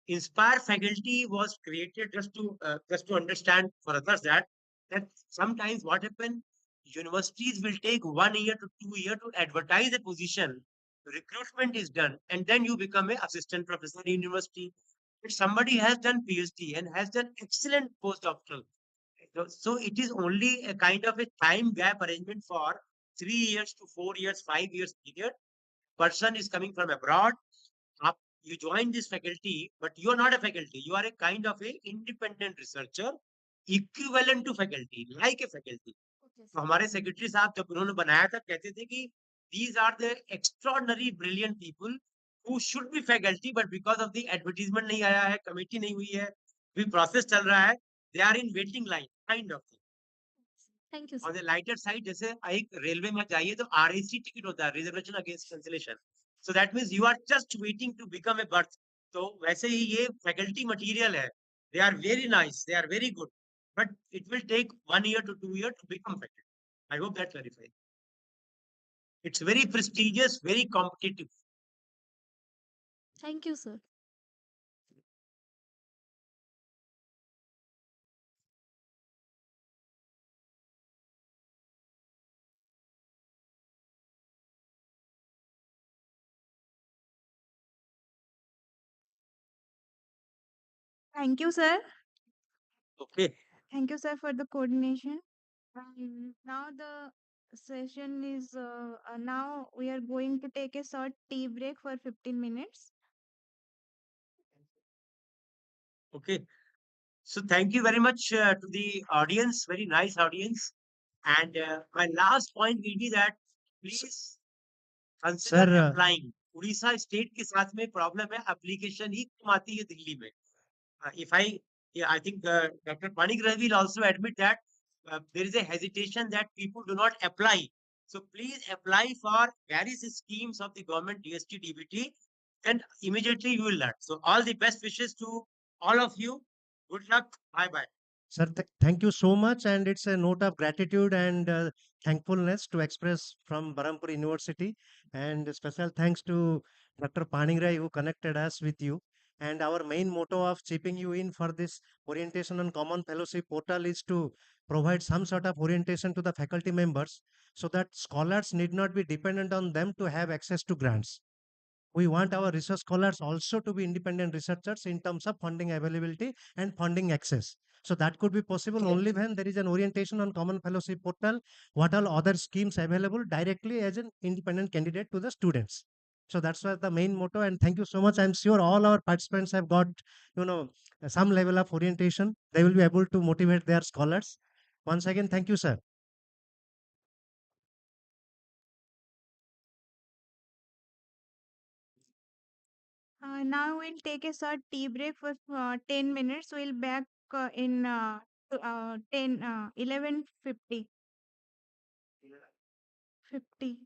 Inspire faculty was created just to understand for others that sometimes what happens, universities will take 1 year to 2 years to advertise a position, recruitment is done, and then you become an assistant professor in university. If somebody has done PhD and has done excellent postdoctoral, so it is only a kind of a time gap arrangement for 3 years to 4 years, 5 years period. Person is coming from abroad. You join this faculty, but you are not a faculty. You are a kind of a independent researcher, equivalent to faculty, like a faculty. तो हमारे secretary साहब जब उन्होंने बनाया था कहते थे कि these are the extraordinary brilliant people who should be faculty, but because of the advertisement नहीं आया है, कमेटी नहीं हुई है, भी प्रोसेस चल रहा है, they are in waiting line kind of thing. Thank you, sir. On the lighter side, जैसे एक रेलवे में जाइए तो RAC टिकट होता है, reservation against cancellation. So that means you are just waiting to become a berth. तो वैसे ही ये faculty material है. They are very nice. They are very good. But it will take 1 year to 2 years to become faculty. I hope that clarifies. It's very prestigious, very competitive. Thank you, sir. Thank you, sir. Okay. Thank you, sir, for the coordination. Now the session is now we are going to take a short tea break for 15 minutes. Okay. So thank you very much to the audience, very nice audience. And my last point will be that please consider applying. Orissa state के साथ में problem है, application ही कम आती है दिल्ली में. If I think Dr. Panigrahi will also admit that there is a hesitation that people do not apply So please apply for various schemes of the government DST DBT, and immediately you will learn. So all the best wishes to all of you. Good luck. Bye bye. Sir, thank you so much. And it's a note of gratitude and thankfulness to express from Berhampur University. And special thanks to Dr. Paningrai who connected us with you. And our main motto of chipping you in for this orientation on common fellowship portal is to provide some sort of orientation to the faculty members so that scholars need not be dependent on them to have access to grants. We want our research scholars also to be independent researchers in terms of funding availability and funding access. So that could be possible only when there is an orientation on common fellowship portal, what all other schemes available directly as an independent candidate to the students. So that's why the main motto. And thank you so much. I'm sure all our participants have got, some level of orientation. They will be able to motivate their scholars. Once again, thank you, sir. Now we'll take a short tea break for 10 minutes. We'll back in 11:50. 50.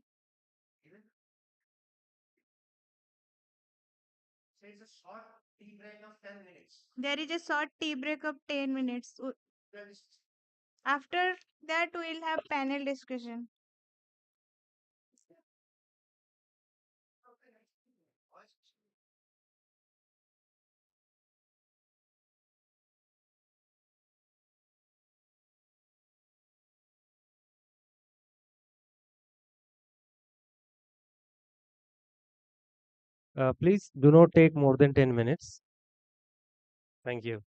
There is a short tea break of 10 minutes. After that, we'll have panel discussion. Please do not take more than 10 minutes. Thank you.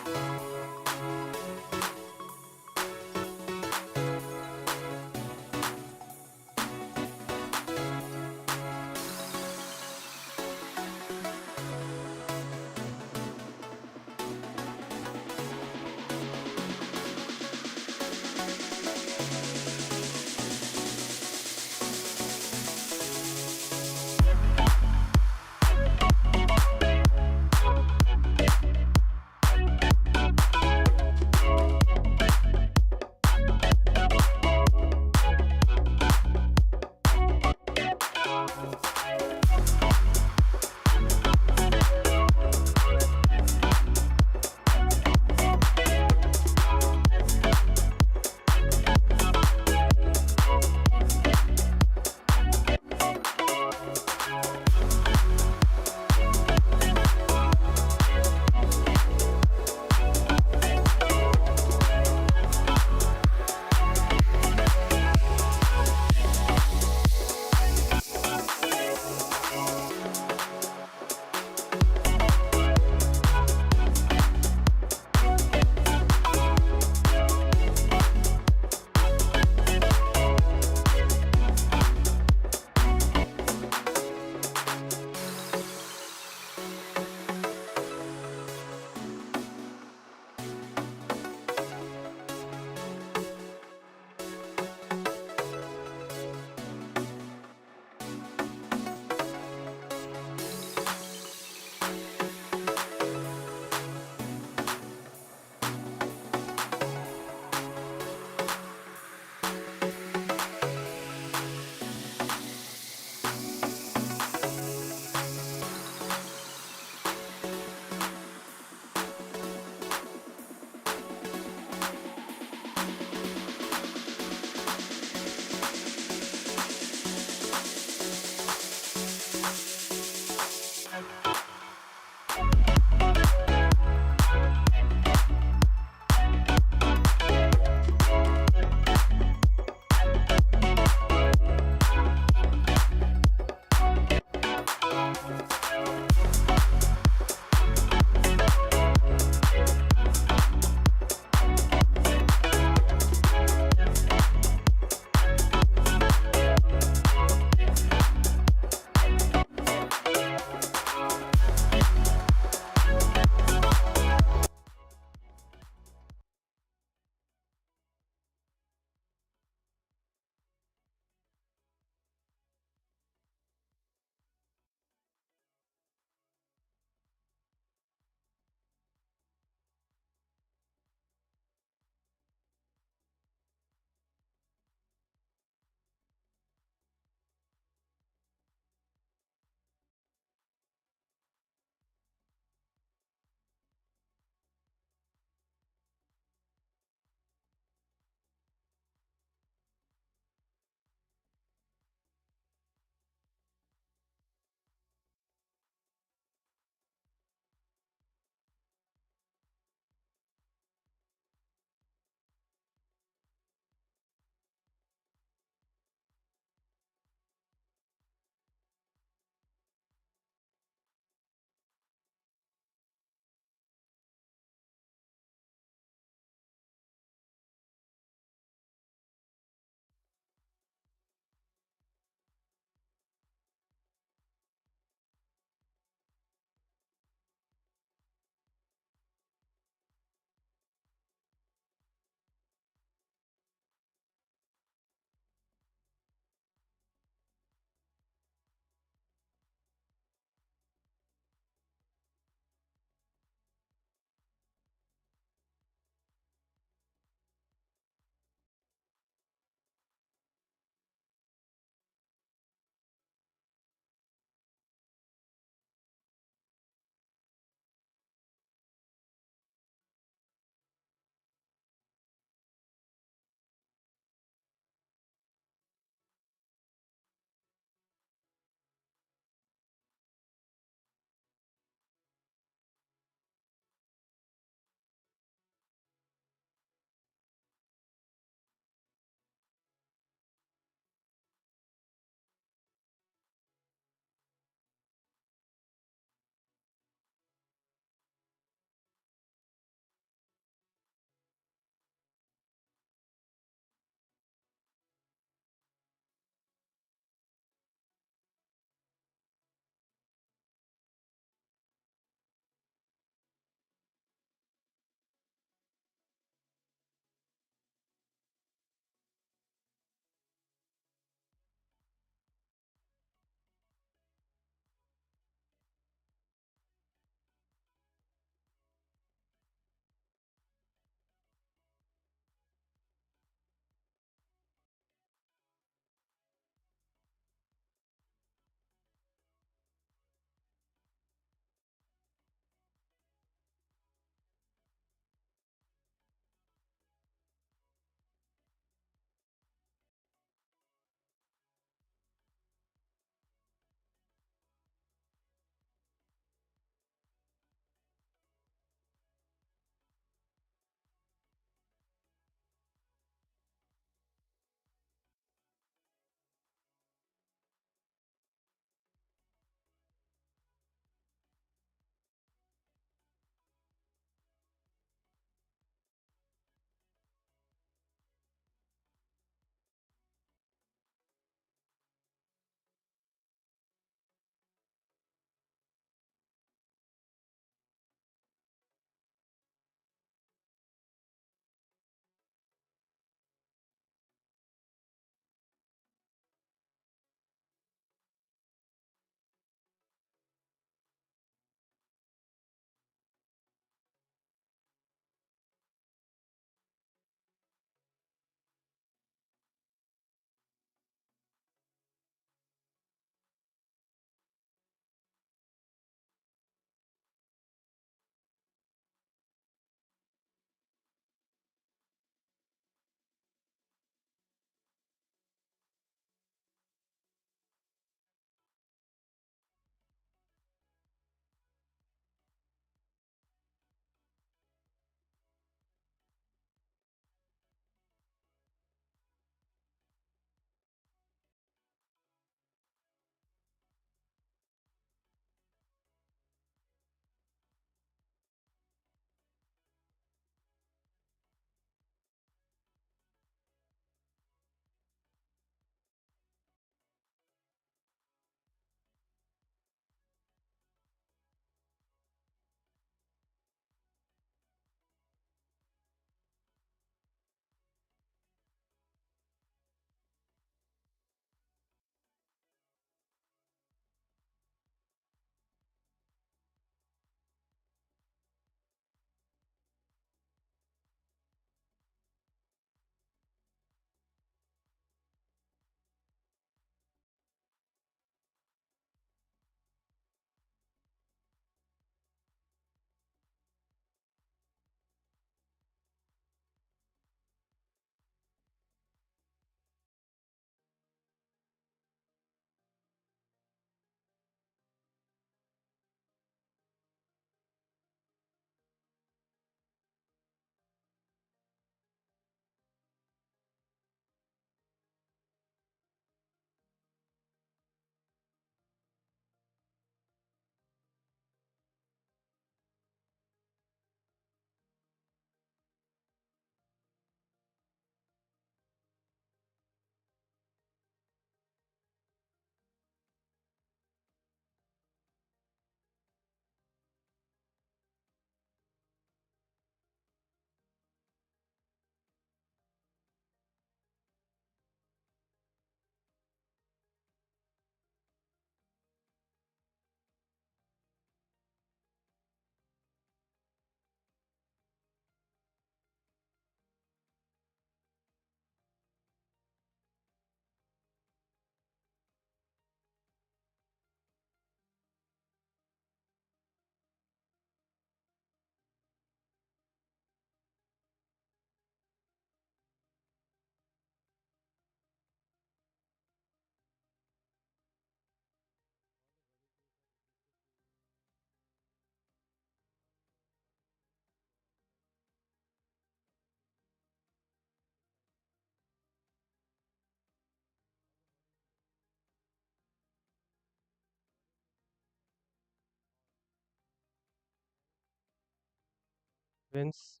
participants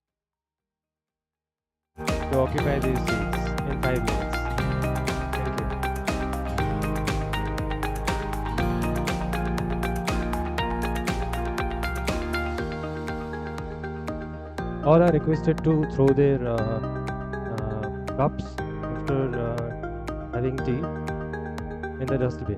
to occupy these seats in 5 minutes. Thank you. All are requested to throw their cups after having tea in the dustbin.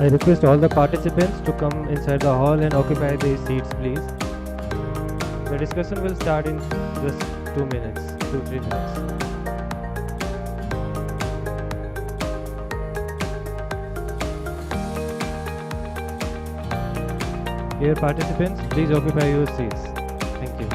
I request all the participants to come inside the hall and occupy their seats, please. The discussion will start in just 2 minutes, 2-3 minutes. Dear participants, please occupy your seats. Thank you.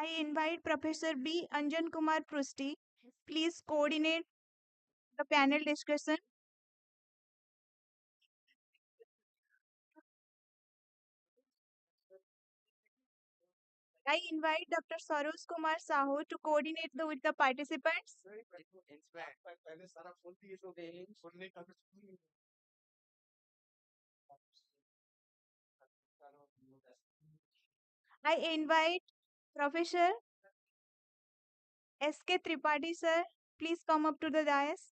I invite Professor B. Anjan Kumar Prusti. Please coordinate the panel discussion. I invite Dr. Saroj Kumar Sahu to coordinate with the participants. I invite Professor S.K. Tripathi sir. Please come up to the dais.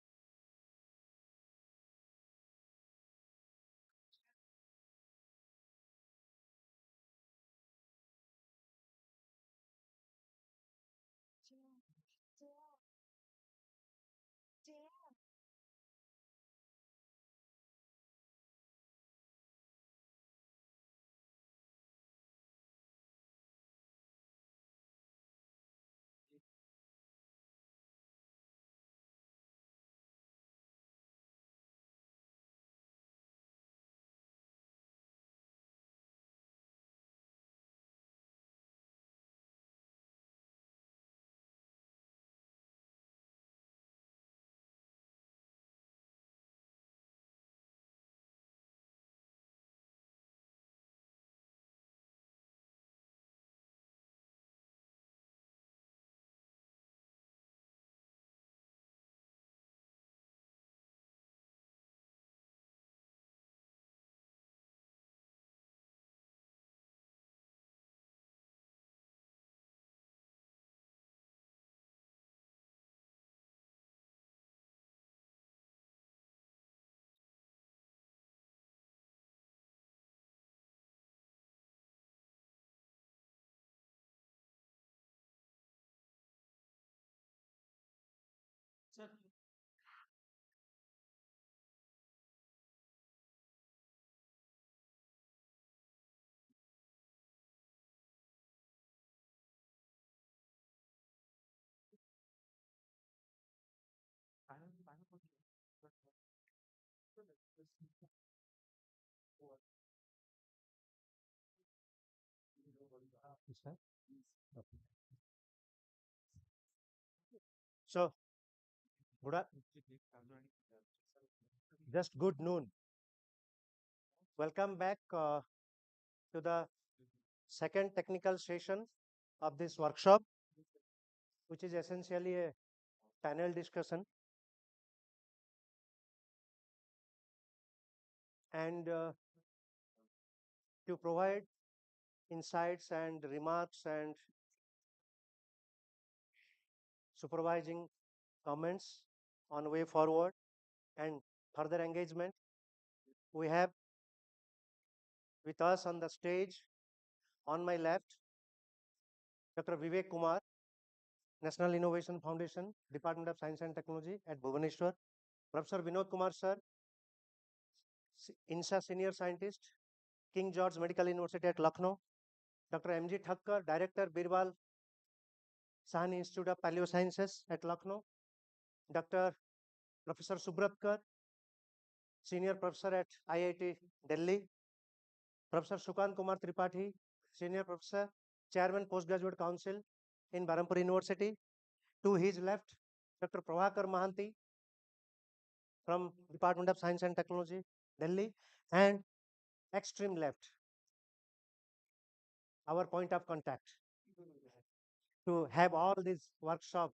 So, just good noon. Welcome back to the second technical session of this workshop, which is essentially a panel discussion. And to provide insights and remarks and supervising comments on way forward and further engagement, we have with us on the stage On my left, Dr. Vivek Kumar, National Innovation Foundation, Department of Science and Technology at Bhubaneswar. Professor Vinod Kumar sir, INSA Senior Scientist, King George Medical University at Lucknow. Dr. M.G. Thakkar, Director, Birbal Sahni Institute of Paleosciences at Lucknow. Dr. Professor Subratkar, Senior Professor at IIT Delhi. Professor Sukant Kumar Tripathi, Senior Professor, Chairman Postgraduate Council in Berhampur University. To his left, Dr. Prabhakar Mahanti from Department of Science and Technology, Delhi. And extreme left, our point of contact to have all this workshop,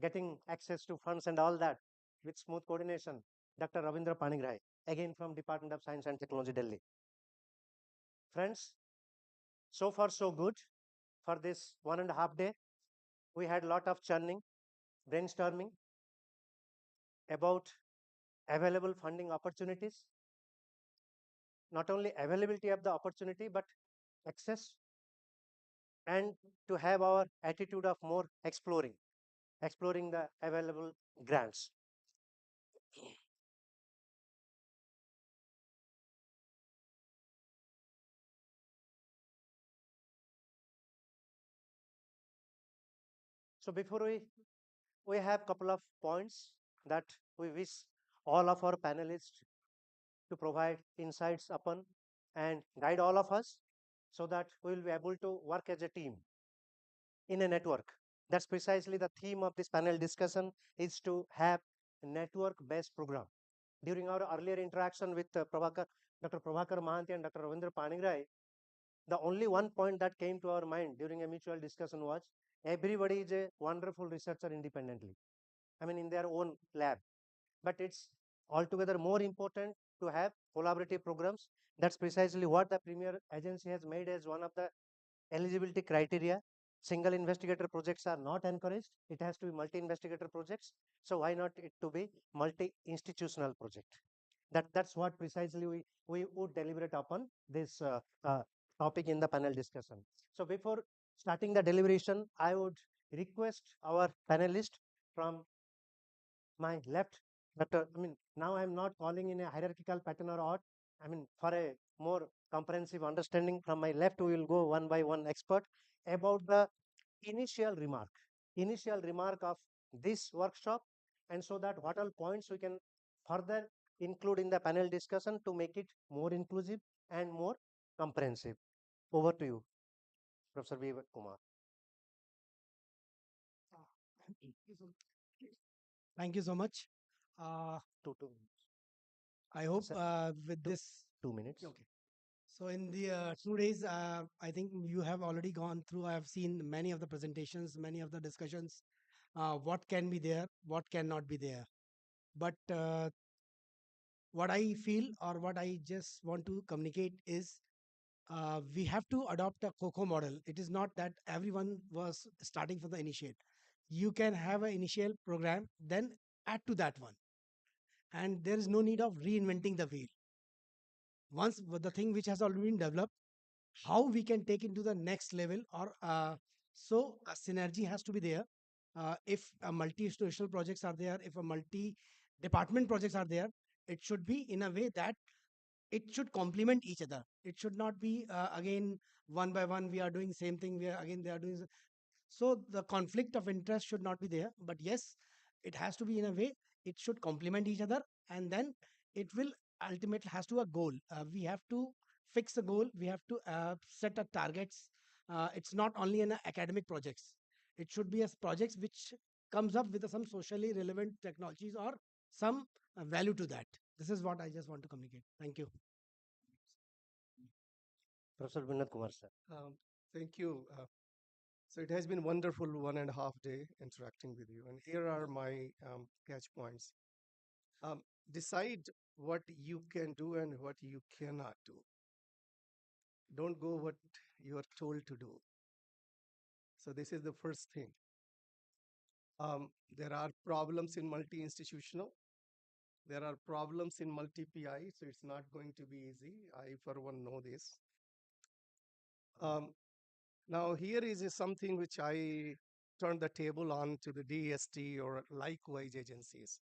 getting access to funds and all that with smooth coordination, Dr. Ravindra Panigrai, again from Department of Science and Technology, Delhi. Friends, so far so good for this 1.5 day. We had a lot of churning, brainstorming about available funding opportunities, not only availability of the opportunity, but access, and to have our attitude of more exploring the available grants. So before we have couple of points that we wish all of our panelists to provide insights upon and guide all of us so that we will be able to work as a team in a network. That's precisely the theme of this panel discussion, is to have a network-based program. During our earlier interaction with Dr. Prabhakar Mahanti and Dr. Ravindra Panigrai, the only one point that came to our mind during a mutual discussion was everybody is a wonderful researcher independently. I mean, in their own lab. But it's altogether more important to have collaborative programs. That's precisely what the Premier Agency has made as one of the eligibility criteria. Single investigator projects are not encouraged. It has to be multi-investigator projects. So why not it to be multi-institutional project? That's what precisely we would deliberate upon this topic in the panel discussion. So before starting the deliberation, I would request our panelist from my left, but now I'm not calling in a hierarchical pattern or odd. For a more comprehensive understanding, from my left, we will go one by one expert about the initial remark of this workshop, and so that what all points we can further include in the panel discussion to make it more inclusive and more comprehensive. Over to you, Professor Vivek Kumar. Thank you so much. 2 minutes. I hope Sir, with this 2 minutes. Okay. So in the 2 days, I think you have already gone through. I have seen many of the presentations, many of the discussions. What can be there, what cannot be there. But what I feel or what I just want to communicate is we have to adopt a COCO model. It is not that everyone was starting from the initiate. You can have an initial program, then add to that one. And there is no need of reinventing the wheel. Once the thing which has already been developed, how we can take into the next level, or so a synergy has to be there. If a multi-institutional projects are there, if a multi-department projects are there, it should be in a way that it should complement each other. It should not be again one by one we are doing same thing, we are again they are doing so the conflict of interest should not be there. But yes, it has to be in a way it should complement each other, and then it will ultimately has to a goal. We have to fix a goal, we have to set a targets. It's not only in a academic projects, it should be as projects which comes up with some socially relevant technologies or some value to that. This is what I just want to communicate. Thank you. Professor Vinod Kumar, sir. Thank you. So it has been wonderful 1.5 day interacting with you. And here are my catch points. Decide what you can do and what you cannot do. Don't go what you are told to do. So this is the first thing. There are problems in multi-institutional. There are problems in multi-PI, so it's not going to be easy. I, for one, know this. Now, here is something which I turn the table on to the DST or likewise agencies.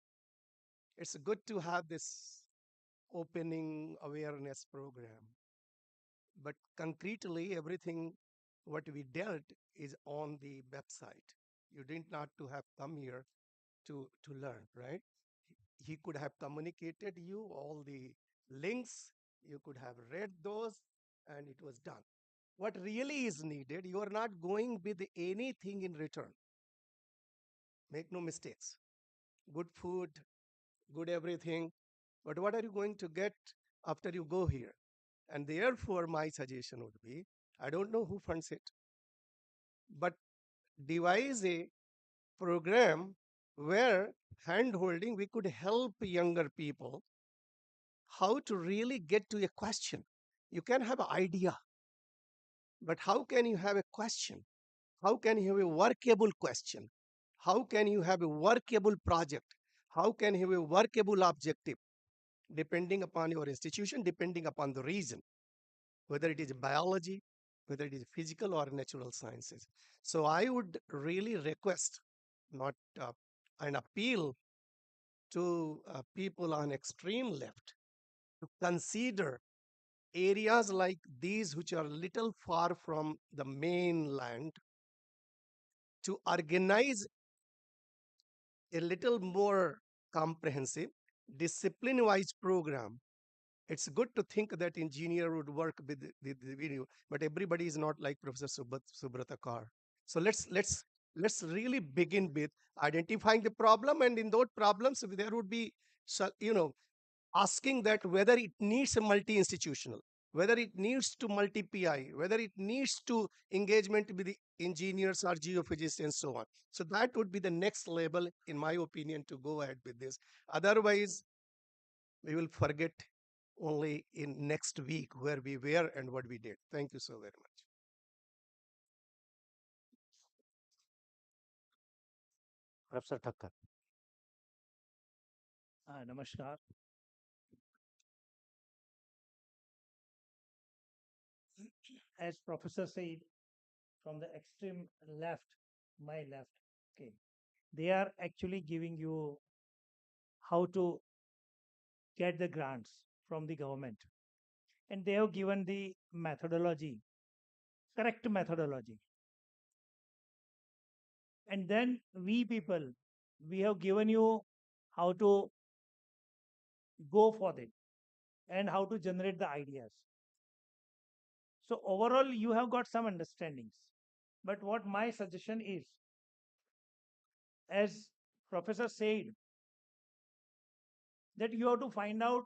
It's good to have this opening awareness program, but concretely, everything what we dealt is on the website. You did not to have come here to learn, right? He could have communicated you all the links. You could have read those, and it was done. What really is needed, you are not going with anything in return. Make no mistakes. Good food, good everything. But what are you going to get after you go here? And therefore, my suggestion would be, I don't know who funds it, but devise a program where hand holding we could help younger people how to really get to a question. You can have an idea, but how can you have a question? How can you have a workable question? How can you have a workable project? How can you have a workable objective? Depending upon your institution, depending upon the region, whether it is biology, whether it is physical or natural sciences. So I would really request, not an appeal to people on extreme left to consider areas like these which are little far from the mainland to organize a little more comprehensive discipline wise program. It's good to think that engineer would work with the video, but everybody is not like Professor Subrata Kar. So let's really begin with identifying the problem, and in those problems there would be asking that whether it needs a multi-institutional, whether it needs to multi-PI, whether it needs to engagement with the engineers or geophysicists and so on. So that would be the next level, in my opinion, to go ahead with this. Otherwise, we will forget only in next week where we were and what we did. Thank you so very much. Professor Thakkar. Namaskar. As Professor said, from the extreme left, my left, okay, they are actually giving you how to get the grants from the government. And they have given the methodology, correct methodology. And then we people, we have given you how to go for it and how to generate the ideas. So overall, you have got some understandings. But what my suggestion is, as Professor said, that you have to find out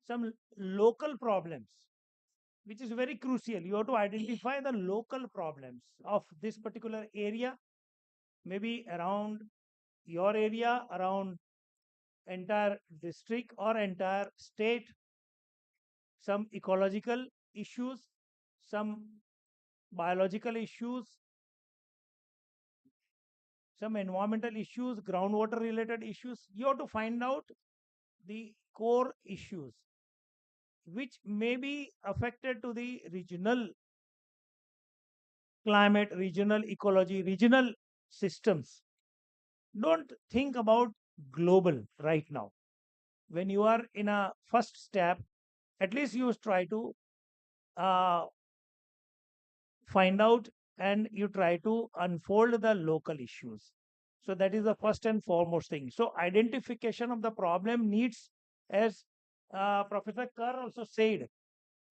some local problems, which is very crucial. You have to identify the local problems of this particular area, maybe around your area, around entire district or entire state, some ecological issues, some biological issues, some environmental issues, groundwater related issues. You have to find out the core issues which may be affected to the regional climate, regional ecology, regional systems. Don't think about global right now. When you are in a first step, at least you try to find out and you try to unfold the local issues. So that is the first and foremost thing. So identification of the problem needs, as Professor Kerr also said,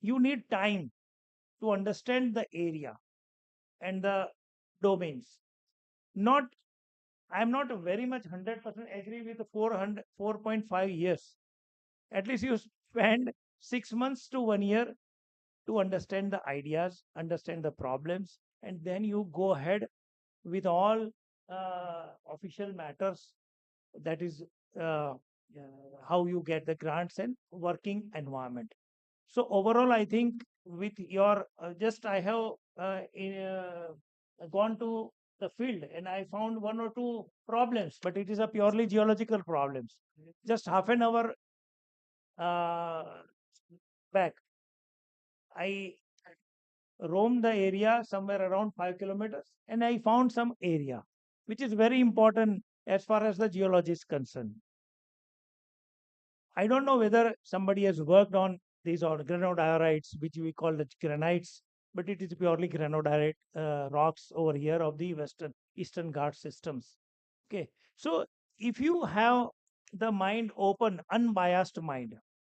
you need time to understand the area and the domains. Not, I'm not very much 100% agree with the 4.5 years. At least you spend 6 months to 1 year to understand the ideas, understand the problems, and then you go ahead with all official matters. That is how you get the grants and working environment. So overall, I think with your just I have gone to the field and I found one or two problems, but it is a purely geological problems. Just half an hour back, I roamed the area somewhere around 5 kilometers, and I found some area which is very important as far as the geology is concerned. I don't know whether somebody has worked on these granodiorites, which we call the granites, but it is purely granodiorite rocks over here of the Eastern Ghat systems. Okay, so if you have the mind open, unbiased mind,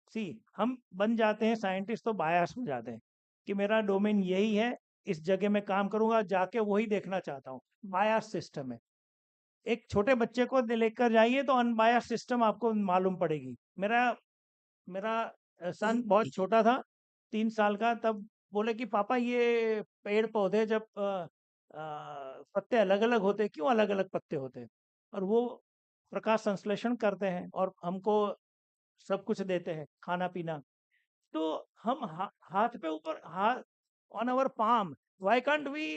see, हम बन जाते हैं scientist तो बायस हो जाते हैं कि मेरा डोमेन यही है, इस जगह में काम करूंगा, जाके वही देखना चाहता हूँ. बायस सिस्टम है. एक छोटे बच्चे को लेकर जाइए तो अनबायस सिस्टम आपको मालूम पड़ेगी. मेरा मेरा सन बहुत छोटा था, 3 साल का, तब बोले कि पापा ये पेड़ पौधे जब पत्ते अलग अलग होते, क्यों अलग अलग पत्ते होते? और वो प्रकाश संश्लेषण करते हैं और हमको सब कुछ देते हैं, खाना पीना. तो हम हाथ पे ऊपर हाथ on our palm, why can't we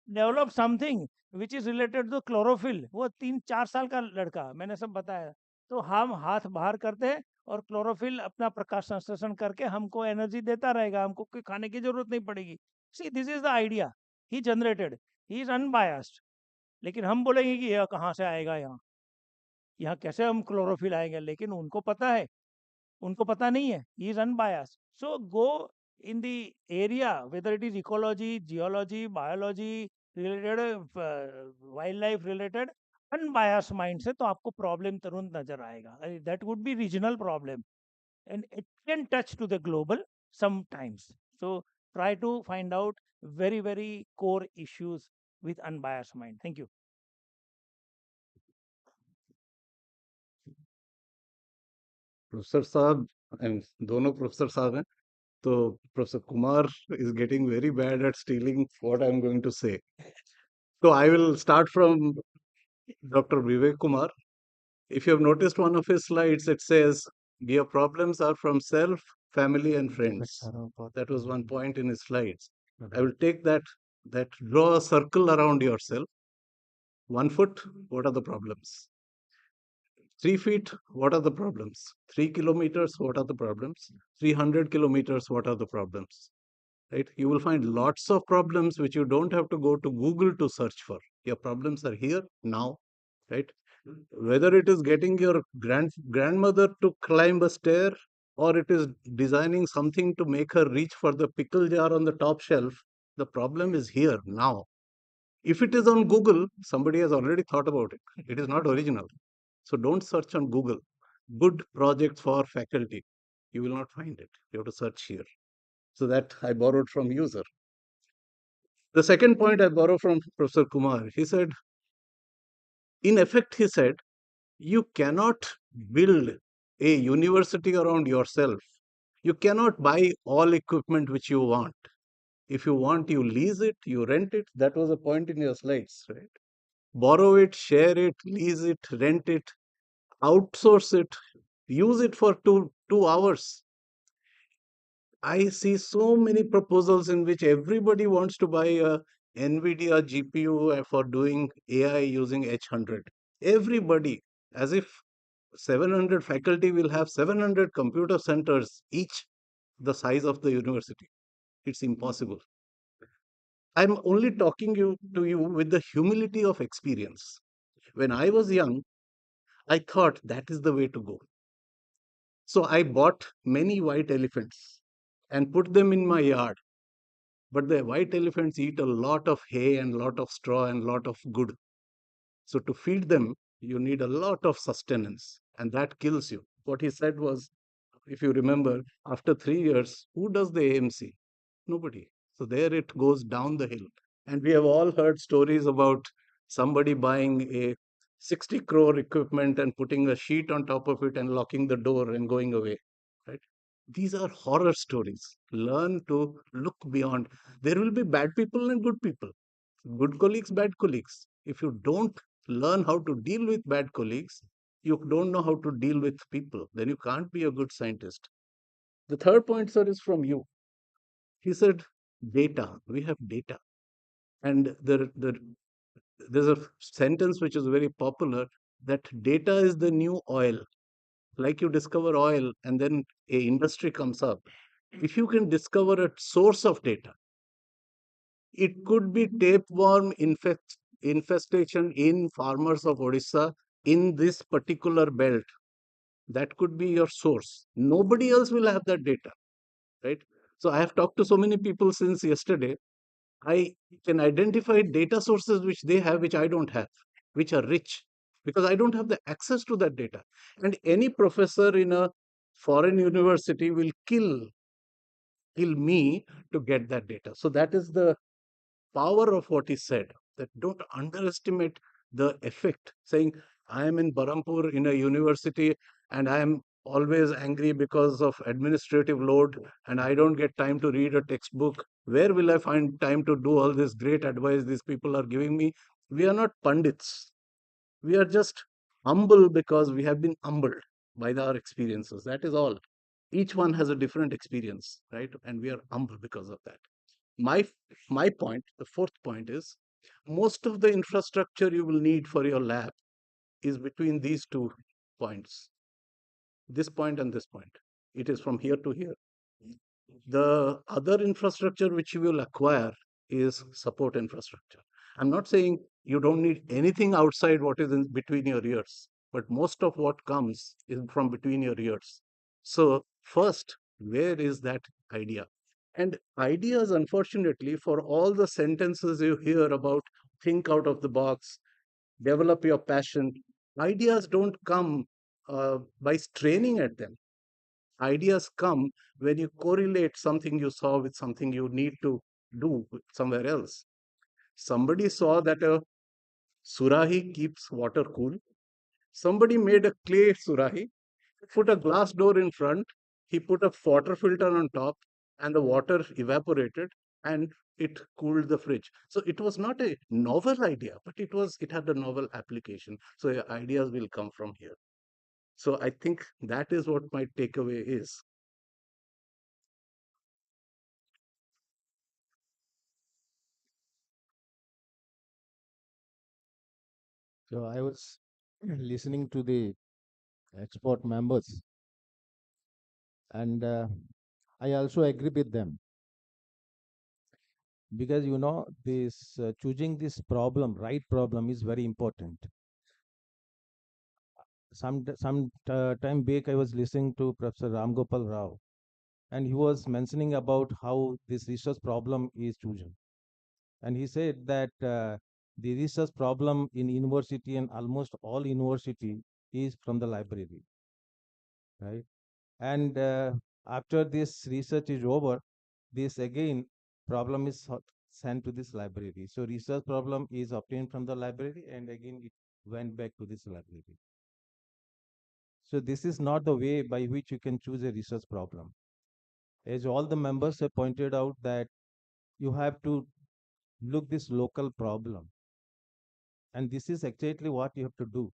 develop something which is related to chlorophyll? वो 3-4 साल का लड़का, मैंने सब बताया. तो हम हाथ बाहर करते हैं और क्लोरोफिल अपना प्रकाश संश्लेषण करके हमको एनर्जी देता रहेगा, हमको कोई खाने की जरूरत नहीं पड़ेगी. See, this is the idea he generated. He is unbiased. लेकिन हम बोलेंगे कि यह कहाँ से आएगा, यहाँ कैसे हम क्लोरोफिल आएंगे? लेकिन उनको पता है, उनको पता नहीं है. ही is unbiased. So go in the area, whether it is ecology, geology, biology related, wildlife related, unbiased mind से तो आपको प्रॉब्लम तुरंत नजर आएगा. That would be regional problem and it can touch to the global sometimes. So try to find out very very core issues with unbiased mind. Thank you. Professor साहब, दोनों professor साहब हैं, तो professor Kumar is getting very bad at stealing what I'm going to say. So I will start from Dr. Vivek Kumar. If you have noticed one of his slides, it says your problems are from self, family, and friends. That was one point in his slides. I will take that draw a circle around yourself. 1 foot, what are the problems? 3 feet, what are the problems? 3 kilometers, what are the problems? 300 kilometers, what are the problems? Right? You will find lots of problems which you don't have to go to Google to search for. Your problems are here now, right? Whether it is getting your grandmother to climb a stair or it is designing something to make her reach for the pickle jar on the top shelf, the problem is here now. If it is on Google, somebody has already thought about it. It is not original. So don't search on Google. Good projects for faculty. You will not find it. You have to search here. So that I borrowed from user. The second point I borrow from Professor Kumar. He said, in effect, he said, you cannot build a university around yourself. You cannot buy all equipment which you want. If you want, you lease it, you rent it. That was a point in your slides, right? Borrow it, share it, lease it, rent it, outsource it, use it for two hours. I see so many proposals in which everybody wants to buy a NVIDIA GPU for doing AI using H100. Everybody, as if 700 faculty will have 700 computer centers, each the size of the university. It's impossible. I'm only talking to you with the humility of experience. When I was young, I thought that is the way to go. So I bought many white elephants and put them in my yard. But the white elephants eat a lot of hay and lot of straw and lot of good. So to feed them, you need a lot of sustenance, and that kills you. What he said was, if you remember, after 3 years, who does the AMC? Nobody. So there it goes down the hill. And we have all heard stories about somebody buying a 60 crore equipment and putting a sheet on top of it and locking the door and going away. Right? These are horror stories. Learn to look beyond. There will be bad people and good people. Good colleagues, bad colleagues. If you don't learn how to deal with bad colleagues, you don't know how to deal with people. Then you can't be a good scientist. The third point, sir, is from you. He said, data. We have data. And there's a sentence which is very popular that data is the new oil. Like you discover oil and then a industry comes up. If you can discover a source of data, It could be tapeworm infestation in farmers of Odisha in this particular belt. That could be your source. Nobody else will have that data, right? So I have talked to so many people since yesterday. I can identify data sources which they have, which I don't have, which are rich, because I don't have the access to that data. And any professor in a foreign university will kill me to get that data. So that is the power of what he said, that don't underestimate the effect. Saying, I am in Berhampur in a university and I am always angry because of administrative load and I don't get time to read a textbook. Where will I find time to do all this great advice these people are giving me? We are not pundits. We are just humble because we have been humbled by our experiences. That is all. Each one has a different experience, right? And we are humble because of that. My my point, the fourth point is, most of the infrastructure you will need for your lab is between these two points, this point and this point. It is from here to here. The other infrastructure which you will acquire is support infrastructure. I'm not saying you don't need anything outside what is in between your ears, but most of what comes is from between your ears. So first, where is that idea? And ideas, unfortunately, for all the sentences you hear about think out of the box, develop your passion, ideas don't come by straining at them. Ideas come when you correlate something you saw with something you need to do somewhere else. Somebody saw that a surahi keeps water cool. Somebody made a clay surahi, put a glass door in front, he put a water filter on top, and the water evaporated and it cooled the fridge. So it was not a novel idea, but it had a novel application. So your ideas will come from here. So I think that is what my takeaway is. So I was listening to the expert members, and I also agree with them, because this choosing this problem, right problem, is very important. Some time back, I was listening to Professor Ram Gopal Rao, and he was mentioning about how this research problem is chosen. And he said that the research problem in university and almost all university is from the library, right? And after this research is over, this again problem is sent to this library. So research problem is obtained from the library and again it went back to this library. So this is not the way by which you can choose a research problem. As all the members have pointed out, that you have to look this local problem. And this is exactly what you have to do,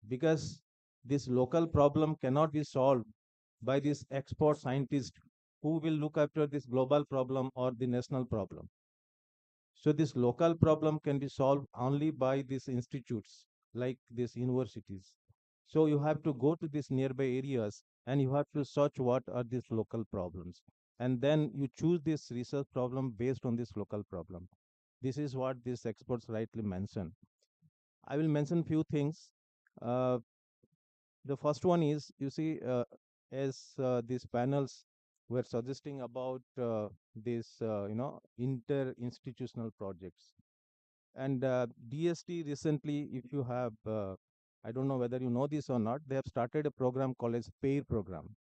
because this local problem cannot be solved by this expert scientist who will look after this global problem or the national problem. So this local problem can be solved only by these institutes like these universities. So you have to go to these nearby areas and you have to search what are these local problems. And then you choose this research problem based on this local problem. This is what these experts rightly mention. I will mention few things. Uh, the first one is, you see, as these panels were suggesting about this, inter-institutional projects. And DST recently, if you have, I don't know whether you know this or not, they have started a program called as PAIR program,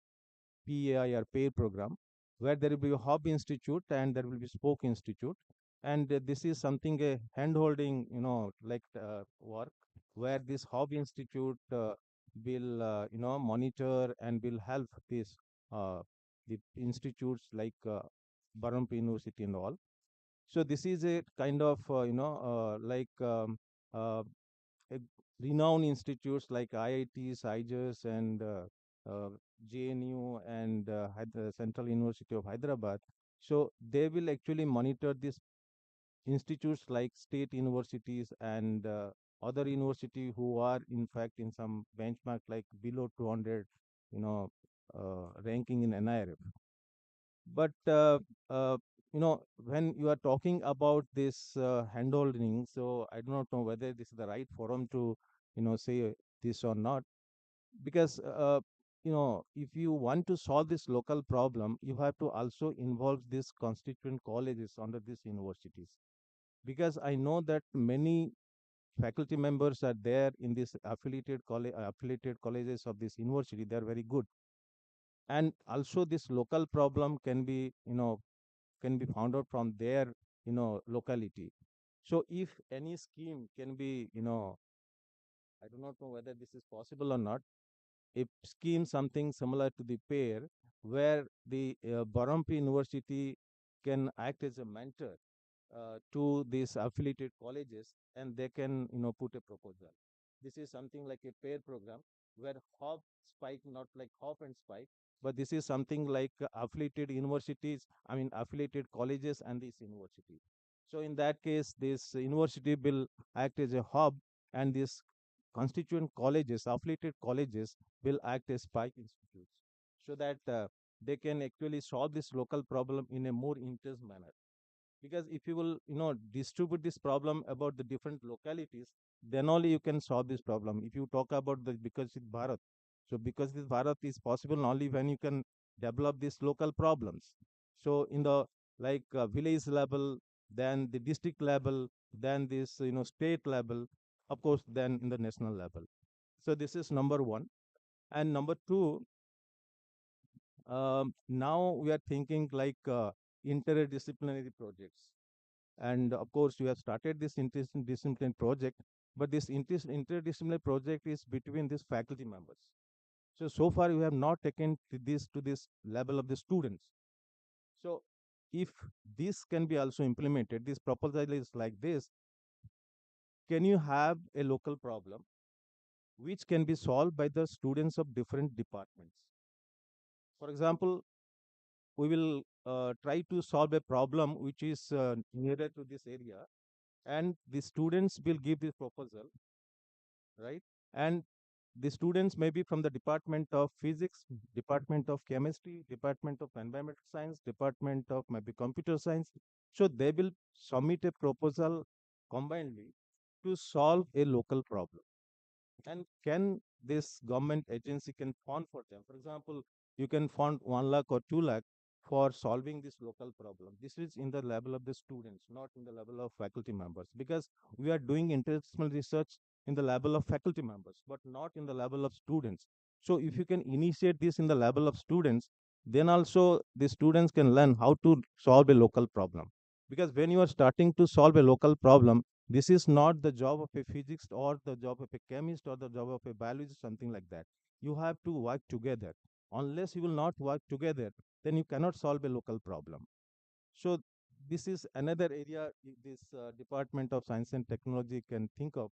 PAIR, PAIR program, where there will be a hub institute and there will be spoke institute. And this is something a hand-holding, work, where this hub institute will, monitor and will help this, the institutes like Berhampur University and all. So this is a kind of, uh, renowned institutes like IITs, IJS, and uh, JNU and Central University of Hyderabad. So they will actually monitor these institutes like state universities and other university who are in fact in some benchmark like below 200, ranking in NIRF. But when you are talking about this handholding, so I do not know whether this is the right forum to, say this or not, because if you want to solve this local problem, you have to also involve these constituent colleges under these universities, because I know that many faculty members are there in this affiliated colleges of this university. They are very good, and also this local problem can be found out from their locality. So if any scheme can be, I do not know whether this is possible or not, a scheme something similar to the pair, where the Berhampur University can act as a mentor to these affiliated colleges, and they can put a proposal. This is something like a pair program, where hop spike, not like hop and spike, but this is something like affiliated universities, I mean affiliated colleges and this university. So in that case, this university will act as a hub, and this constituent colleges, affiliated colleges, will act as spike institutes, so that they can actually solve this local problem in a more intense manner. Because if you will distribute this problem about the different localities, then only you can solve this problem. If you talk about the Bikasit Bharat, so Bikasit Bharat is possible only when you can develop these local problems. So in the like village level, then the district level, then this state level, of course, then in the national level. So this is number one. And number two, now we are thinking like interdisciplinary projects. And of course, you have started this interdisciplinary project, but this interdisciplinary project is between these faculty members. So far, you have not taken this to this level of the students. So if this can be also implemented, this proposal is like this: can you have a local problem which can be solved by the students of different departments? For example, we will try to solve a problem which is nearer to this area, and the students will give this proposal, right? And the students may be from the Department of Physics, Department of Chemistry, Department of Environmental Science, Department of maybe Computer Science. So they will submit a proposal combinedly to solve a local problem. And can this government agency can fund for them? For example, you can fund 1 lakh or 2 lakh for solving this local problem. This is in the level of the students, not in the level of faculty members, because we are doing interdisciplinary research in the level of faculty members, but not in the level of students. So if you can initiate this in the level of students, then also the students can learn how to solve a local problem. Because when you are starting to solve a local problem, this is not the job of a physicist or the job of a chemist or the job of a biologist, something like that. You have to work together. Unless you will not work together, then you cannot solve a local problem. So this is another area this Department of Science and Technology can think of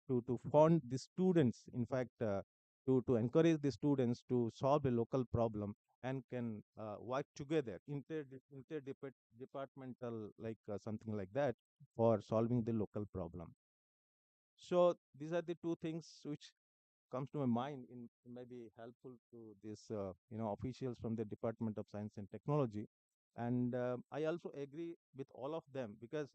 to fund the students, in fact, to encourage the students to solve a local problem, and can work together, interdepartmental, like something like that, for solving the local problem. So these are the two things which comes to my mind in may be helpful to this officials from the Department of Science and Technology. And I also agree with all of them, because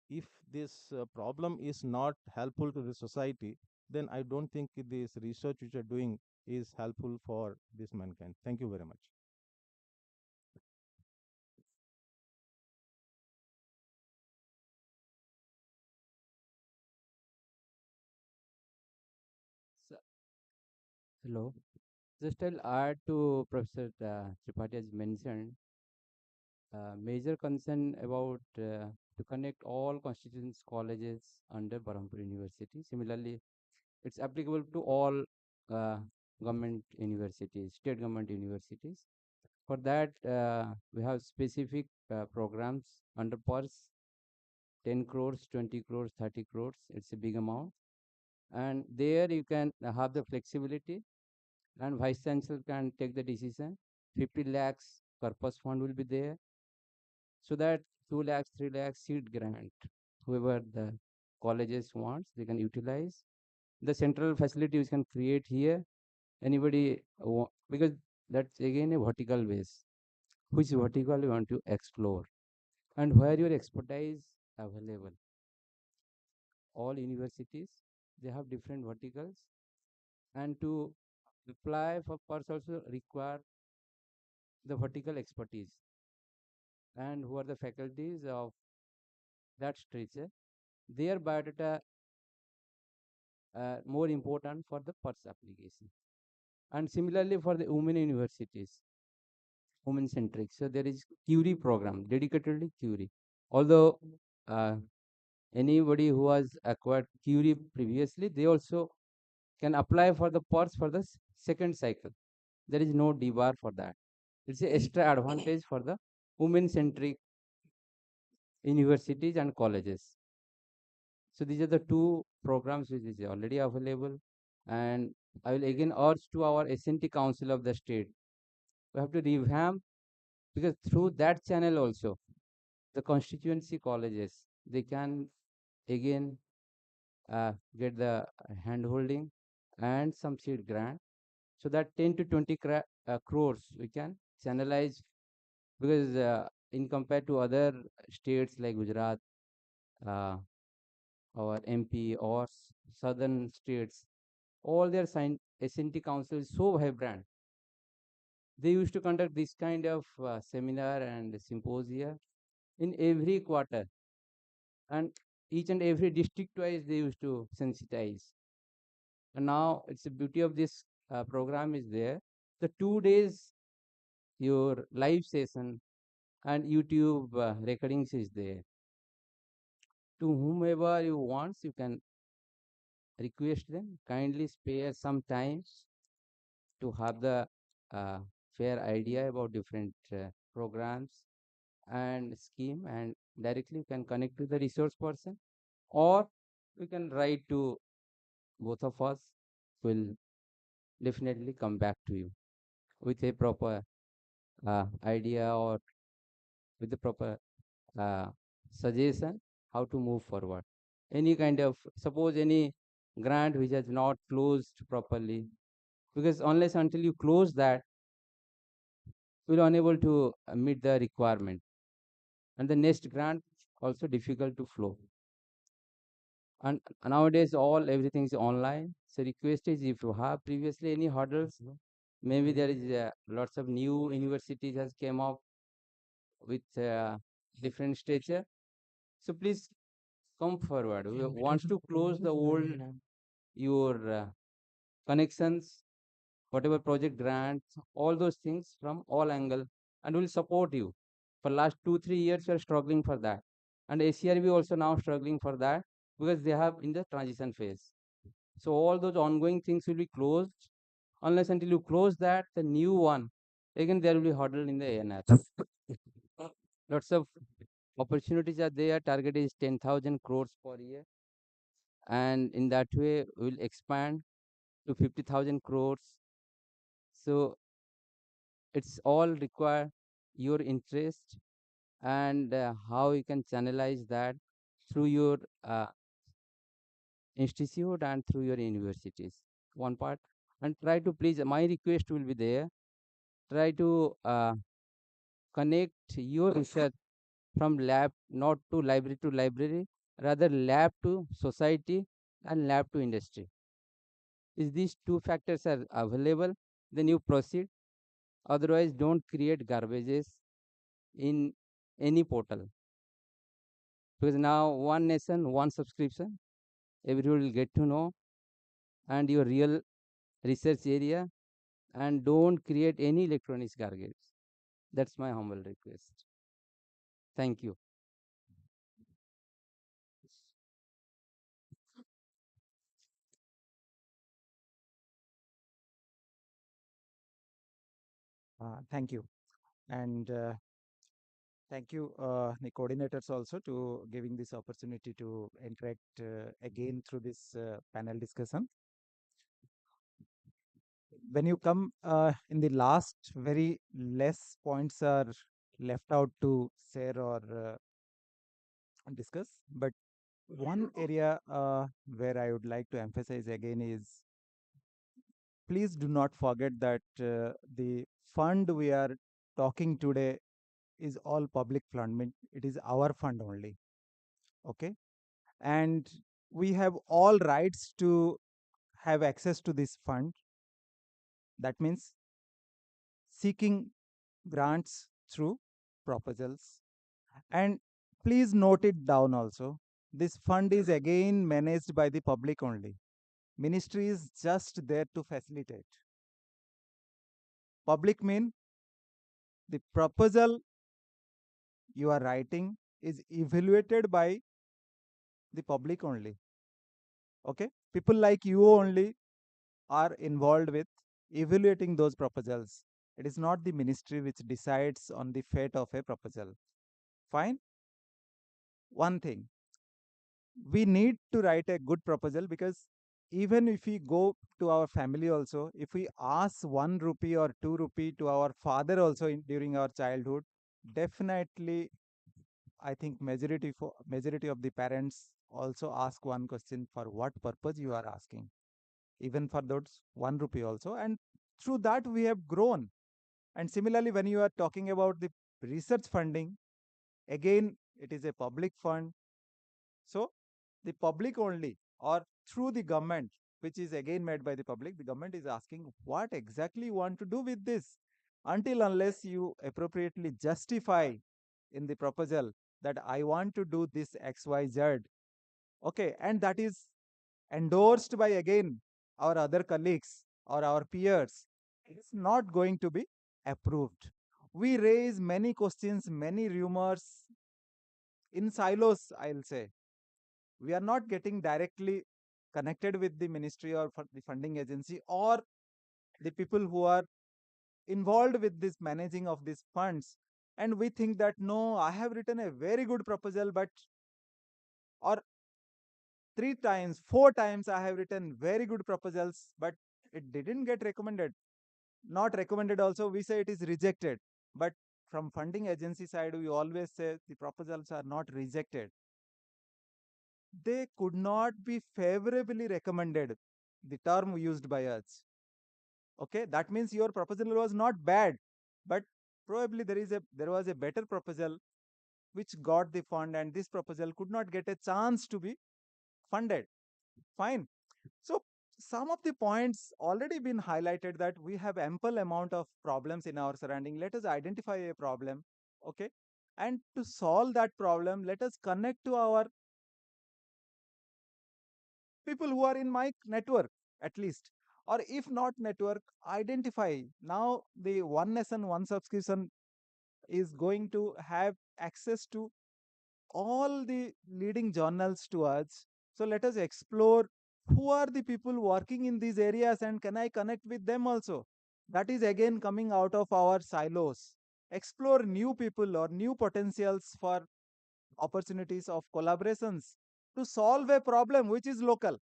if this problem is not helpful to the society, then I don't think this research which are doing is helpful for this mankind. Thank you very much. So, hello. Just I'll add to Professor Tripathi has mentioned major concern about to connect all constituents colleges under Berhampur University. Similarly, it's applicable to all uh, government universities, state government universities. For that, we have specific programs under PERS, 10 crores, 20 crores, 30 crores. It's a big amount. And there you can have the flexibility, and Vice Chancellor can take the decision. 50 lakhs purpose fund will be there, so that 2 lakhs, 3 lakhs seed grant, whoever the colleges wants, they can utilize. The central facility we can create here, anybody, because that's again a vertical base. which vertical you want to explore, and where your expertise available. All universities, they have different verticals, and to apply for PERS also require the vertical expertise, and who are the faculties of that structure. Their biodata more important for the PERS application. And similarly for the women universities, women centric. So there is Curie program, dedicatedly Curie. Although anybody who has acquired Curie previously, they also can apply for the PERS for the second cycle. There is no debar for that. It's an extra advantage for the women centric universities and colleges. So these are the two programs which is already available. And I will again urge to our SNT Council of the state, we have to revamp, because through that channel also, the constituency colleges, they can again get the hand holding and some seed grant, so that 10 to 20 crores we can channelize, because in compared to other states like Gujarat, or MP or southern states, all their SNT council is so vibrant. They used to conduct this kind of seminar and symposia in every quarter, and each and every district wise they used to sensitize. And now it's the beauty of this program is there. The 2 days your live session and YouTube recordings is there. To whomever you want, you can request them kindly spare some time to have the fair idea about different programs and scheme, and directly you can connect to the resource person, or we can write to both of us. Will definitely come back to you with a proper idea, or with the proper uh, suggestion how to move forward. Any kind of, suppose any grant which has not closed properly, because unless until you close that, will unable to meet the requirement, and the next grant also difficult to flow. And nowadays all everything is online. So request is, if you have previously any hurdles, maybe there is lots of new universities has came up with different stature, so please come forward. We want to close the old your connections, whatever project grants, all those things from all angle, and will support you. For last 2-3 years we are struggling for that, and ACRB also now struggling for that, because they have in the transition phase. So all those ongoing things will be closed. Unless until you close that, the new one, again there will be hurdle in the ANR. Lots of opportunities are there. Target is 10,000 crores per year, and in that way we will expand to 50,000 crores. So it's all require your interest, and how you can channelize that through your institute and through your universities, one part. And try to please, my request will be there, try to connect your research from lab, not to library, rather lab to society and lab to industry. If these two factors are available, then you proceed. Otherwise, don't create garbages in any portal. Because now one nation, one subscription, everyone will get to know, and your real research area, and don't create any electronic garbage. That's my humble request. Thank you. Thank you. And thank you, the coordinators also, to giving this opportunity to interact again through this panel discussion. When you come in the last, very less points are left out to share or discuss. But one area where I would like to emphasize again is, please do not forget that the fund we are talking today is all public fund. It is our fund only. Okay. And we have all rights to have access to this fund. That means seeking grants through proposals. And please note it down also. This fund is again managed by the public only. Ministry is just there to facilitate. Public mean the proposal you are writing is evaluated by the public only. Okay, people like you only are involved with evaluating those proposals. It is not the ministry which decides on the fate of a proposal. Fine. One thing, we need to write a good proposal, because even if we go to our family also, if we ask 1 rupee or 2 rupee to our father also during our childhood, definitely I think majority of the parents also ask one question: for what purpose you are asking? Even for those 1 rupee also, and through that we have grown. And similarly, when you are talking about the research funding, again it is a public fund. So the public only, or through the government, which is again made by the public, the government is asking what exactly you want to do with this. Until unless you appropriately justify in the proposal that I want to do this XYZ, okay, and that is endorsed by again our other colleagues or our peers, it's not going to be approved. We raise many questions, many rumors in silos, I'll say. We are not getting directly connected with the ministry or the funding agency or the people who are involved with this managing of these funds. And we think that no, I have written a very good proposal, but or 3 times, 4 times I have written very good proposals, but it didn't get recommended. Not recommended also, we say it is rejected. But from funding agency side, we always say the proposals are not rejected. They could not be favorably recommended, the term used by us. Okay, that means your proposal was not bad, but probably there was a better proposal which got the fund, and this proposal could not get a chance to be funded. Fine. So some of the points already been highlighted, that we have ample amount of problems in our surrounding. Let us identify a problem. Okay, and to solve that problem, let us connect to our people who are in my network, at least. Or if not network, identify. Now the one nation one subscription is going to have access to all the leading journals to us. So let us explore who are the people working in these areas, and can I connect with them also. That is again coming out of our silos. Explore new people or new potentials for opportunities of collaborations to solve a problem which is local.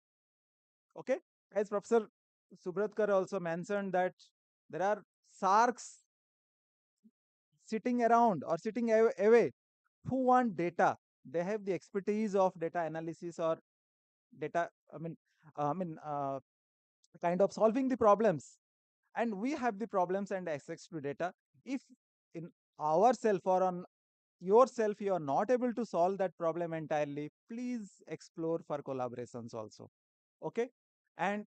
Okay, as Professor Subratkar also mentioned, that there are sharks sitting around or sitting away who want data. They have the expertise of data analysis or data, I mean, kind of solving the problems. And we have the problems and access to data. If in ourself or on yourself you are not able to solve that problem entirely, please explore for collaborations also. Okay, and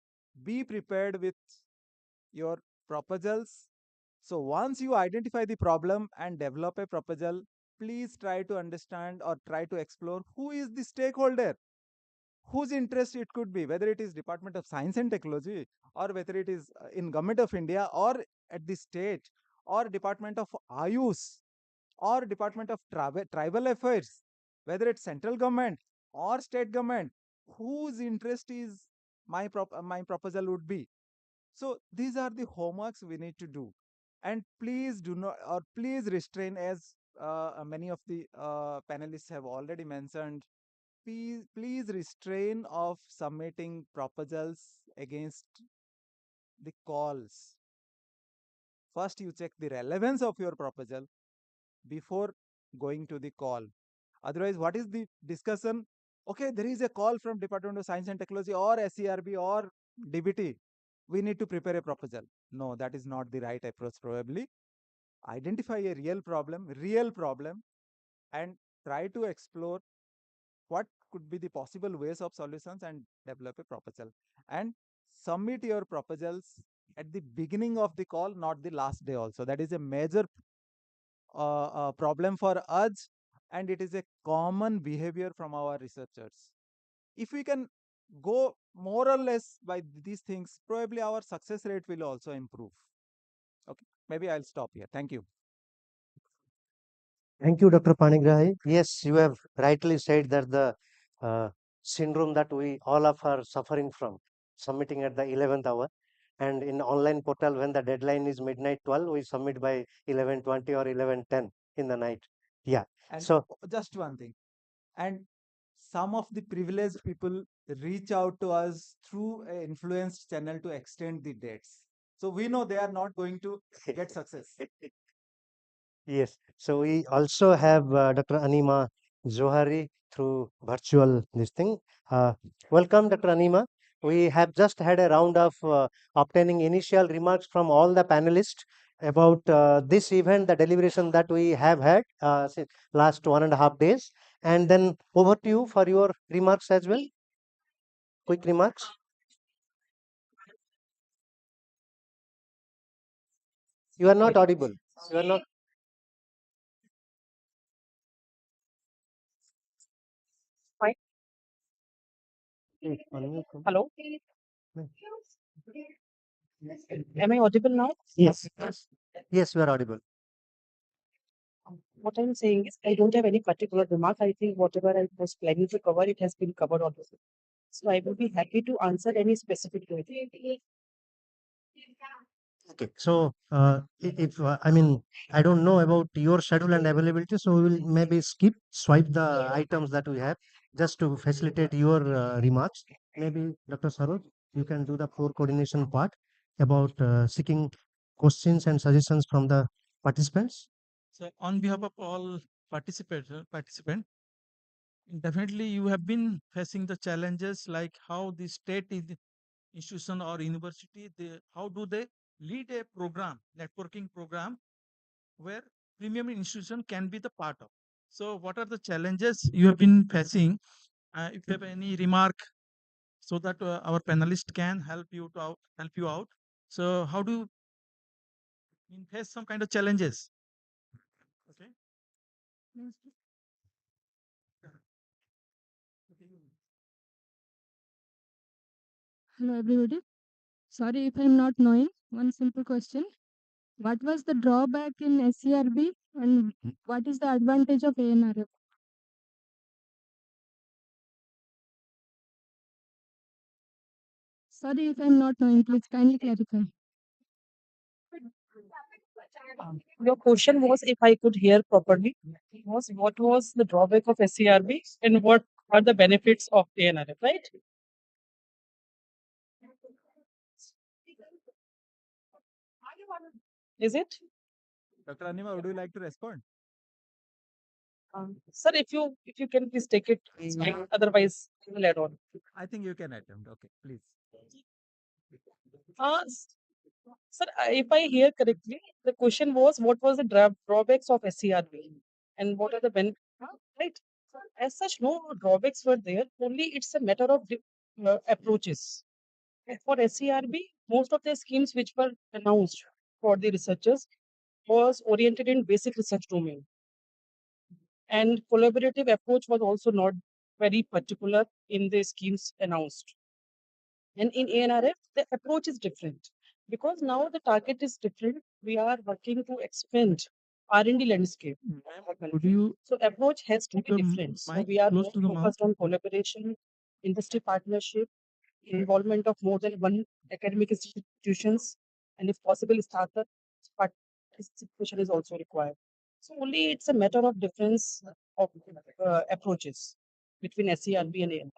be prepared with your proposals. So once you identify the problem and develop a proposal, please try to understand or try to explore who is the stakeholder, whose interest it could be, whether it is Department of Science and Technology, or whether it is in Government of India, or at the state, or Department of Ayush, or Department of Tribal Affairs, whether it's central government or state government, whose interest is my proposal would be. So these are the homeworks we need to do. And please do not, or please restrain, as many of the panelists have already mentioned, please restrain of submitting proposals against the calls. First, you check the relevance of your proposal before going to the call. Otherwise, what is the discussion? Okay, there is a call from Department of Science and Technology or SERB or DBT. We need to prepare a proposal. No, that is not the right approach probably. identify a real problem, and try to explore what could be the possible ways of solutions and develop a proposal. And submit your proposals at the beginning of the call, not the last day also. That is a major problem for us, and it is a common behavior from our researchers. If we can go more or less by these things, probably our success rate will also improve. Okay, maybe I'll stop here. Thank you. Thank you, Dr. Panigrai. Yes, you have rightly said that the uh, syndrome that we all of are suffering from, submitting at the 11th hour, and in online portal when the deadline is midnight 12, we submit by 11:20 or 11:10 in the night. Yeah. And So just one thing, and some of the privileged people reach out to us through a influenced channel to extend the dates. So we know they are not going to get success. yes, so we also have Dr. Anima Johari through virtual this thing. Welcome, Dr. Anima. We have just had a round of obtaining initial remarks from all the panelists about this event, the deliberation that we have had since last 1.5 days. And then over to you for your remarks as well. Quick remarks. You are not audible. You are not. Fine. Hello. Am I audible now? Yes. Yes, you are audible. What I'm saying is, I don't have any particular remark. I think whatever I was planning to cover, it has been covered already. So I will be happy to answer any specific query. Okay. So, if I mean, I don't know about your schedule and availability, so we will maybe swipe the items that we have just to facilitate your remarks. Maybe Dr. Saroj, you can do the floor coordination part about seeking questions and suggestions from the participants. So on behalf of all participant, definitely you have been facing the challenges like how the state institution or university, how do they lead a program, networking program, where premium institution can be the part of. So what are the challenges you have been facing? If you have any remark, so that our panelists can help you out. So how do you face some kind of challenges? Okay. Hello, everybody. Sorry if I'm not knowing. One simple question. What was the drawback in SCRB and what is the advantage of ANRF? Sorry if I'm not knowing. Please kindly clarify. Your question was, if I could hear properly, was what was the drawback of SCRB and what are the benefits of ANRF, right? Is it? Dr. Anima, would you like to respond? Sir, if you can please take it, otherwise I will add on. I think you can attempt. Okay, please. Sir, if I hear correctly, the question was what was the drawbacks of SCRB and what are the benefits, right? As such, no drawbacks were there. Only it's a matter of approaches. For SCRB, most of the schemes which were announced for the researchers was oriented in basic research domain. And collaborative approach was also not very particular in the schemes announced. And in ANRF, the approach is different because now the target is different. We are working to expand R&D landscape. So approach has to be different. So we are more focused on collaboration, industry partnership, involvement of more than one academic institutions, and if possible, startup participation is also required. So only it's a matter of difference of approaches between SCRB and ANRF.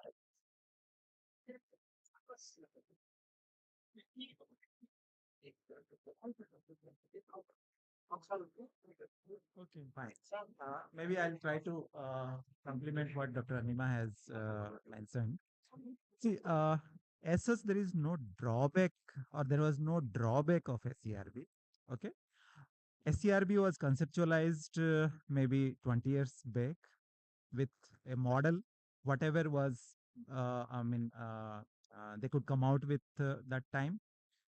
Okay, fine. Maybe I'll try to complement what Dr. Anima has mentioned. See, as such, there is no drawback or there was no drawback of SCRB. Okay. SERB was conceptualized maybe 20 years back with a model, whatever was, they could come out with that time,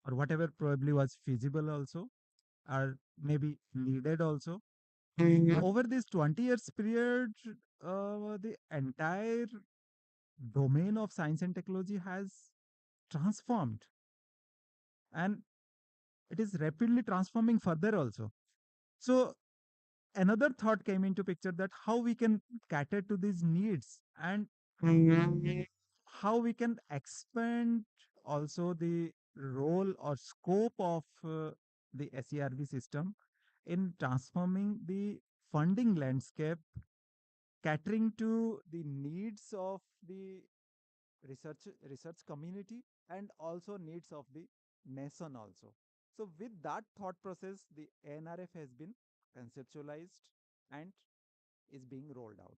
or whatever probably was feasible also, or maybe needed also. Over this 20 years period, the entire domain of science and technology has transformed, and it is rapidly transforming further also. So another thought came into picture, that how we can cater to these needs, and how we can expand also the role or scope of the SERB system in transforming the funding landscape, catering to the needs of the research community, and also needs of the nation also. So with that thought process, the ANRF has been conceptualized and is being rolled out.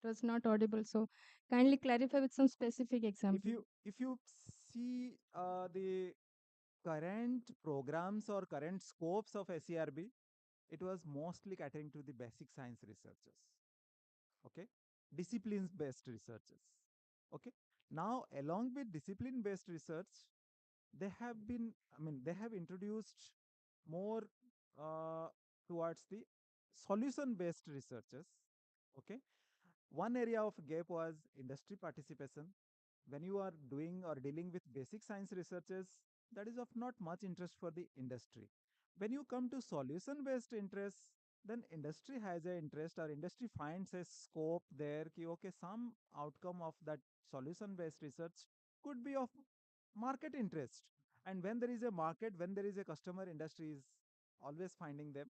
It was not audible, so kindly clarify with some specific example. If you see the current programs or current scopes of SERB, it was mostly catering to the basic science researchers. Okay, disciplines based researchers. Okay, now along with discipline based research, they have been, they have introduced more uh, towards the solution based researchers. Okay, one area of gap was industry participation. When you are doing or dealing with basic science researches, that is of not much interest for the industry. When you come to solution based interest, then industry has a interest, or industry finds a scope there ki, okay, some outcome of that solution based research could be of market interest. And when there is a market, when there is a customer, industry is always finding them,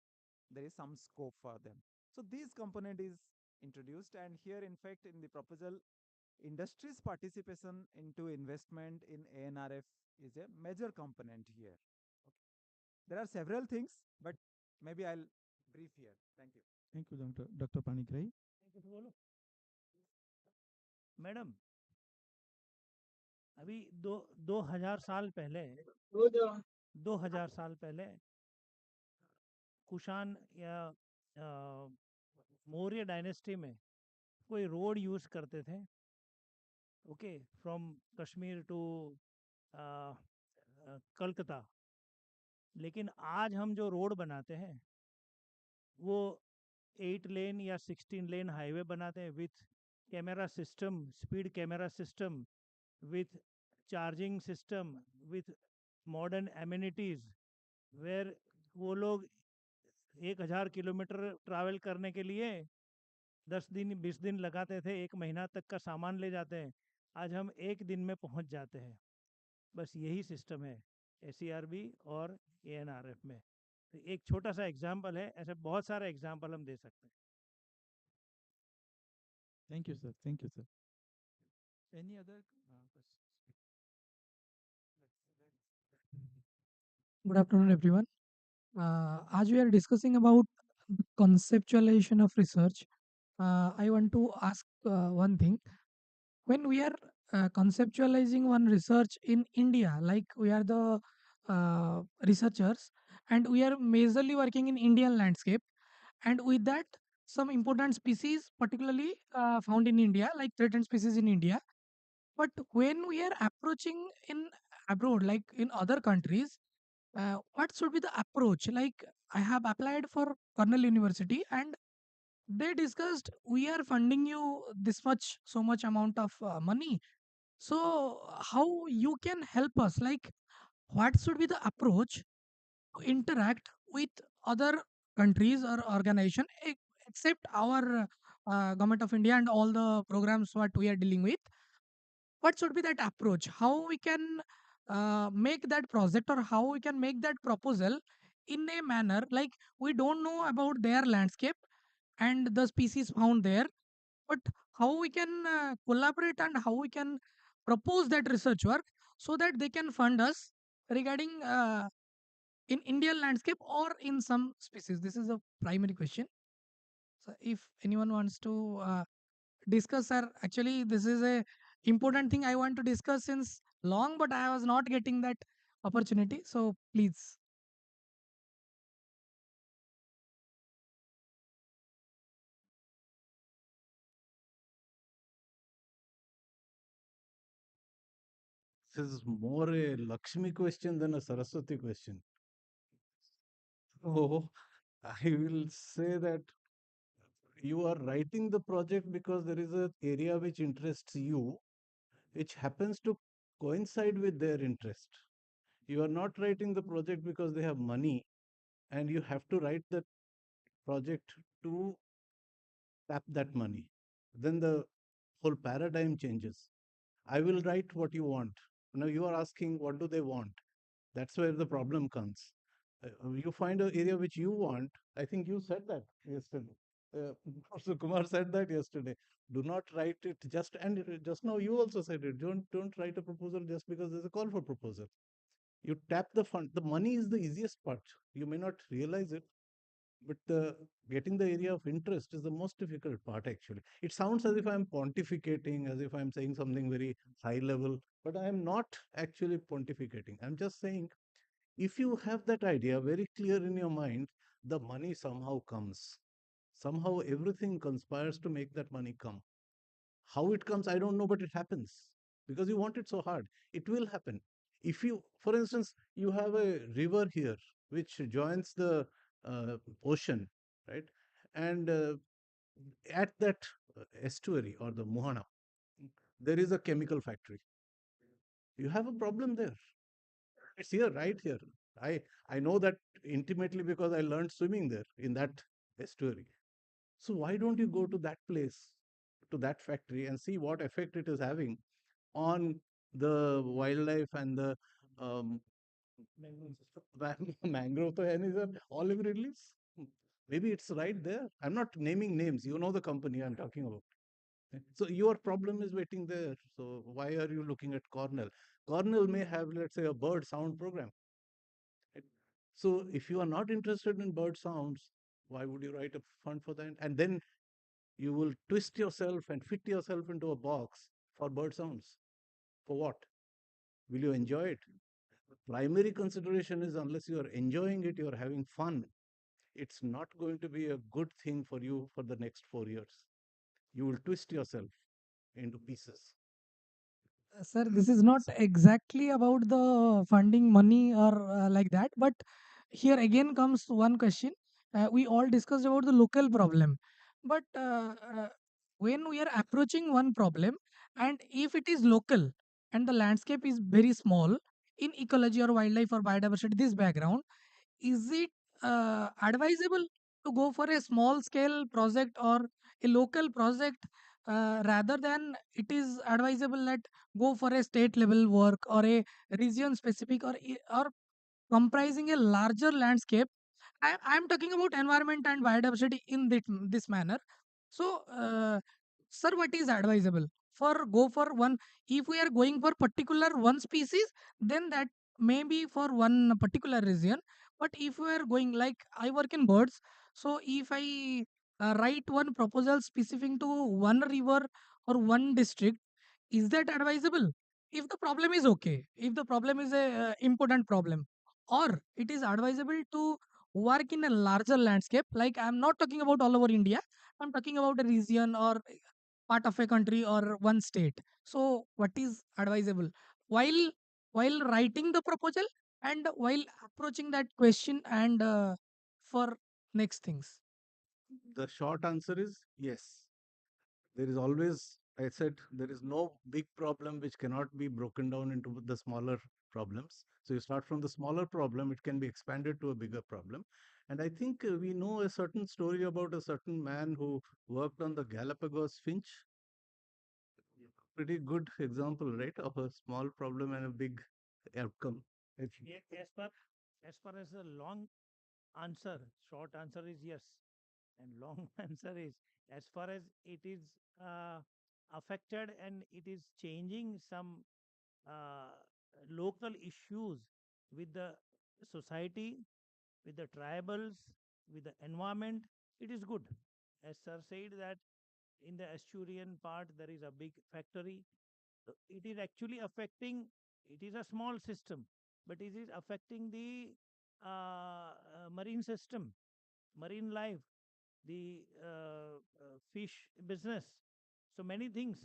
there is some scope for them. So this component is introduced, and here in fact in the proposal, industry's participation into investment in ANRF is a major component here. Okay. There are several things, but maybe I'll brief here. Thank you. Thank you, Dr. Panikrai. Madam, अभी 2000 साल पहले 2000 साल पहले कुषाण या Maurya dynasty में कोई road यूज करते थे, okay, from Kashmir to Calcutta. लेकिन आज हम जो रोड बनाते हैं वो 8 लेन या 16 लेन हाईवे बनाते हैं with camera system, speed camera system, with charging system, with modern amenities, where वो लोग 1000 किलोमीटर ट्रैवल करने के लिए 10 दिन 20 दिन लगाते थे, 1 महीना तक का सामान ले जाते हैं, आज हम 1 दिन में पहुंच जाते हैं। बस यही सिस्टम है SERB और ANRF में। तो एक छोटा सा एग्जाम्पल है, ऐसे बहुत सारे एग्जाम्पल हम दे सकते हैं। Thank you, sir. Thank you, sir. Any other questions? Good afternoon, everyone. As we are discussing about conceptualization of research, I want to ask one thing. When we are conceptualizing one research in India, like we are the researchers, and we are majorly working in Indian landscape, and with that, some important species, particularly found in India, like threatened species in India. But when we are approaching in abroad, like in other countries, what should be the approach? Like I have applied for Cornell University, and they discussed we are funding you this much, so much amount of money. So how you can help us? Like what should be the approach to interact with other countries or organization, except our government of India and all the programs what we are dealing with? What should be that approach? How we can make that project, or how we can make that proposal in a manner like we don't know about their landscape and the species found there, but how we can collaborate and how we can propose that research work so that they can fund us regarding in Indian landscape or in some species. This is a primary question. So if anyone wants to discuss, sir, actually this is a important thing I want to discuss since long, but I was not getting that opportunity. So please. This is more a Lakshmi question than a Saraswati question. So I will say that you are writing the project because there is an area which interests you, which happens to coincide with their interest. You are not writing the project because they have money and you have to write the project to tap that money. Then the whole paradigm changes. I will write what you want. Now you are asking what do they want? That's where the problem comes. You find an area which you want. I think you said that yesterday. Professor Kumar said that yesterday. Do not write it just now you also said it. Don't write a proposal just because there's a call for proposal. You tap the fund. The money is the easiest part. You may not realize it, but getting the area of interest is the most difficult part actually. It sounds as if I'm pontificating, as if I'm saying something very high level, but I am not actually pontificating. I'm just saying if you have that idea very clear in your mind, the money somehow comes. Somehow everything conspires to make that money come. How it comes, I don't know, but it happens because you want it so hard. It will happen. If you, for instance, you have a river here which joins the ocean, right? And at that estuary or the Mohana, there is a chemical factory. You have a problem there. It's here, right here. I I know that intimately because I learned swimming there in that estuary. So why don't you go to that place, to that factory, and see what effect it is having on the wildlife and the um, mangrove to any olive reliefs? Maybe it's right there. I'm not naming names. You know the company I'm talking about. So your problem is waiting there. So why are you looking at Cornell? Cornell may have, let's say, a bird sound program. Right? So if you are not interested in bird sounds, why would you write a fund for that? And then you will twist yourself and fit yourself into a box for bird sounds. For what? Will you enjoy it? Primary consideration is unless you are enjoying it, you are having fun, it's not going to be a good thing for you for the next 4 years. You will twist yourself into pieces. Sir, this is not exactly about the funding money or like that, but here again comes one question. We all discussed about the local problem, but when we are approaching one problem, and if it is local and the landscape is very small in ecology or wildlife or biodiversity, this background, is it advisable to go for a small scale project or a local project rather than it is advisable that go for a state level work or a region specific or comprising a larger landscape? I'm talking about environment and biodiversity in this manner. So, sir, what is advisable for go for one? If we are going for particular one species, then that may be for one particular region. But if we are going like I work in birds, so if I write one proposal specific to one river or one district, is that advisable? If the problem is okay, if the problem is a important problem, or it is advisable to work in a larger landscape, like I'm not talking about all over India, I'm talking about a region or part of a country or one state. So what is advisable while writing the proposal and while approaching that question and for next things? The short answer is yes. There is always, I said, there is no big problem which cannot be broken down into the smaller problems. So you start from the smaller problem, it can be expanded to a bigger problem. And I think we know a certain story about a certain man who worked on the Galapagos finch. Pretty good example, right, of a small problem and a big outcome. As far as the long answer, short answer is yes, and long answer is as far as it is uh, affected and it is changing some uh, local issues with the society, with the tribals, with the environment, it is good. as sir said that in the Asturian part there is a big factory. It is actually affecting, it is a small system, but it is affecting the marine system, marine life, the fish business. So many things,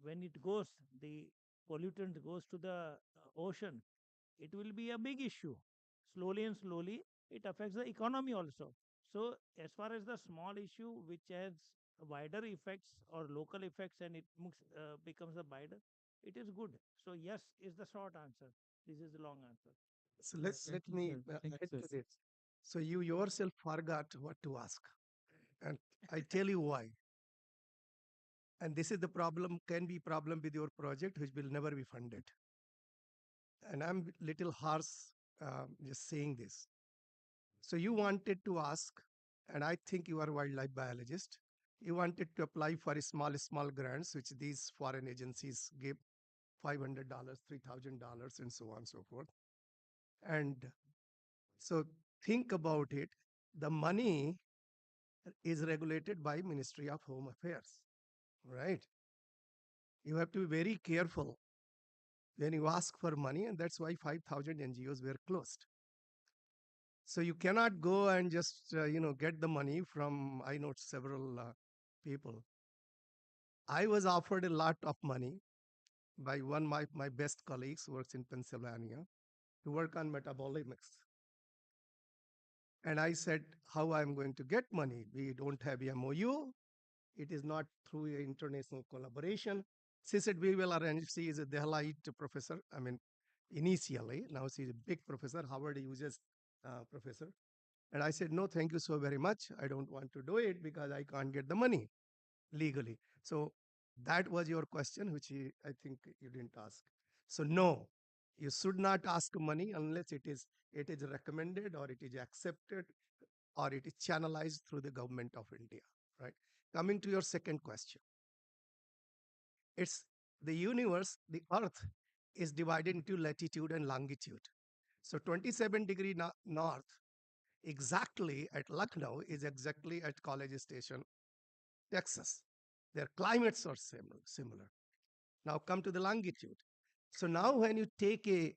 when it goes, the pollutant goes to the ocean, it will be a big issue. Slowly and slowly, it affects the economy also. So, as far as the small issue which has wider effects or local effects and it becomes a wider, it is good. So, yes is the short answer. This is the long answer. So let me add to this. So you yourself forgot what to ask, and I tell you why. And this is the problem, can be problem with your project, which will never be funded. And I'm little harsh, just saying this. So you wanted to ask, and I think you are a wildlife biologist. You wanted to apply for a small grants, which these foreign agencies give $500, $3,000, and so on and so forth. And so think about it. The money is regulated by Ministry of Home Affairs, right? You have to be very careful when you ask for money, and that's why 5,000 NGOs were closed. So you cannot go and just get the money from, I know several people. I was offered a lot of money by one my best colleagues who works in Pennsylvania to work on metabolomics. And I said, how I'm going to get money? We don't have MOU. It is not through international collaboration. She said, we will arrange. She is a Dehalite professor. I mean, initially, now she's a big professor, Harvard uses professor. And I said, no, thank you so very much. I don't want to do it because I can't get the money legally. So that was your question, which I think you didn't ask. So no, you should not ask money unless it is recommended or it is accepted or it is channelized through the government of India, right? Coming to your second question, it's the universe, the earth is divided into latitude and longitude. So 27 degree north, exactly at Lucknow, is exactly at College Station, Texas. Their climates are similar. Now come to the longitude. So now when you take a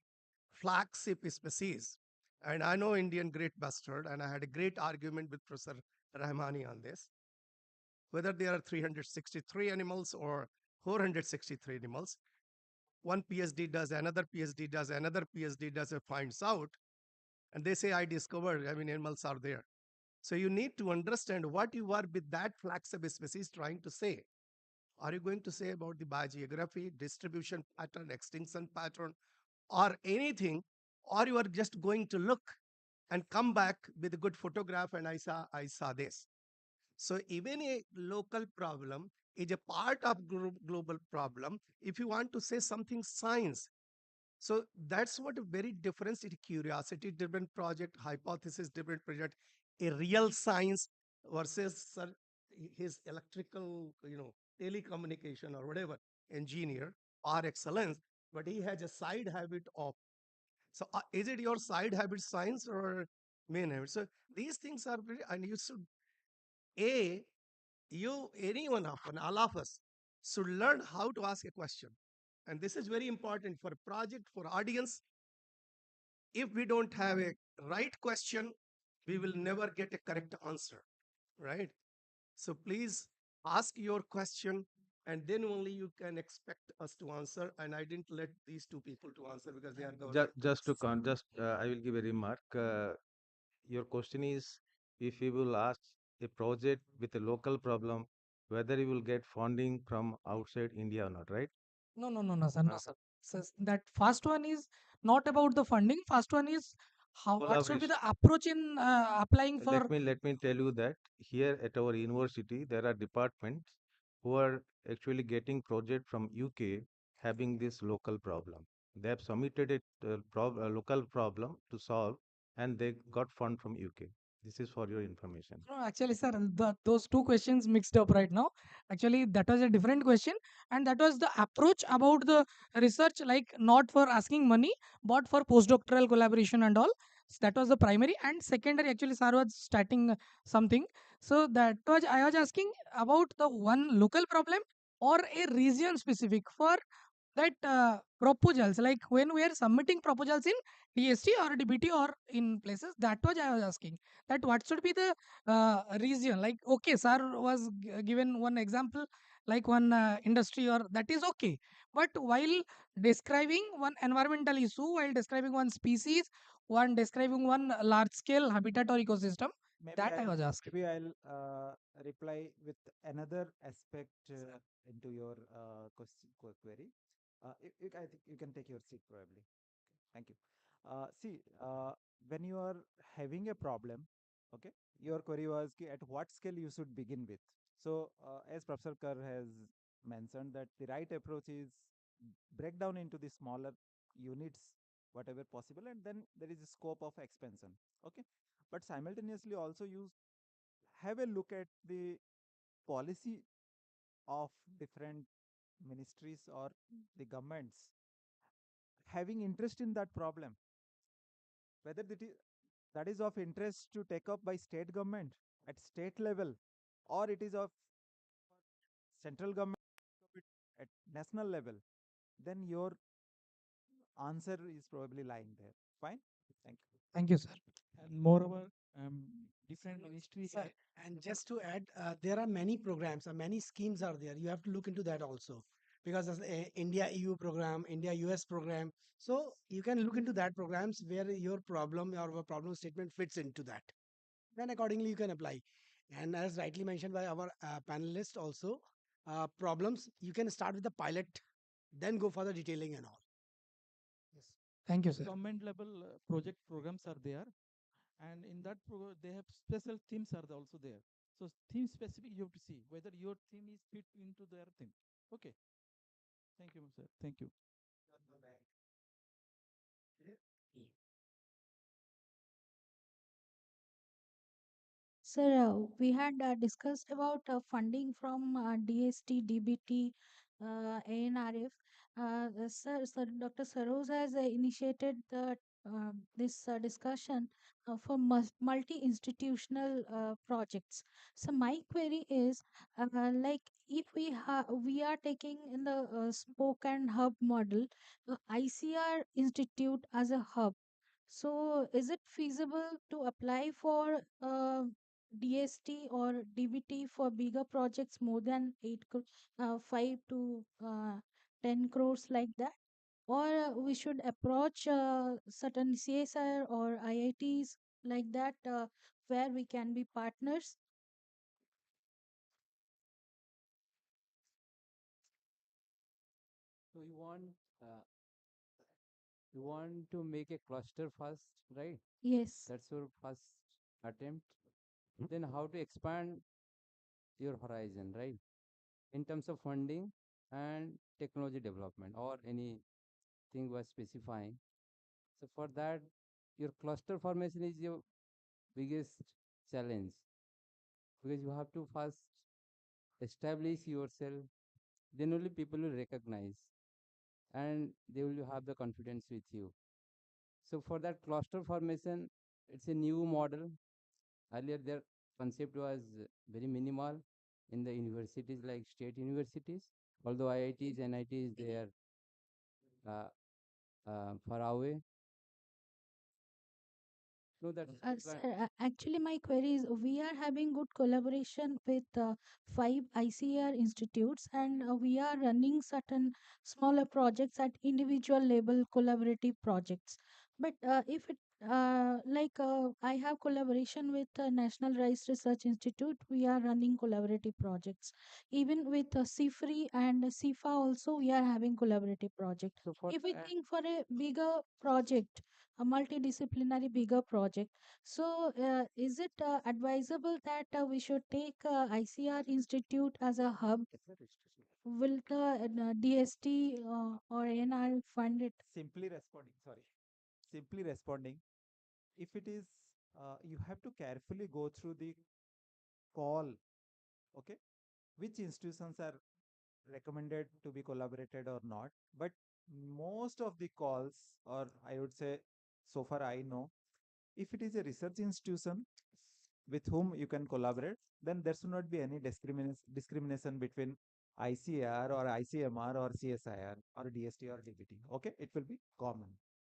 flagship species, and I know Indian great bustard, and I had a great argument with Professor Rahmani on this, whether there are 363 animals or 463 animals, one PhD does, another PhD does, another PhD does, and finds out, and they say, I discovered, I mean, animals are there. So you need to understand what you are with that flagship species trying to say. Are you going to say about the biogeography, distribution pattern, extinction pattern, or anything, or you are just going to look and come back with a good photograph and I saw this. So even a local problem is a part of global problem. If you want to say something science, so that's what a very difference in curiosity driven project, hypothesis driven project, a real science versus his electrical, telecommunication or whatever engineer par excellence, but he has a side habit of. So is it your side habit science or main habit? So these things are very, and you should, any one of us, all of us, should learn how to ask a question. And this is very important for a project, for audience. If we don't have a right question, we will never get a correct answer, right? So please ask your question, and then only you can expect us to answer. And I didn't let these two people to answer because they are government. I will give a remark. Your question is if you will ask a project with a local problem, whether you will get funding from outside India or not, right? No, sir. No, sir. That first one is not about the funding. First one is how All what of should be it. the approach in applying for. Let me tell you that here at our university there are departments who are actually getting project from UK having this local problem. They have submitted a local problem to solve, and they got fund from UK. This is for your information. No, actually, sir, those two questions mixed up right now. Actually, that was a different question, and that was the approach about the research, like not for asking money, but for postdoctoral collaboration and all. That was the primary, and secondary actually sir was starting something. So that was I was asking about the one local problem or a region specific for that proposals, like when we are submitting proposals in DST or DBT or in places, that was I was asking that what should be the region. Like okay, sir was given one example like one industry or that is okay, but while describing one environmental issue, while describing one species, one describing one large scale habitat or ecosystem, that I was asking. Maybe I'll reply with another aspect into your query. I think you can take your seat probably. Thank you. See, when you are having a problem, okay, your query was at what scale you should begin with. So, as Professor Kar has mentioned, that the right approach is break down into the smaller units, whatever possible, and then there is a scope of expansion. Okay, but simultaneously also you have a look at the policy of different ministries or the governments having interest in that problem, whether that is of interest to take up by state government at state level, or it is of central government at national level, then your answer is probably lying there. Fine. Thank you. Thank you, sir. And moreover, different ministry Sir, and just to add, there are many programs, many schemes are there. You have to look into that also, because as India EU program, India US program. So you can look into that programs where your problem or problem statement fits into that. Then accordingly you can apply. And as rightly mentioned by our panelist also, problems you can start with the pilot, then go for the detailing and all. Yes. Thank you, sir. government level project programs are there, and in that they have special themes are also there. So theme specific you have to see whether your theme is fit into their theme. Okay. Thank you, sir. Thank you. Sir, we had discussed about funding from DST, DBT, ANRF. Sir, Dr. Saroz has initiated this discussion for multi-institutional projects. So my query is, like, if we are taking in the spoke and hub model, ICR Institute as a hub. So, is it feasible to apply for DST or DBT for bigger projects more than 5 to 10 crores like that? Or we should approach certain CSR or IITs like that where we can be partners? So uh, you want to make a cluster first, right? Yes. That's your first attempt. Then how to expand your horizon, right? In terms of funding and technology development or anything was specifying. So for that, your cluster formation is your biggest challenge, because you have to first establish yourself, then only people will recognize and they will have the confidence with you. So for that cluster formation, it's a new model. Earlier their concept was very minimal in the universities like state universities, although IITs, NITs, they are uh, far away. No, that's Sir, actually, my query is we are having good collaboration with five ICR institutes, and we are running certain smaller projects at individual level collaborative projects. But if it I have collaboration with National Rice Research Institute, we are running collaborative projects. Even with CIFRI and CIFA also, we are having collaborative project. so for If we think for a bigger project, a multidisciplinary bigger project, so is it advisable that we should take ICR Institute as a hub? Will the DST or NR fund it? Simply responding, if it is, you have to carefully go through the call, okay, which institutions are recommended to be collaborated or not. But most of the calls, or I would say, so far I know, If it is a research institution with whom you can collaborate, then there should not be any discrimination between ICAR or ICMR or CSIR or DST or DBT. Okay, it will be common.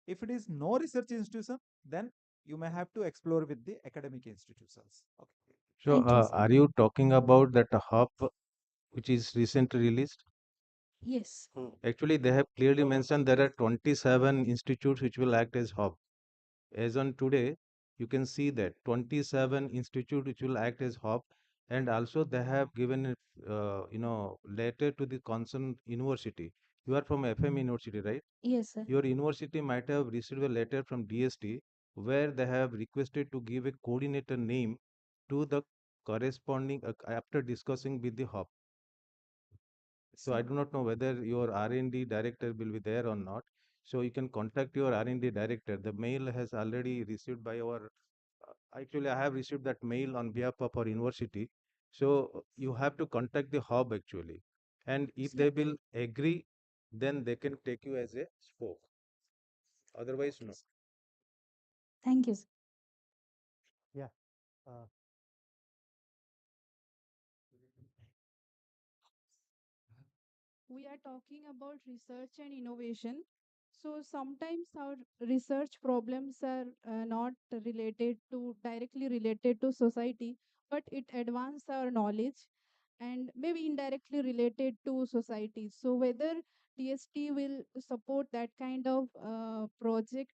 If it is no research institution, then you may have to explore with the academic institutions. Okay. So, are you talking about that hub which is recently released? Yes. Actually, they have clearly mentioned there are 27 institutes which will act as hub. As on today, you can see that 27 institutes which will act as hub, and also they have given letter to the concerned university. You are from FM University, right? Yes, sir. Your university might have received a letter from DST where they have requested to give a coordinator name to the corresponding after discussing with the hub. So I do not know whether your R&D director will be there or not. So you can contact your R&D director. The mail has already received by our, actually I have received that mail on behalf of our university. So you have to contact the hub actually. And if they will agree, then they can take you as a spoke. Otherwise, no. Thank you, sir. Yeah. Uh, We are talking about research and innovation. So sometimes our research problems are not related to directly related to society, but it advance our knowledge and maybe indirectly related to society. So whether DST will support that kind of project,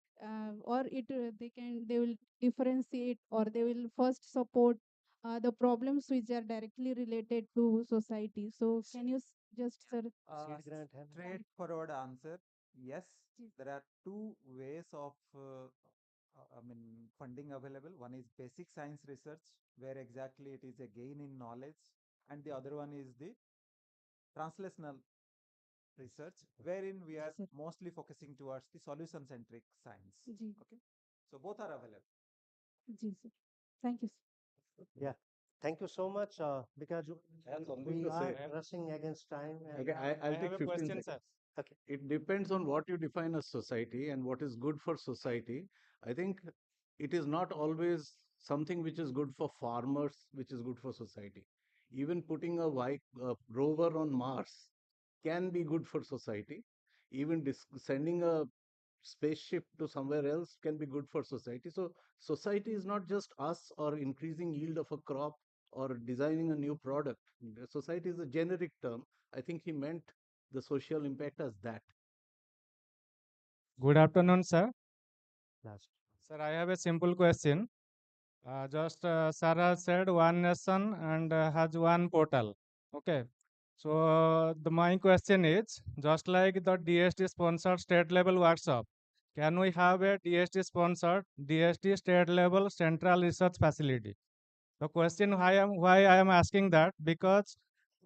or they will differentiate, or they will first support the problems which are directly related to society. So can you just sir? Seed grant है ना? Straightforward answer, yes. Ji. There are two ways of funding available. One is basic science research, where exactly it is a gain in knowledge, and the other one is the translational research, wherein we are mostly focusing towards the solution-centric science. Ji. Okay, so both are available. Ji, sir. Thank you, sir. Yeah. Thank you so much, because something we to are say. rushing against time. And Okay, I'll take 15 seconds. Okay. It depends on what you define as society and what is good for society. I think it is not always something which is good for farmers, which is good for society. Even putting a rover on Mars can be good for society. Even sending a spaceship to somewhere else can be good for society. So society is not just us or increasing yield of a crop or designing a new product. The society is a generic term. I think he meant the social impact as that. Good afternoon, sir. Last. Sir, I have a simple question. Sir has said one nation and has one portal. Okay. So my question is, just like the DST sponsored state level workshop, can we have a DST sponsored DST state level central research facility? The question why I am asking that, because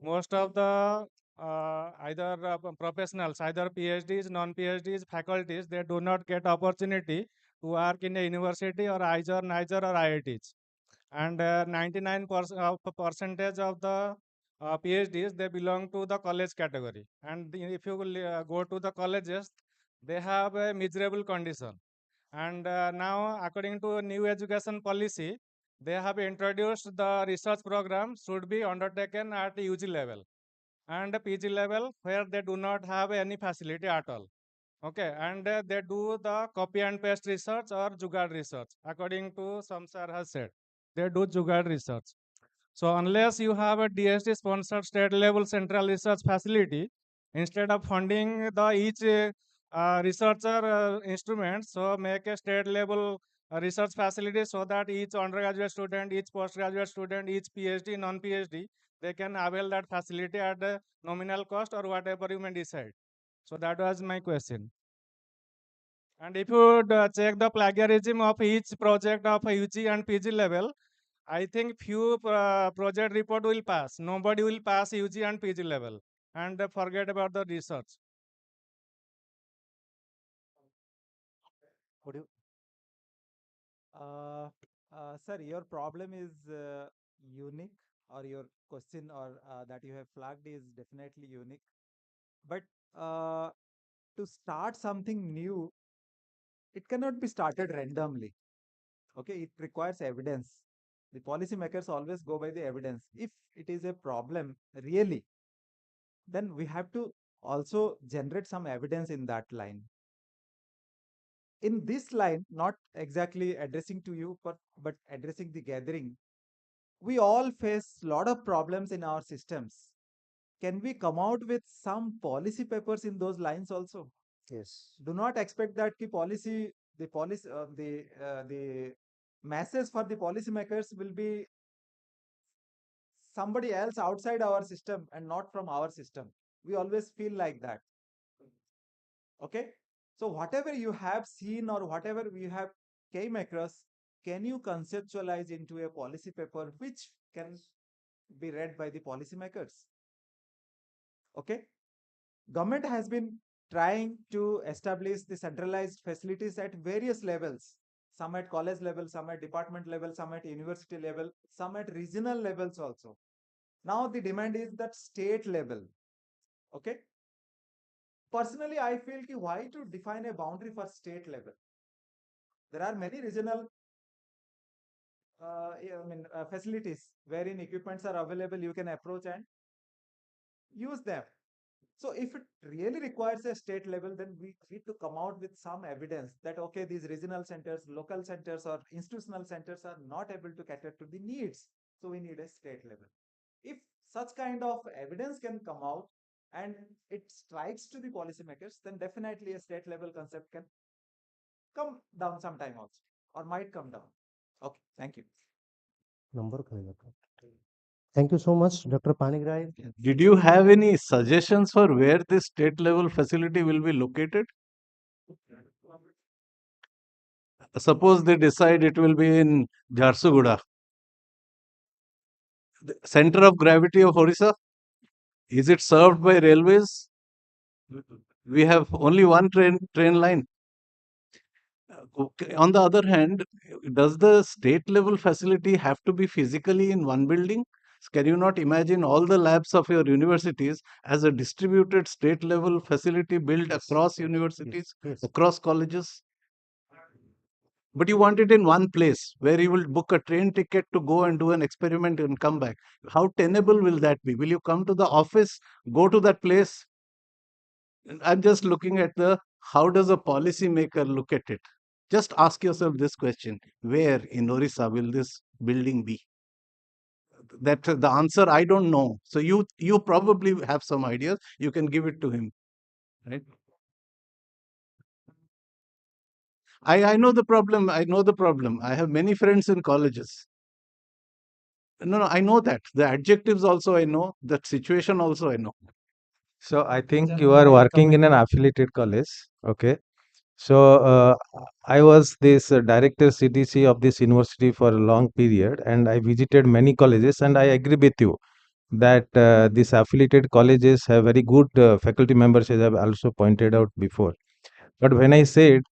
most of the either professionals, either PhDs, non-PhDs, faculties, they do not get opportunity to work in a university or either NIGER or IITs. And 99% of percentage of the PhDs, they belong to the college category. And if you will go to the colleges, they have a miserable condition. And now, according to a new education policy, they have introduced the research program should be undertaken at UG level and PG level, where they do not have any facility at all. Okay, and they do the copy and paste research or jugaad research, according to some sir has said. They do jugaad research. So unless you have a DST sponsored state level central research facility, instead of funding the each researcher instrument, so make a state level research facility so that each undergraduate student, each postgraduate student, each PhD, non-PhD, they can avail that facility at a nominal cost or whatever you may decide. So that was my question. And if you check the plagiarism of each project of UG and PG level, I think few project report will pass. Nobody will pass UG and PG level and forget about the research. Would you? Sir, your problem is unique, or your question or that you have flagged is definitely unique. But to start something new, it cannot be started randomly. Okay, it requires evidence. The policymakers always go by the evidence. If it is a problem, really, then we have to also generate some evidence in that line. In this line, not exactly addressing to you, but addressing the gathering, we all face a lot of problems in our systems. Can we come out with some policy papers in those lines also? Yes. Do not expect that the message for the policymakers will be somebody else outside our system and not from our system. We always feel like that. Okay, so whatever you have seen or whatever we have came across, can you conceptualize into a policy paper which can be read by the policymakers? Okay, government has been trying to establish the centralized facilities at various levels, some at college level, some at department level, some at university level, some at regional levels also. Now the demand is that state level. Okay, personally I feel ki why to define a boundary for state level? There are many regional facilities wherein equipments are available, you can approach and use them. So if it really requires a state level, then we need to come out with some evidence that, okay, these regional centers, local centers or institutional centers are not able to cater to the needs. So we need a state level. If such kind of evidence can come out and it strikes to the policymakers, then definitely a state level concept can come down sometime also or might come down. Okay, thank you. Thank you so much, Dr. Panigrai. Did you have any suggestions for where this state level facility will be located? Suppose they decide it will be in Jharsuguda, the center of gravity of Orissa. Is it served by railways? We have only one train line. Okay. On the other hand, does the state level facility have to be physically in one building? Can you not imagine all the labs of your universities as a distributed state level facility built across universities, across colleges? But you want it in one place where you will book a train ticket to go and do an experiment and come back. How tenable will that be? Will you come to the office, go to that place? I'm just looking at how does a policymaker look at it? Just ask yourself this question: where in Orissa will this building be? That the answer I don't know. So you probably have some ideas. You can give it to him, right? I know the problem. I know the problem. I have many friends in colleges. No, I know that. The adjectives also I know. That situation also I know. So I think you are working in an affiliated college. Okay. So I was this director CDC of this university for a long period, and I visited many colleges, and I agree with you that these affiliated colleges have very good faculty members, as I've also pointed out before. But when I said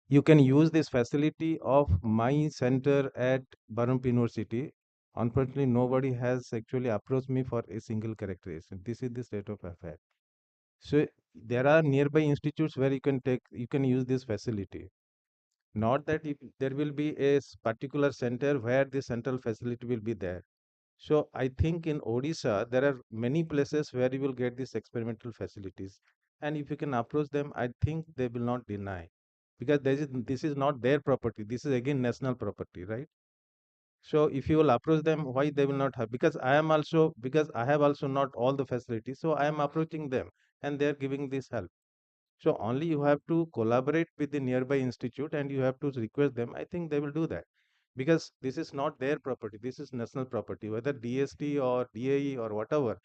you can use this facility of my center at Berhampur University, unfortunately, nobody has actually approached me for a single characterization. This is the state of affairs. So there are nearby institutes where you can use this facility. Not that if there will be a particular center where the central facility will be there. So I think in Odisha there are many places where you will get these experimental facilities, and if you can approach them, I think they will not deny, because this is not their property. This is again national property, right? So if you will approach them, why they will not have? Because I have also not all the facilities, so I am approaching them, and they are giving this help. So only you have to collaborate with the nearby institute and you have to request them. I think they will do that, because this is not their property. This is national property, whether DST or DAE or whatever.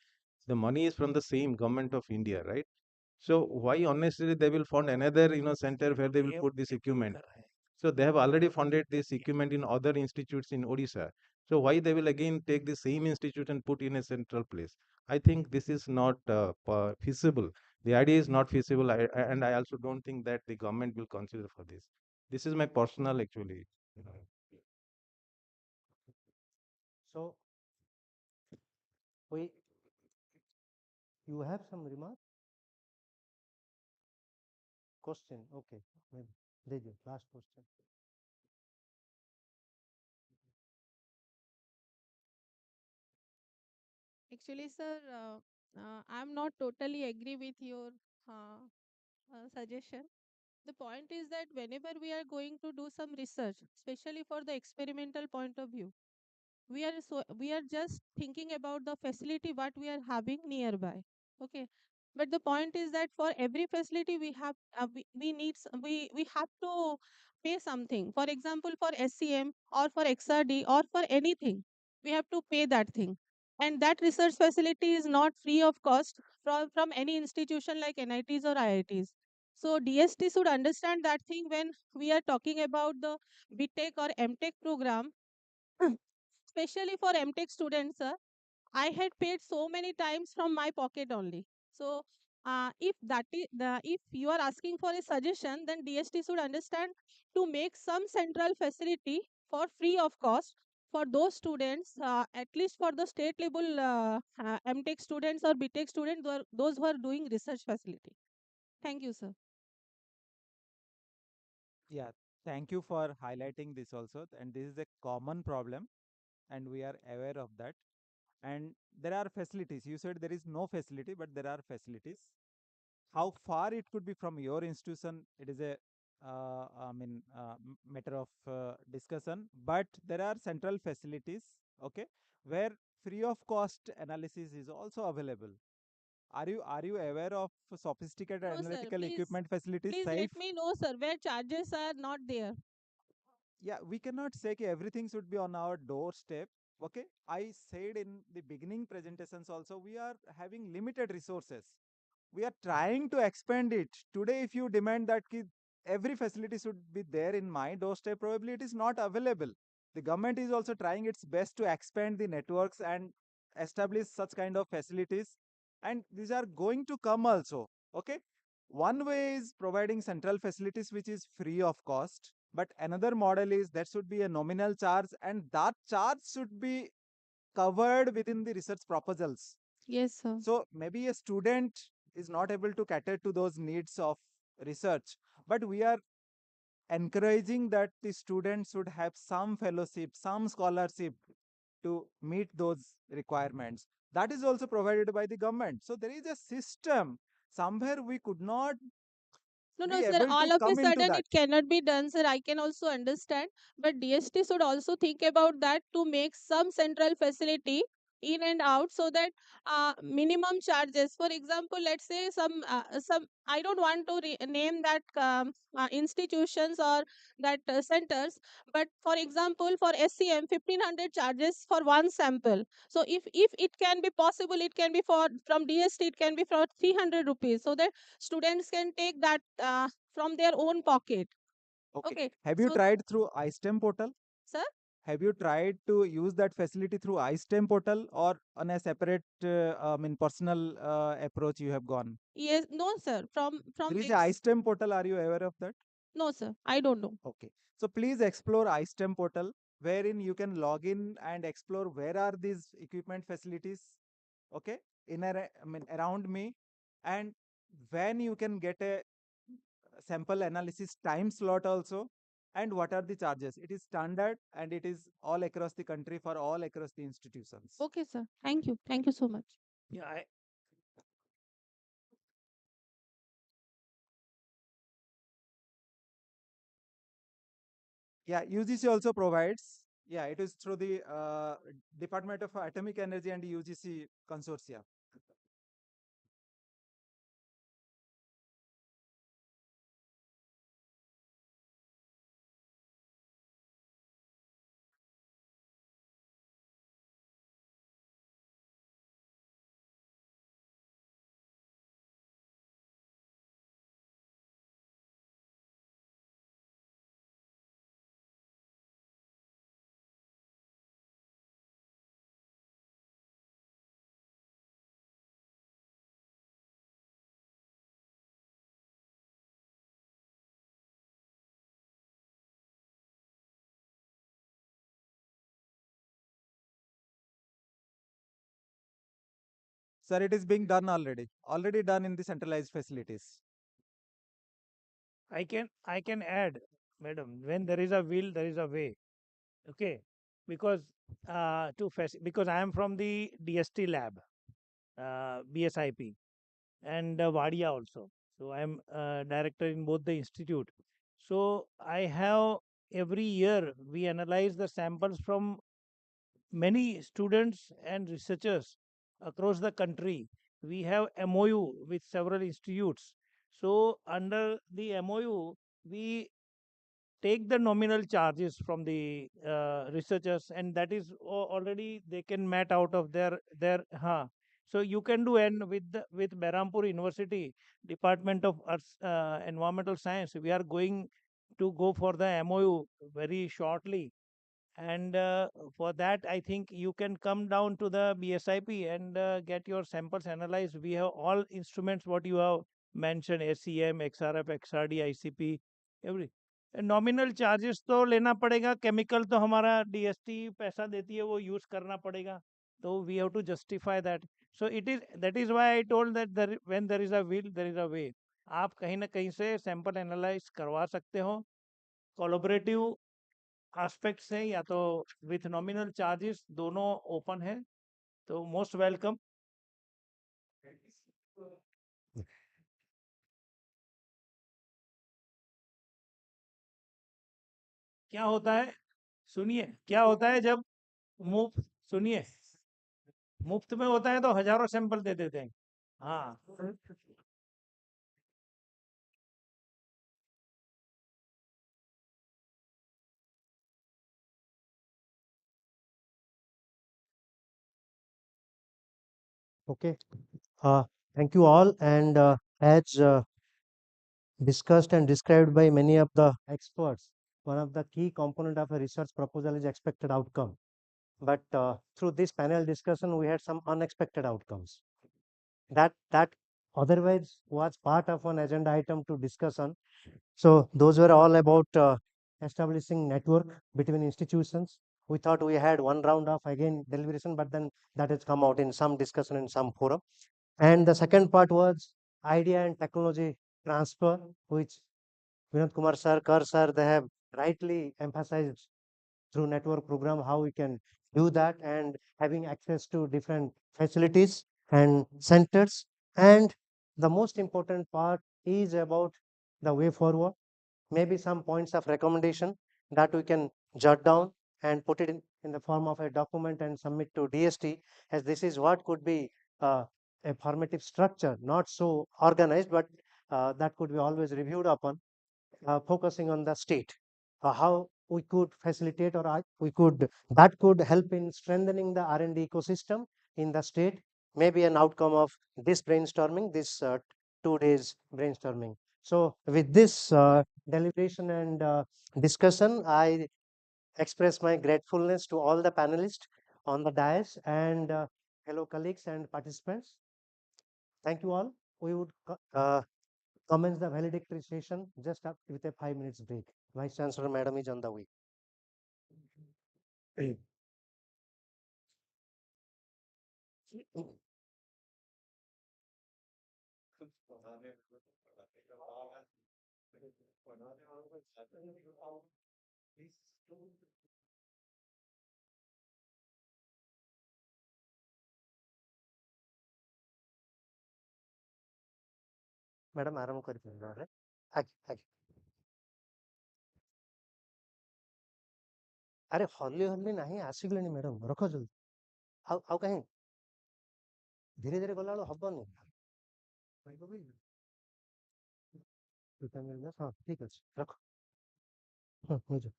The money is from the same government of India, right? So why unnecessarily they will fund another center where they will put this equipment? So they have already funded this equipment in other institutes in Odisha. So why they will again take the same institute and put in a central place? I think this is not feasible. The idea is not feasible, and I also don't think that the government will consider for this. This is my personal actually. So we, you have some remark? Question, okay. Maybe. Last question. Actually, sir, I'm not totally agree with your uh, suggestion. The point is that whenever we are going to do some research, especially for the experimental point of view, we are just thinking about the facility what we are having nearby. Okay, but the point is that for every facility we have to pay something. For example, for SCM or for XRD or for anything, we have to pay that thing, and that research facility is not free of cost from any institution like NITs or IITs. So DST should understand that thing when we are talking about the BTech or MTech program. Especially for MTech students, sir, I had paid so many times from my pocket only. So, if you are asking for a suggestion, then DST should understand to make some central facility for free of cost for those students, at least for the state level MTech students or BTech students, those who are doing research facility. Thank you, sir. Yeah, thank you for highlighting this also. And this is a common problem, and we are aware of that. And there are facilities. You said there is no facility, but there are facilities. How far it could be from your institution, it is a matter of discussion. But there are central facilities, okay, where free of cost analysis is also available. Are you aware of sophisticated No, sir. analytical equipment facilities, Please safe? let me know, sir, where charges are not there. Yeah, we cannot say कि everything should be on our doorstep. Okay, I said in the beginning presentations also, we are having limited resources. We are trying to expand it. Today, if you demand that every facility should be there in my doorstep, probably it is not available. The government is also trying its best to expand the networks and establish such kind of facilities, and these are going to come also. Okay, one way is providing central facilities which is free of cost, but another model is that should be a nominal charge, and that charge should be covered within the research proposals. Yes, sir. So maybe a student is not able to cater to those needs of research, but we are encouraging that the students should have some fellowship, some scholarship to meet those requirements. That is also provided by the government. So there is a system. Somewhere we could not No, no, be sir. able to All of a come into sudden, that. it cannot be done, sir. I can also understand. But DST should also think about that to make some central facility in and out so that minimum charges. For example, let's say some. I don't want to name that institutions or that centers. But for example, for SCM, 1500 charges for one sample. So if it can be possible, it can be for from DST. It can be for 300 rupees, so that students can take that from their own pocket. Okay. Okay, Have you so tried through iSTEM portal? sir, Have you tried to use that facility through iSTEM portal or on a separate, personal approach you have gone? yes, no, sir, from There is a X, iSTEM portal. Are you aware of that? no, sir, I don't know. Okay. So please explore iSTEM portal wherein you can log in and explore where are these equipment facilities, okay, around me, and when you can get a sample analysis time slot also, and what are the charges. It is standard and it is all across the country for all across the institutions. Okay, sir, thank you so much. Yeah, Yeah, UGC also provides. Yeah, it is through the Department of Atomic Energy and UGC consortia. Sir, it is being done already. Already done in the centralized facilities. I can add, madam, when there is a will, there is a way. Okay, because because I am from the DST lab. BSIP, and Wadia also. So I'm director in both the institute. So I have every year we analyze the samples from many students and researchers across the country. We have MOU with several institutes. So under the MOU, we take the nominal charges from the researchers, and that is already they can mat out of their so you can do, and with Berhampur University Department of Earth Environmental Science, we are going to go for the MOU very shortly. And for that, I think you can come down to the BSIP and get your samples analyzed. We have all instruments what you have mentioned: SEM, XRF, XRD, ICP, every nominal charges तो लेना पड़ेगा, chemical तो हमारा DST पैसा देती है, वो use करना पड़ेगा, तो we have to justify that. So it is that is why I told that when there is a will there is a way. आप कहीं ना कहीं से सैंपल एनालाइज करवा सकते हो. कोलैबोरेटिव एस्पेक्ट से या तो विथ नॉमिनल चार्जेस, दोनों ओपन है, तो मोस्ट वेलकम. क्या होता है, सुनिए, क्या होता है जब मुफ्त, सुनिए, मुफ्त में होता है तो हजारों सैंपल दे देते हैं. हाँ, Okay. Thank you all. And as discussed and described by many of the experts, one of the key component of a research proposal is expected outcome. But through this panel discussion, we had some unexpected outcomes that otherwise was part of an agenda item to discussion. So those were all about establishing network between institutions. We thought we had one round of again deliberation, but then that has come out in some discussion in some forum. And the second part was idea and technology transfer, which Vinod Kumar sir, Kar sir, they have rightly emphasized through network program how we can do that, and having access to different facilities and centers. And the most important part is about the way forward, maybe some points of recommendation that we can jot down and put it in the form of a document and submit to DST, as this is what could be a formative structure, not so organized, but that could be always reviewed upon, focusing on the state, how we could facilitate, or we could, that could help in strengthening the R&D ecosystem in the state, maybe an outcome of this brainstorming, this 2 days brainstorming. So with this deliberation and discussion, I express my gratefulness to all the panelists on the dais and fellow colleagues and participants. Thank you all. We would commence the valedictory session just up with a 5 minutes break. Vice Chancellor Madam is on the way. Madam आराम कर अरे हल्ली हल्ली नहीं आसिगलेनी madam रख जल्दी आउ कहीं धीरे धीरे गला हबनी हाँ ठीक अच्छे रख हाँ हो जाओ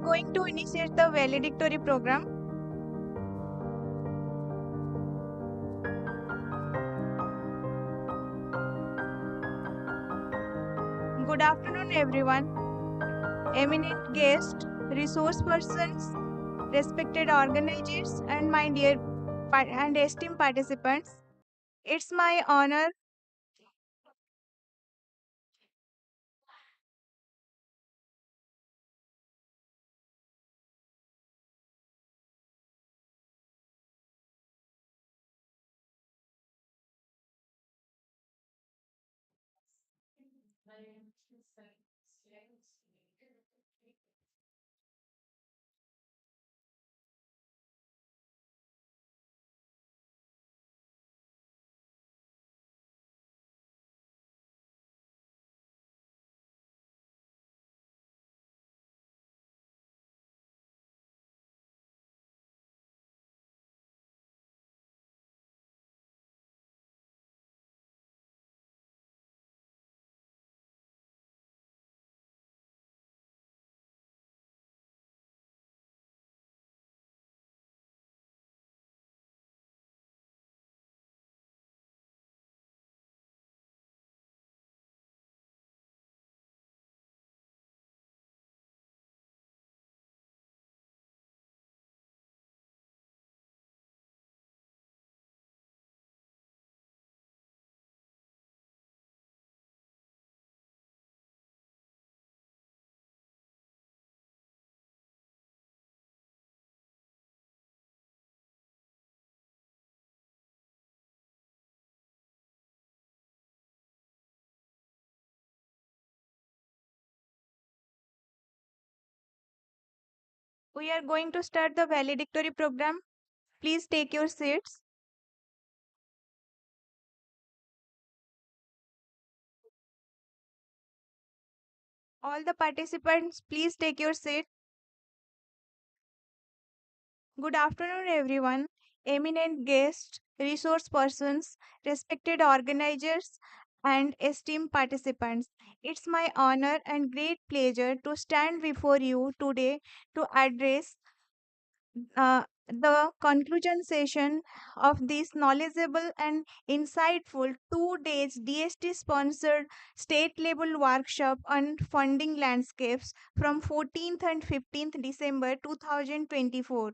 going to initiate the valedictory program. Good afternoon, everyone. Eminent guests, resource persons, respected organizers, and my dear and esteemed participants. It's my honor. We are going to start the valedictory program. Please take your seats. All the participants, please take your seat. Good afternoon, everyone. Eminent guests, resource persons, respected organizers, and esteemed participants. It's my honor and great pleasure to stand before you today to address the conclusion session of this knowledgeable and insightful 2 days DST sponsored state level workshop on funding landscapes from 14th and 15th December 2024.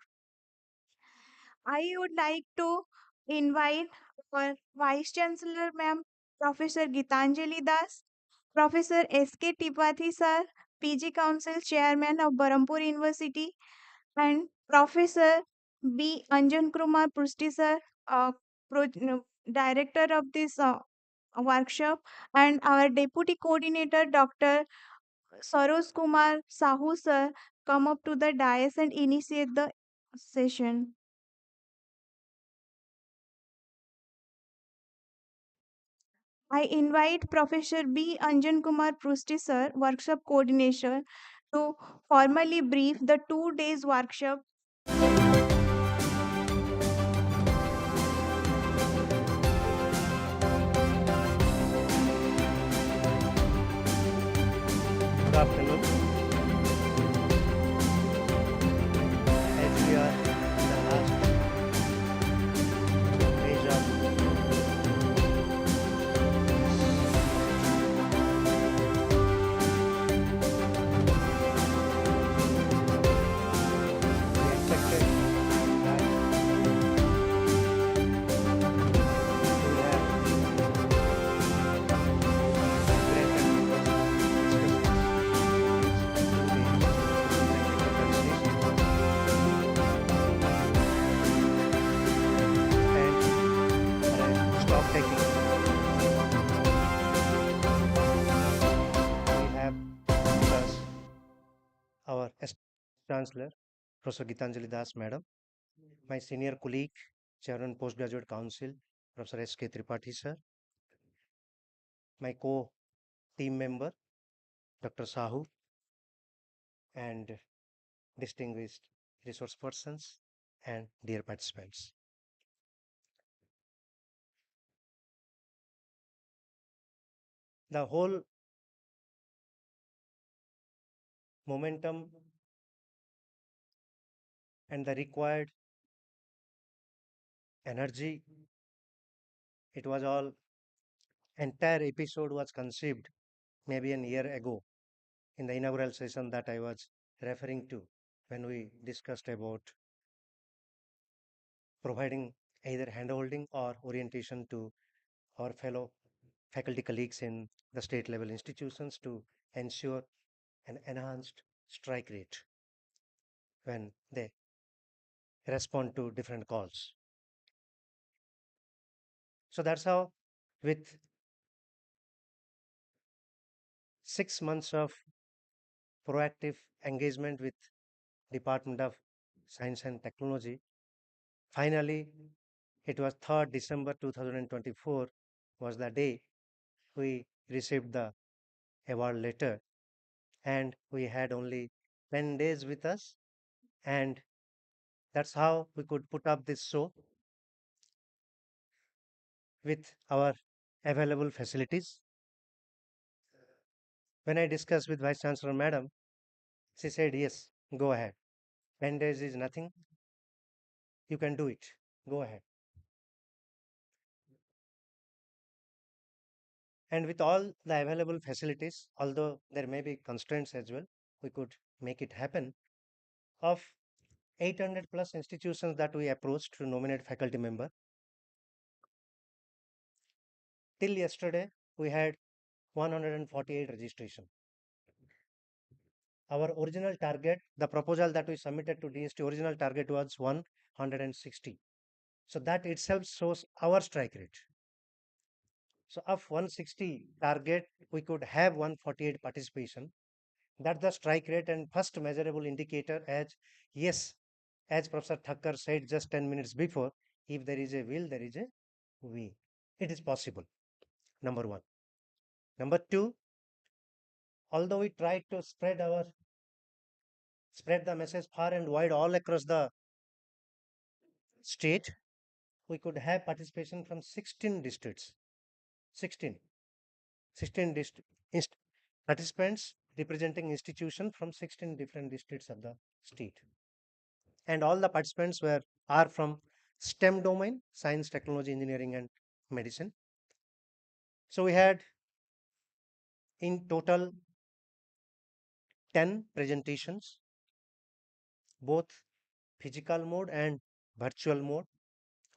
I would like to invite our Vice Chancellor Ma'am, Professor Gitanjali Das, Professor S.K. Tripathi Sir, PG Council Chairman of Berhampur University, and Professor B. Anjan Kumar Prusti Sir, Director of this workshop, and our Deputy Coordinator Dr. Saroj Kumar Sahu Sir, come up to the dais and initiate the session. I invite Professor B. Anjan Kumar Prusti Sir, Workshop Coordinator, to formally brief the 2 days workshop. Good afternoon. As we are in the last page of we expected that we have great stock taking. We have with us our Chancellor, Professor Gitanjali Das, Madam, my senior colleague, Chairman Postgraduate Council, Professor S.K. Tripathi, Sir, my co-team member, Dr. Sahu, and distinguished resource persons and dear participants. The whole momentum and the required energy. It was all entire episode was conceived maybe an year ago in the inaugural session that I was referring to when we discussed about providing either handholding or orientation to our fellow faculty colleagues in the state level institutions to ensure an enhanced strike rate when they respond to different calls. So that's how, with 6 months of proactive engagement with Department of Science and Technology, finally it was 3rd December 2024 was the day we received the award letter, and we had only 10 days with us, and that's how we could put up this show with our available facilities. When I discussed with Vice Chancellor Madam, she said, yes, go ahead. 10 days is nothing. You can do it. Go ahead. And with all the available facilities, although there may be constraints as well, we could make it happen. Of 800 plus institutions that we approached to nominate faculty member, till yesterday, we had 148 registration. Our original target, the proposal that we submitted to DST, original target was 160. So that itself shows our strike rate. So of 160 target, we could have 148 participation. That's the strike rate and first measurable indicator. As yes, as Professor Thakkar said just 10 minutes before, if there is a will, there is a way. It is possible. Number one. Number two, although we tried to spread the message far and wide all across the state, we could have participation from 16 districts. 16 participants representing institutions from 16 different districts of the state. And all the participants are from STEM domain, science, technology, engineering, and medicine. So we had in total 10 presentations, both physical mode and virtual mode,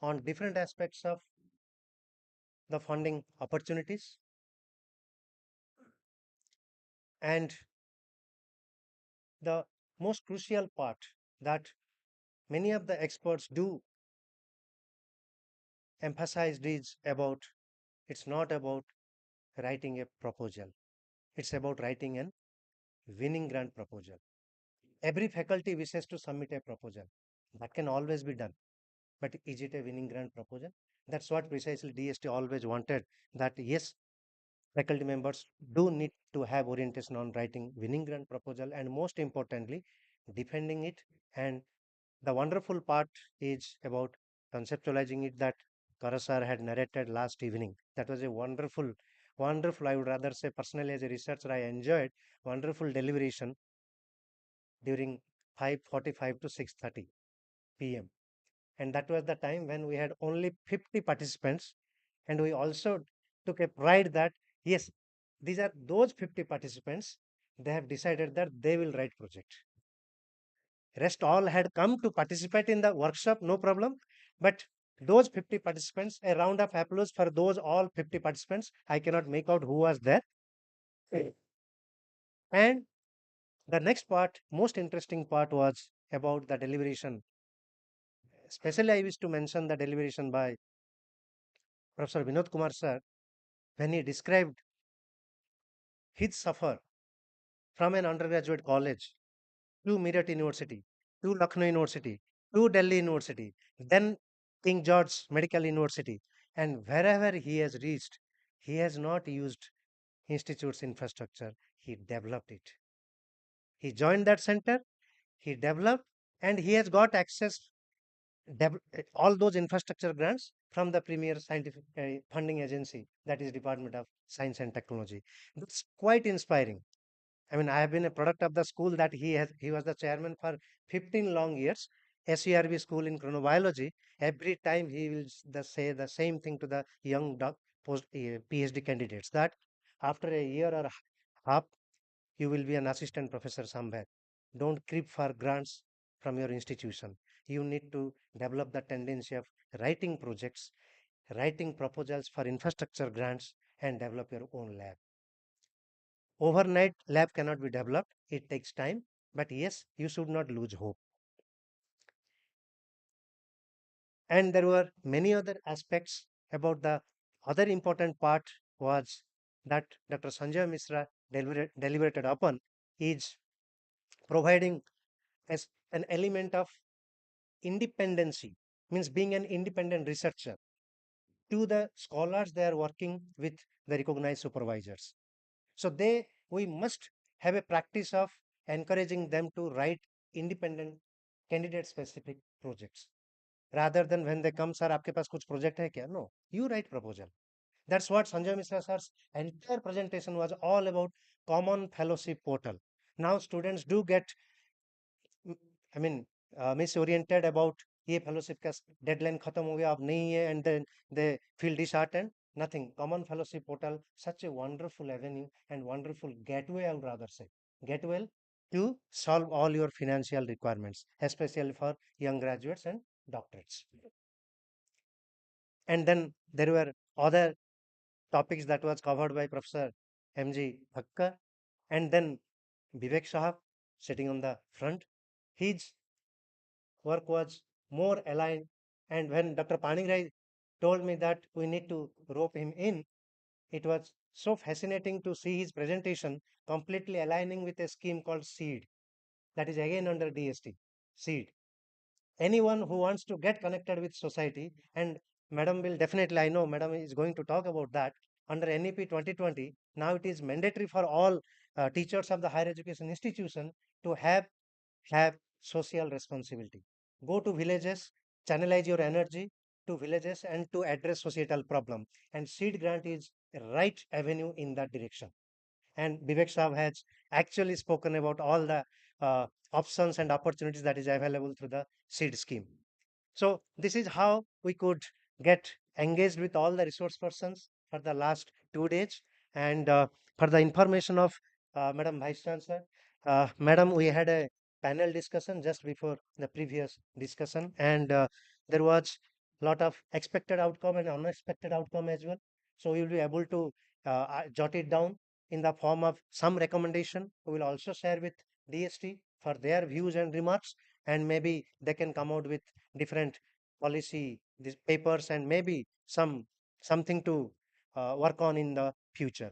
on different aspects of the funding opportunities. And the most crucial part that many of the experts do emphasize is about, it's not about writing a proposal. It's about writing an winning grant proposal. Every faculty wishes to submit a proposal. That can always be done. But is it a winning grant proposal? That's what precisely DST always wanted, that yes, faculty members do need to have orientation on writing winning grant proposal, and most importantly, defending it. And the wonderful part is about conceptualizing it that Karasar had narrated last evening. That was a wonderful, I would rather say personally as a researcher, I enjoyed wonderful deliberation during 5:45 to 6:30 p.m. And that was the time when we had only 50 participants. And we also took a pride that, yes, these are those 50 participants, they have decided that they will write project. Rest all had come to participate in the workshop, no problem. But those 50 participants, a round of applause for those all 50 participants. I cannot make out who was there. And the next part, most interesting part, was about the deliberation. Especially, I wish to mention the deliberation by Professor Vinod Kumar sir, when he described his suffer from an undergraduate college to Meerut University, to Lucknow University, to Delhi University, then King George Medical University, and wherever he has reached, he has not used institute's infrastructure, he developed it. He joined that center, he developed, and he has got access all those infrastructure grants from the premier scientific funding agency, that is Department of Science and Technology. That's quite inspiring. I mean, I have been a product of the school that he was the chairman for 15 long years. SERB school in chronobiology, every time he will say the same thing to the young PhD candidates, that after a year or a half, you will be an assistant professor somewhere. Don't creep for grants from your institution. You need to develop the tendency of writing projects, writing proposals for infrastructure grants, and develop your own lab. Overnight, lab cannot be developed. It takes time, but yes, you should not lose hope. And there were many other aspects about the other important part was that Dr. Sanjay Mishra deliberated upon is providing as an element of independency, means being an independent researcher to the scholars they are working with the recognized supervisors. So we must have a practice of encouraging them to write independent candidate specific projects rather than when they come, sir, आपके पास कुछ project है क्या? No, you write proposal. That's what Sanjay Mishra sir's entire presentation was all about. Common fellowship portal. Now students do get, I mean, misoriented about ये fellowship का deadline खत्म हो गया अब नहीं है, and then they feel disheartened. Nothing. Common fellowship portal, such a wonderful avenue and wonderful gateway, I would rather say, gateway to solve all your financial requirements, especially for young graduates and doctorates. And then there were other topics that was covered by Professor M.G. Thakkar, and then Vivek Sahab sitting on the front. His work was more aligned, and when Dr. Paningrai told me that we need to rope him in, it was so fascinating to see his presentation completely aligning with a scheme called SEED, that is again under DST, SEED. Anyone who wants to get connected with society, and Madam will definitely, I know Madam is going to talk about that, under NEP 2020, now it is mandatory for all teachers of the higher education institution to have social responsibility. Go to villages, channelize your energy to villages and to address societal problem. And seed grant is the right avenue in that direction. And Vivek Saab has actually spoken about all the options and opportunities that is available through the seed scheme. So this is how we could get engaged with all the resource persons for the last 2 days. And for the information of Madam Vice Chancellor, Madam, we had a panel discussion just before the previous discussion, and there was a lot of expected outcome and unexpected outcome as well. So we will be able to jot it down in the form of some recommendation. We will also share with DST for their views and remarks, and maybe they can come out with different policy these papers and maybe something to work on in the future.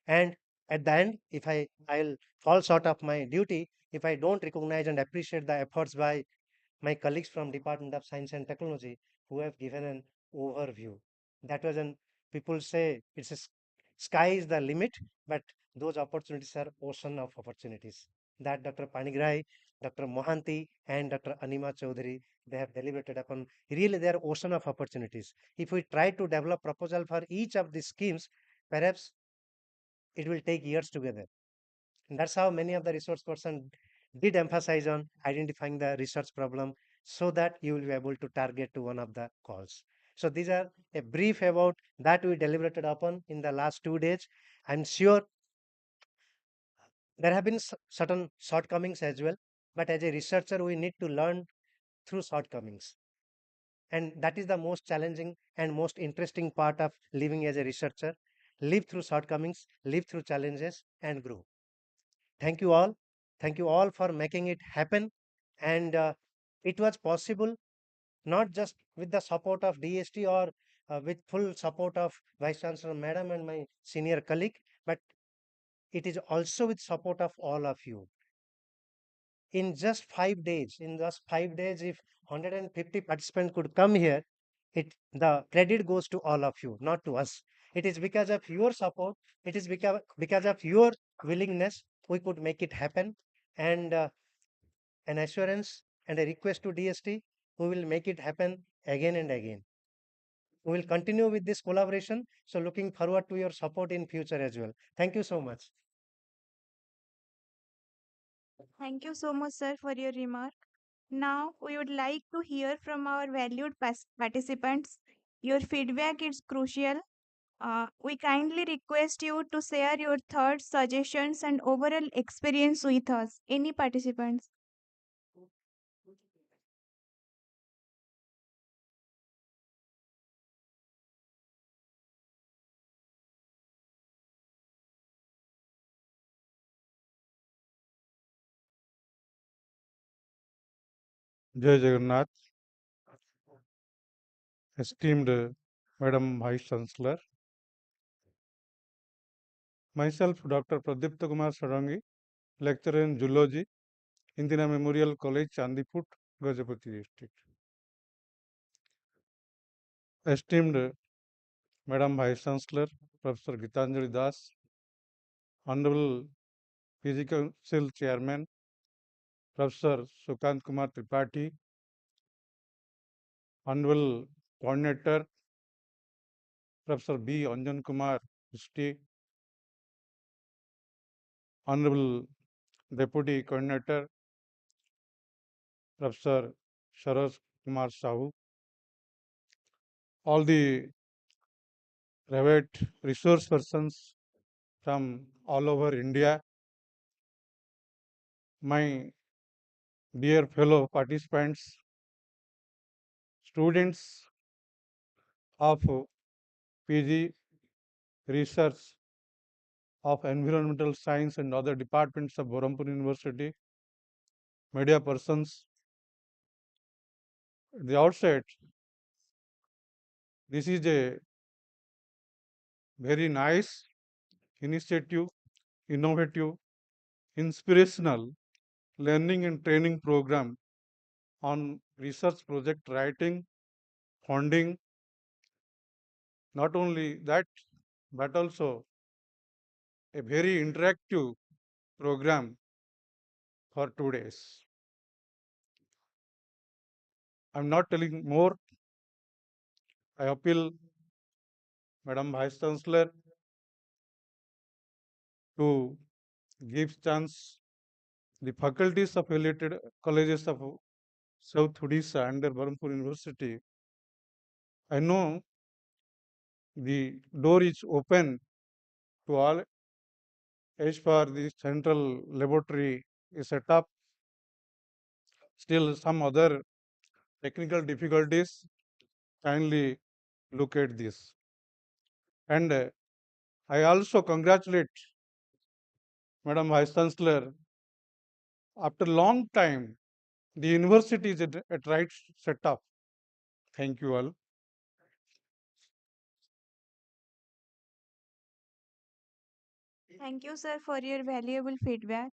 And at the end, if I'll fall short of my duty if I don't recognize and appreciate the efforts by my colleagues from Department of Science and Technology who have given an overview. That was an people say it's a sky is the limit, but those opportunities are ocean of opportunities. That Dr. Panigrai, Dr. Mohanty, and Dr. Anima Chaudhary, they have deliberated upon. Really, they are ocean of opportunities. If we try to develop proposal for each of these schemes, perhaps it will take years together. And that's how many of the resource person did emphasize on identifying the research problem so that you will be able to target to one of the calls. So these are a brief about that we deliberated upon in the last 2 days. I'm sure there have been certain shortcomings as well, but as a researcher, we need to learn through shortcomings. And that is the most challenging and most interesting part of living as a researcher. Live through shortcomings, live through challenges, and grow. Thank you all. Thank you all for making it happen. And it was possible not just with the support of DST or with full support of Vice Chancellor Madam and my senior colleague, but it is also with support of all of you. In just 5 days, if 150 participants could come here, the credit goes to all of you, not to us. It is because of your support, it is because of your willingness we could make it happen. And an assurance and a request to DST, we will make it happen again and again. We will continue with this collaboration. So looking forward to your support in future as well. Thank you so much. Thank you so much, sir, for your remark. Now, we would like to hear from our valued participants. Your feedback is crucial. We kindly request you to share your thoughts, suggestions, and overall experience with us. Any participants? Jai Jagannath, esteemed Madam Vice Chancellor, myself Dr. Pradipta Kumar Sarangi, lecturer in Zoology, Indira Memorial College, Chandiput, Gajapati district. Esteemed Madam Vice Chancellor, Professor Gitanjali Das, Honorable PG Council Chairman, Professor Sukant Kumar Tripathi, Honorable Coordinator, Professor B. Anjan Kumar Histi, Honorable Deputy Coordinator, Professor Sharas Kumar Sahu, all the private resource persons from all over India, my dear fellow participants, students of PG Research of Environmental Science and other departments of Berhampur University, media persons. At the outset, this is a very nice initiative, innovative, inspirational learning and training program on research project writing, funding. Not only that, but also a very interactive program for 2 days. I'm not telling more. I appeal Madam Vice Chancellor to give chance the faculties of affiliated colleges of South Odisha under Berhampur University. I know the door is open to all as far the central laboratory is set up. Still some other technical difficulties, kindly look at this. And I also congratulate Madam Vice Chancellor. After long time, the university is at right setup. Thank you all. Thank you, sir, for your valuable feedback.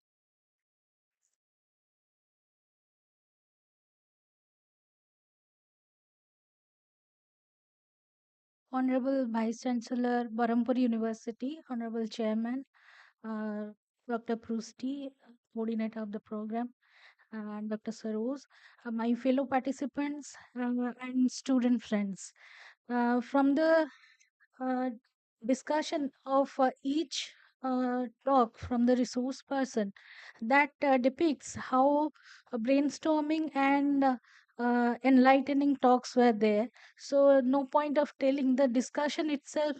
Honorable Vice Chancellor, Berhampur University, Honorable Chairman, Dr. Prusti, coordinator of the program, and Dr. Saroz, my fellow participants, and student friends. From the uh, discussion of each talk from the resource person that depicts how brainstorming and enlightening talks were there. So, no point of telling, the discussion itself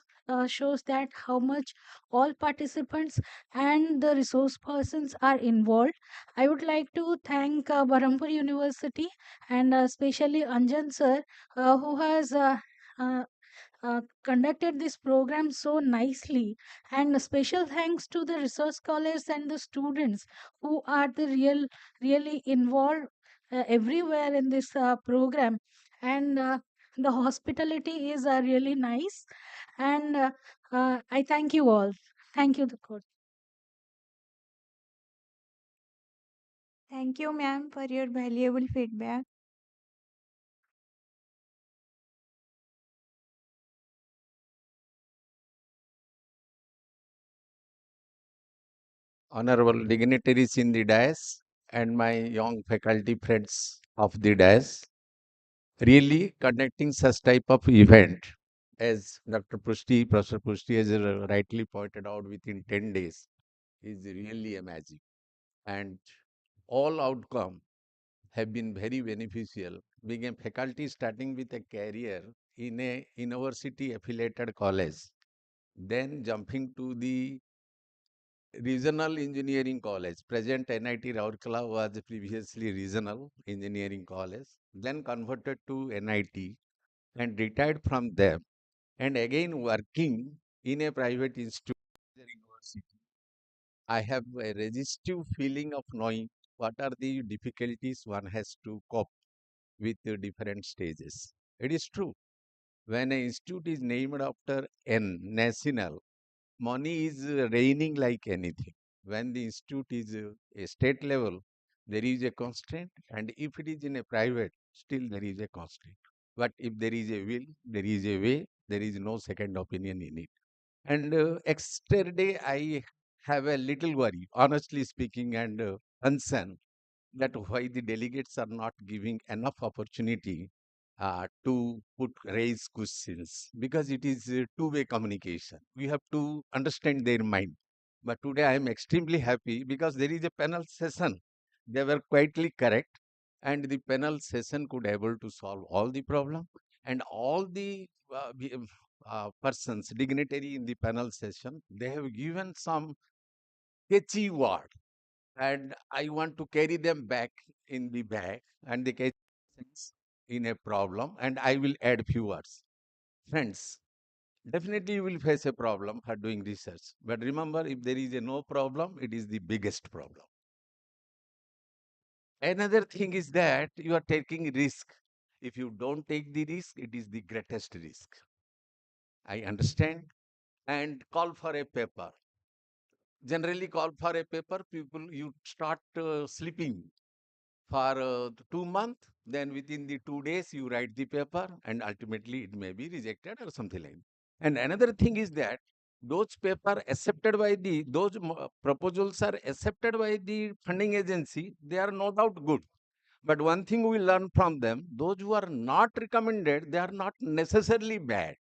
shows that how much all participants and the resource persons are involved. I would like to thank Berhampur University and especially Anjan sir, who has uh, conducted this program so nicely, and a special thanks to the research scholars and the students who are the really involved everywhere in this program, and the hospitality is really nice, and I thank you all. Thank you, the court. Thank you, ma'am, for your valuable feedback. Honorable dignitaries in the dais and my young faculty friends of the dais. Really conducting such type of event, as Dr. Prusti, Professor Prusti has rightly pointed out, within 10 days is really amazing. And all outcome have been very beneficial. Being a faculty starting with a career in a university affiliated college, then jumping to the regional engineering college. Present NIT Rourkela was previously regional engineering college, then converted to NIT and retired from them, and again working in a private institute university. I have a resistive feeling of knowing what are the difficulties one has to cope with the different stages. It is true. When an institute is named after N, national, money is raining like anything. When the institute is a state level, there is a constraint, and if it is in a private, still there is a constraint. But if there is a will, there is a way, there is no second opinion in it. And yesterday, I have a little worry, honestly speaking, and concern that why the delegates are not giving enough opportunity to put raise questions, because it is two-way communication. We have to understand their mind. But today I am extremely happy because there is a panel session. They were quietly correct, and the panel session could able to solve all the problem, and all the persons dignitary in the panel session, they have given some catchy word, and I want to carry them back in the bag, and they catch things in a problem, and I will add few words. Friends, definitely you will face a problem for doing research, but remember, if there is a no problem, it is the biggest problem. Another thing is that you are taking risk. If you don't take the risk, it is the greatest risk. I understand. And call for a paper. Generally, call for a paper, people, you start sleeping for 2 months, then within the 2 days you write the paper, and ultimately it may be rejected or something like that. And another thing is that those paper accepted by the those proposals are accepted by the funding agency, they are no doubt good. But one thing we learn from them, those who are not recommended, they are not necessarily bad.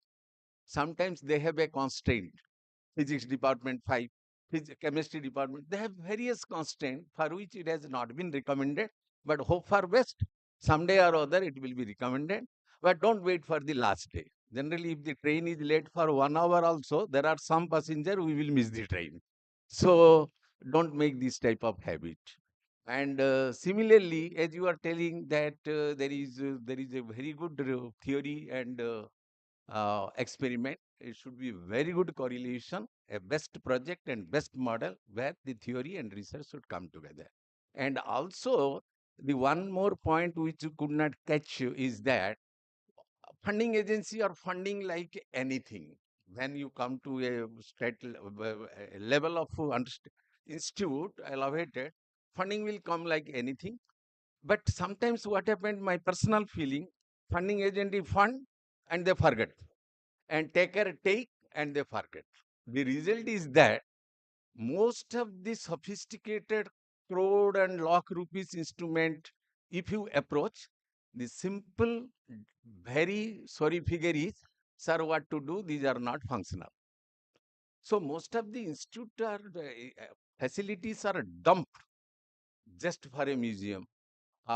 Sometimes they have a constraint. Physics department 5, chemistry department, they have various constraints for which it has not been recommended, but hope for best. Someday or other it will be recommended, but don't wait for the last day. Generally, if the train is late for 1 hour also, there are some passenger who will miss the train. So don't make this type of habit. And similarly, as you are telling that there is a very good theory and experiment. It should be very good correlation, a best project and best model where the theory and research should come together. And also, the one more point which you could not catch is that funding agency or funding like anything. When you come to a level of institute, elevated, funding will come like anything. But sometimes what happened, my personal feeling, funding agent is fund and they forget, and taker take and they forget. The result is that most of the sophisticated crore and lakh rupees instrument, if you approach, the simple, very sorry figure is, sir, what to do? These are not functional. So most of the institute are, facilities are dumped just for a museum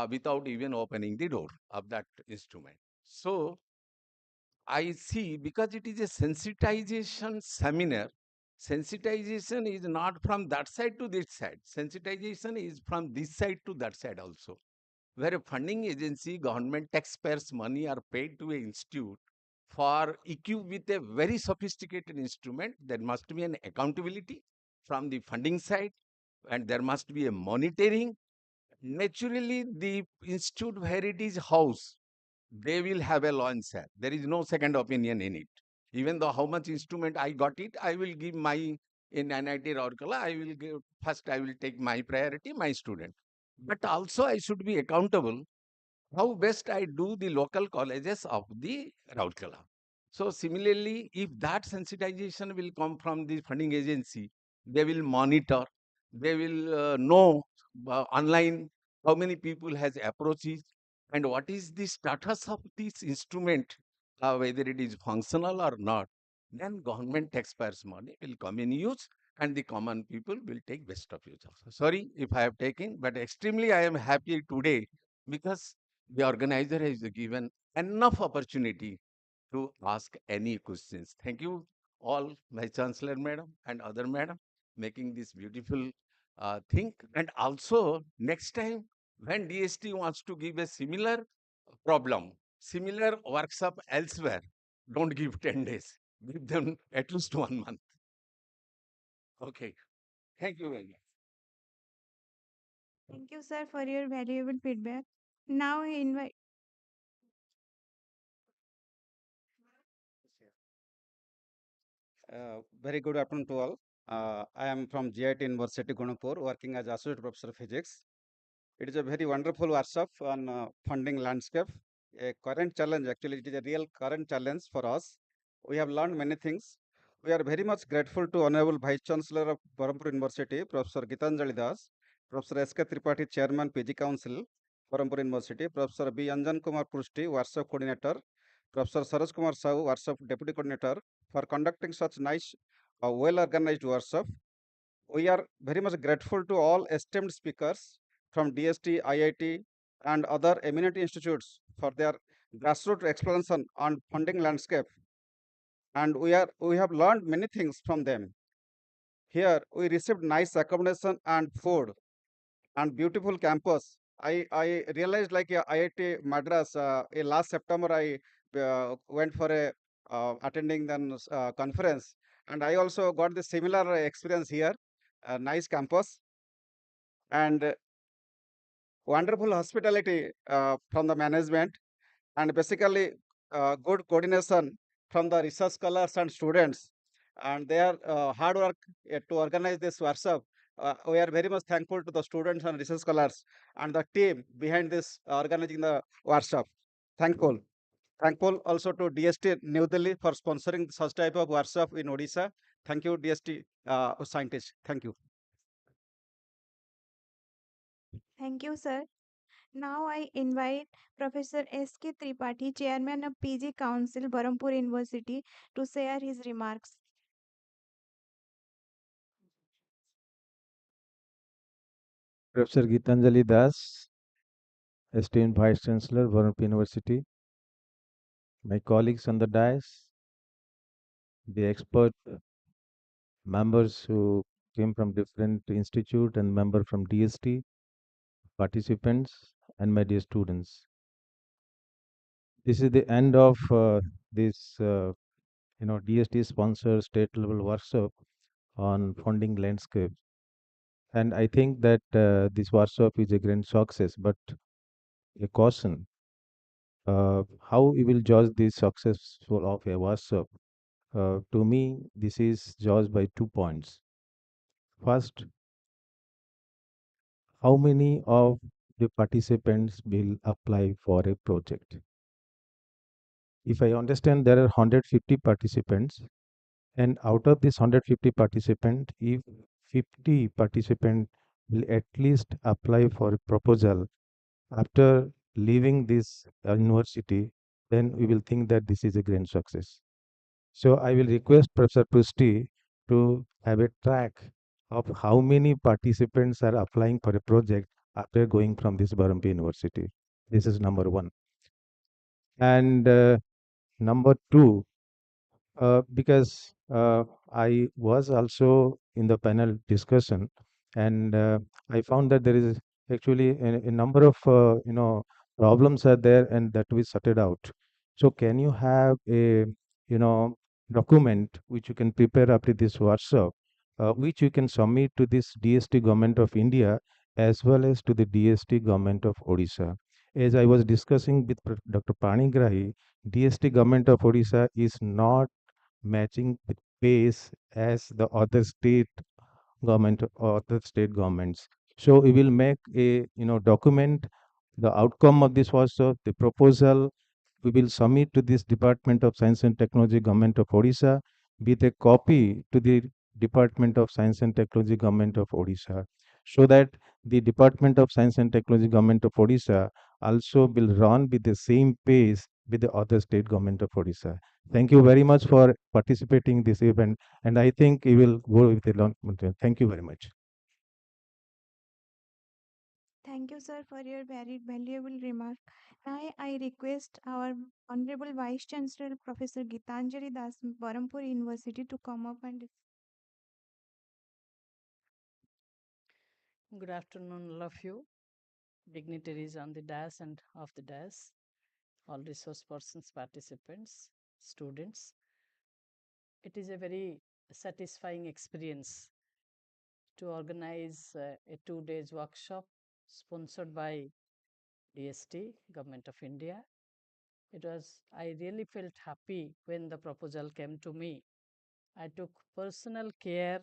without even opening the door of that instrument. So I see, because it is a sensitization seminar. Sensitization is not from that side to this side. Sensitization is from this side to that side also. Where a funding agency, government taxpayers' money are paid to an institute for equipped with a very sophisticated instrument, there must be an accountability from the funding side, and there must be a monitoring. Naturally, the institute where it is housed, they will have a law answer. There is no second opinion in it. Even though how much instrument I got it, I will give my, in NIT Rourkela, I will give, first I will take my priority, my student. But also I should be accountable how best I do the local colleges of the Rourkela. So similarly, if that sensitization will come from the funding agency, they will monitor, they will know online how many people has approaches and what is the status of this instrument, whether it is functional or not. Then government taxpayers' money will come in use and the common people will take best of use. Sorry if I have taken, but extremely I am happy today because the organizer has given enough opportunity to ask any questions. Thank you all, Vice Chancellor Madam and other madam, making this beautiful thing. And also next time when DST wants to give a similar problem, similar workshop elsewhere, don't give 10 days, give them at least 1 month. Okay, thank you very much. Thank you, sir, for your valuable feedback. Now I invite. Very good afternoon to all. I am from GIT University, Gunapur, working as Associate Professor of Physics. It is a very wonderful workshop on funding landscape. A current challenge, actually, it is a real current challenge for us. We have learned many things. We are very much grateful to Honorable Vice Chancellor of Berhampur University, Professor Gitanjali Das, Professor S.K. Tripathi, Chairman, PG Council, Berhampur University, Professor B. Anjan Kumar Prusti, Workshop Coordinator, Professor Saroj Kumar Sahu, Workshop Deputy Coordinator, for conducting such nice, well-organized workshop. We are very much grateful to all esteemed speakers from DST, IIT, and other eminent institutes for their grassroots explanation on funding landscape. And we have learned many things from them. Here we received nice accommodation and food and beautiful campus. I realized like IIT Madras last September I went for a attending the conference, and I also got the similar experience here. A nice campus and wonderful hospitality from the management, and basically good coordination from the research scholars and students, and their hard work to organize this workshop. We are very much thankful to the students and research scholars and the team behind this organizing the workshop. Thankful. Thankful also to DST New Delhi for sponsoring such type of workshop in Odisha. Thank you, DST scientists. Thank you. Thank you, sir. Now I invite Professor S.K. Tripathi, Chairman of PG Council, Berhampur University, to share his remarks. Professor Gitanjali Das, esteemed Vice Chancellor, Berhampur University, my colleagues on the dais, the expert members who came from different institute and member from DST, participants, and my dear students. This is the end of this, DST sponsored state level workshop on funding landscape. And I think that this workshop is a grand success, but a caution. How we will judge the successful of a workshop? To me, this is judged by 2 points. First, how many of the participants will apply for a project? If I understand, there are 150 participants, and out of this 150 participants, if 50 participants will at least apply for a proposal after leaving this university, then we will think that this is a grand success. So I will request Professor Prusti to have a track of how many participants are applying for a project after going from this Berhampur University. This is number one. And number two, because I was also in the panel discussion, and I found that there is actually a number of problems are there, and that we sorted out. So can you have a document which you can prepare after this workshop, which you can submit to this DST Government of India as well as to the DST Government of Odisha? As I was discussing with Dr. Panigrahi, DST Government of Odisha is not matching with pace as the other state government or other state governments. So we will make a document, the outcome of this workshop, the proposal. We will submit to this Department of Science and Technology, Government of Odisha, with a copy to the Department of Science and Technology, Government of Odisha, so that the Department of Science and Technology, Government of Odisha also will run with the same pace with the other state government of Odisha. Thank you very much for participating in this event, and I think we will go with the long. Thank you very much. Thank Thank you, sir, for your very valuable remark. Now, I request our Honorable Vice Chancellor, Professor Gitanjali Das, Berhampur University, to come up and Good afternoon, all of you, dignitaries on the dais and off the dais, all resource persons, participants, students. It is a very satisfying experience to organize a 2 days workshop sponsored by DST, Government of India. I really felt happy when the proposal came to me. I took personal care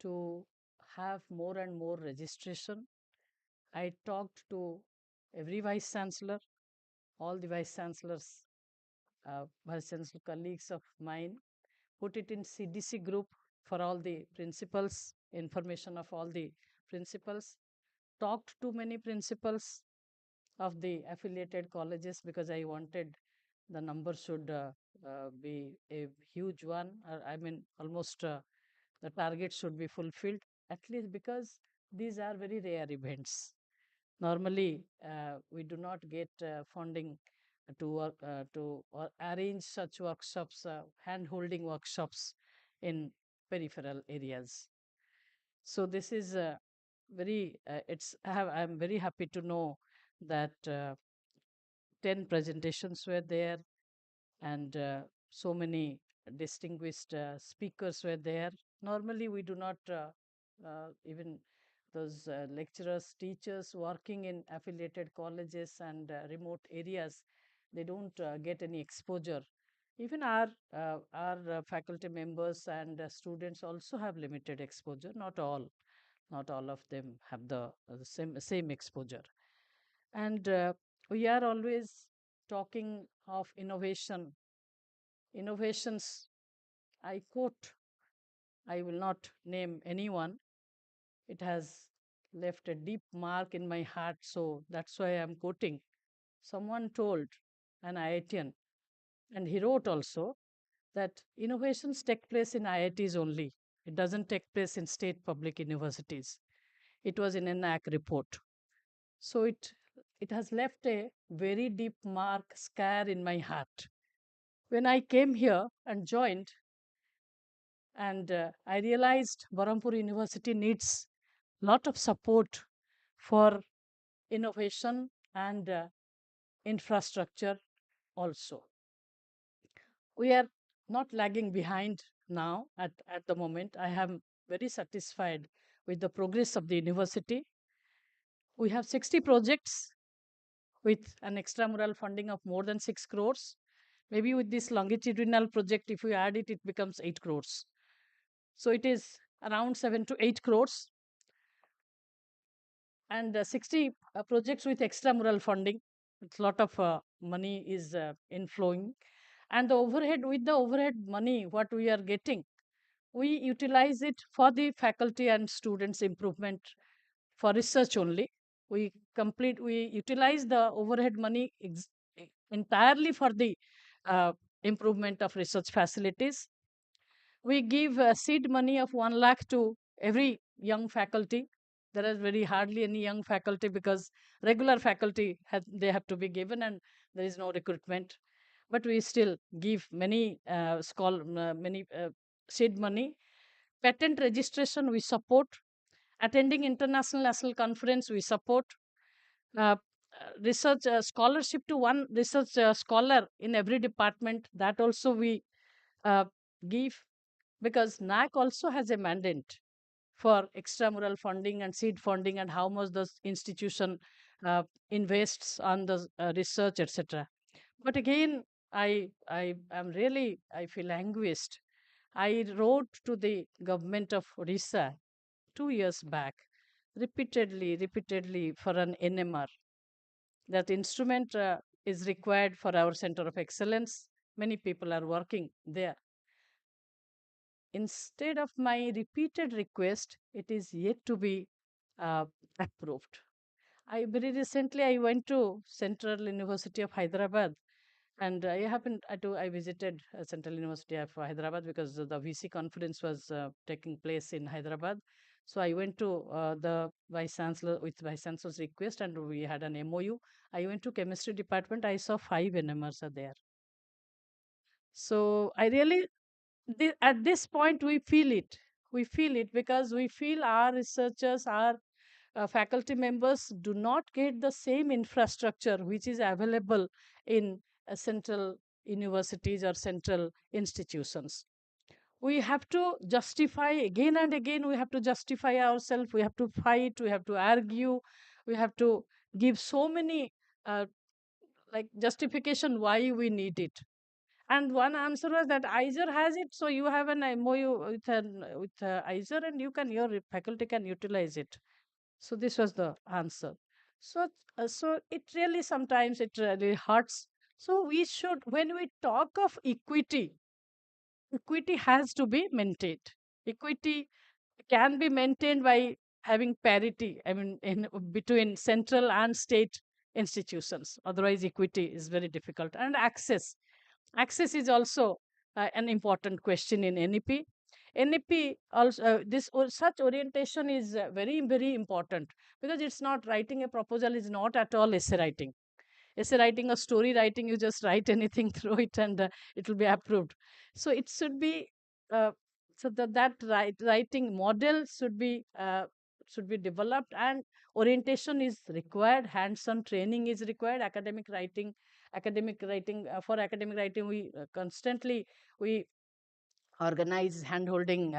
to have more and more registration. I talked to every vice chancellor, all the vice chancellors, vice chancellor colleagues of mine, put it in CDC group for all the principals, information of all the principals, talked to many principals of the affiliated colleges because I wanted the number should be a huge one. I mean, almost the target should be fulfilled, at least because these are very rare events. Normally, we do not get funding to work to or arrange such workshops, hand-holding workshops in peripheral areas. So this is very. I'm very happy to know that 10 presentations were there, and so many distinguished speakers were there. Normally, we do not even those lecturers, teachers working in affiliated colleges and remote areas, they don't get any exposure. Even our faculty members and students also have limited exposure. Not all of them have the same exposure. And we are always talking of innovations. I quote, I will not name anyone. It has left a deep mark in my heart, so that's why I'm quoting. Someone told, an IITian, and he wrote also, that innovations take place in IITs only. It doesn't take place in state public universities. It was in an NAC report. So it has left a very deep mark, scar in my heart. When I came here and joined, and I realized Berhampur University needs lot of support for innovation and infrastructure also. We are not lagging behind now at the moment. I am very satisfied with the progress of the university. We have 60 projects with an extramural funding of more than 6 crores. Maybe with this longitudinal project, if we add it, it becomes 8 crores. So it is around 7 to 8 crores. And 60 projects with extramural funding. It's a lot of money is inflowing. And with the overhead money, what we are getting, we utilize it for the faculty and students improvement for research only. We utilize the overhead money entirely for the improvement of research facilities. We give seed money of 1 lakh to every young faculty. There is very hardly any young faculty because regular faculty they have to be given and there is no recruitment. But we still give many seed money. Patent registration we support. Attending international national conference we support. Research scholarship to one research scholar in every department, that also we give, because NAC also has a mandate for extramural funding and seed funding and how much the institution invests on the research, etc. But again, I feel anguished. I wrote to the government of Odisha 2 years back, repeatedly for an NMR. That instrument is required for our center of excellence. Many people are working there. Instead of my repeated request, it is yet to be approved. Very recently I went to Central University of Hyderabad, and I visited Central University of Hyderabad because the VC conference was taking place in Hyderabad. So I went to the vice chancellor with vice chancellor's request, and we had an MOU. I went to chemistry department. I saw 5 NMRs are there. So I really, at this point, we feel it. We feel it because we feel our researchers, our faculty members do not get the same infrastructure which is available in central universities or central institutions. We have to justify again and again, we have to justify ourselves, we have to fight, we have to argue, we have to give so many uh, like justification why we need it. And one answer was that ISER has it, so you have an MOU with ISER, and your faculty can utilize it. So this was the answer. So it really sometimes it really hurts. So we should, when we talk of equity, equity has to be maintained. Equity can be maintained by having parity, I mean, in between central and state institutions. Otherwise, equity is very difficult. And access. Access is also an important question in NEP. NEP also, such orientation is very, very important, because it's not writing a proposal is not at all essay writing. Essay writing or story writing, you just write anything through it, and it will be approved. So it should be uh, so that writing model should be developed, and orientation is required, hands-on training is required. Academic writing for academic writing, we constantly we organize hand-holding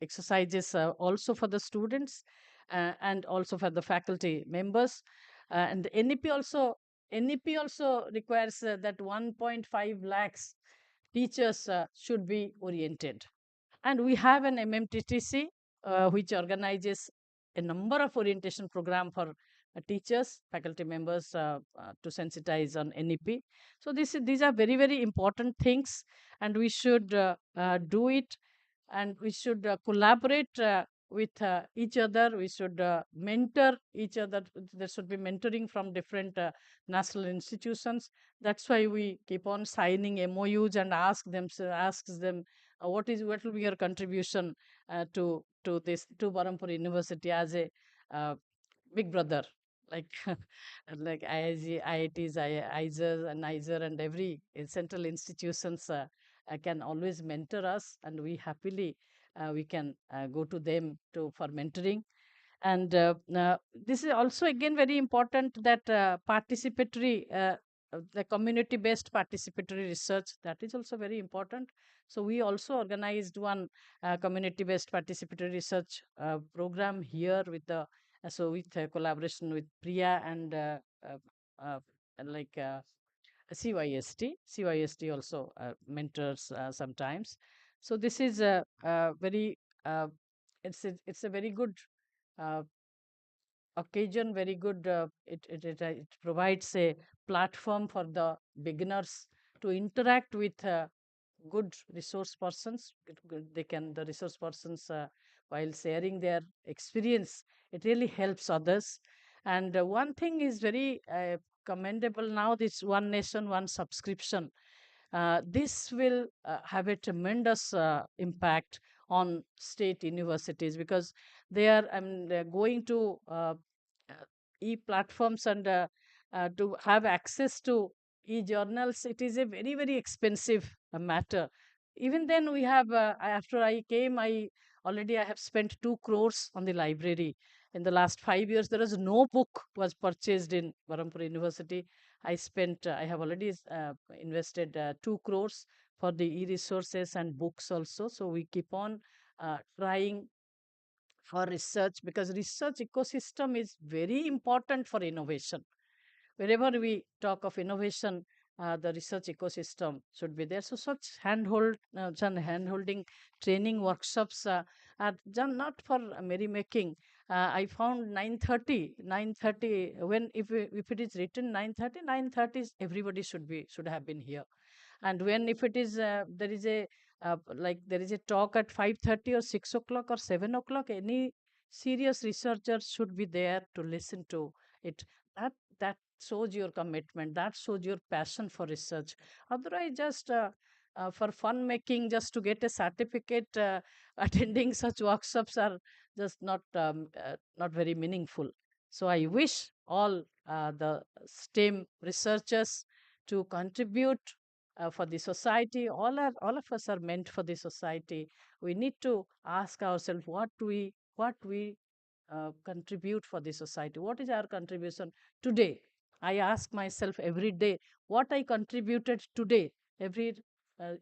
exercises also for the students and also for the faculty members. And NEP also requires that 1.5 lakhs teachers should be oriented. And we have an MMTTC which organizes a number of orientation program for teachers, faculty members to sensitize on NEP. So these are very, very important things, and we should do it, and we should collaborate with each other. We should mentor each other. There should be mentoring from different national institutions. That's why we keep on signing MOUs and asks them what will be your contribution to this, to Berhampur University as a big brother, like like IIG, IITs, IISER and ISER, and every central institutions can always mentor us, and we happily we can go to them for mentoring. And this is also again very important, that the community based participatory research, that is also very important. So we also organized one community based participatory research program here with the with collaboration with Priya and uh, like CYST also mentors sometimes. So this is a very it's a very good uh, occasion, very good. It provides a platform for the beginners to interact with good resource persons. The resource persons, while sharing their experience, it really helps others. And one thing is very commendable now, this one nation, one subscription. This will have a tremendous impact on state universities, because they are they're going to e-platforms, and to have access to e-journals. It is a very, very expensive matter. Even then, we have, after I came, I have spent 2 crores on the library. In the last 5 years, there is no book was purchased in Berhampur University. I have already invested 2 crores for the e-resources and books also. So we keep on trying for research, because research ecosystem is very important for innovation. Wherever we talk of innovation, the research ecosystem should be there. So such hand-holding training workshops are done not for merrymaking. I found 9:30, when if it is written 9:30, 9:30 everybody should have been here. And when if it is there is a there is a talk at 5:30 or 6 o'clock or 7 o'clock, any serious researcher should be there to listen to it. That shows your commitment, that shows your passion for research. Otherwise, just for fun making, just to get a certificate, attending such workshops are just not very meaningful. So I wish all the STEM researchers to contribute for the society. All of us are meant for the society. We need to ask ourselves what we contribute for the society. What is our contribution today? I ask myself every day what I contributed today. Every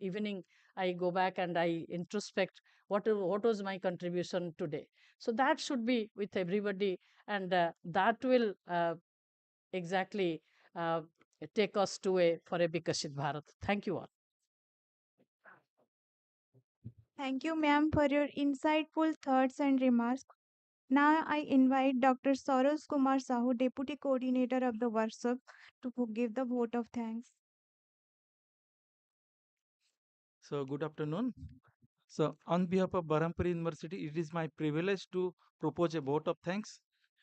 evening I go back and I introspect what was my contribution today. So that should be with everybody, and that will exactly take us to for a Vikashit Bharat. Thank you all. Thank you, ma'am, for your insightful thoughts and remarks. Now I invite Dr. Saurabh Kumar Sahu, Deputy Coordinator of the workshop, to give the vote of thanks. So good afternoon. So on behalf of Berhampur University, it is my privilege to propose a vote of thanks.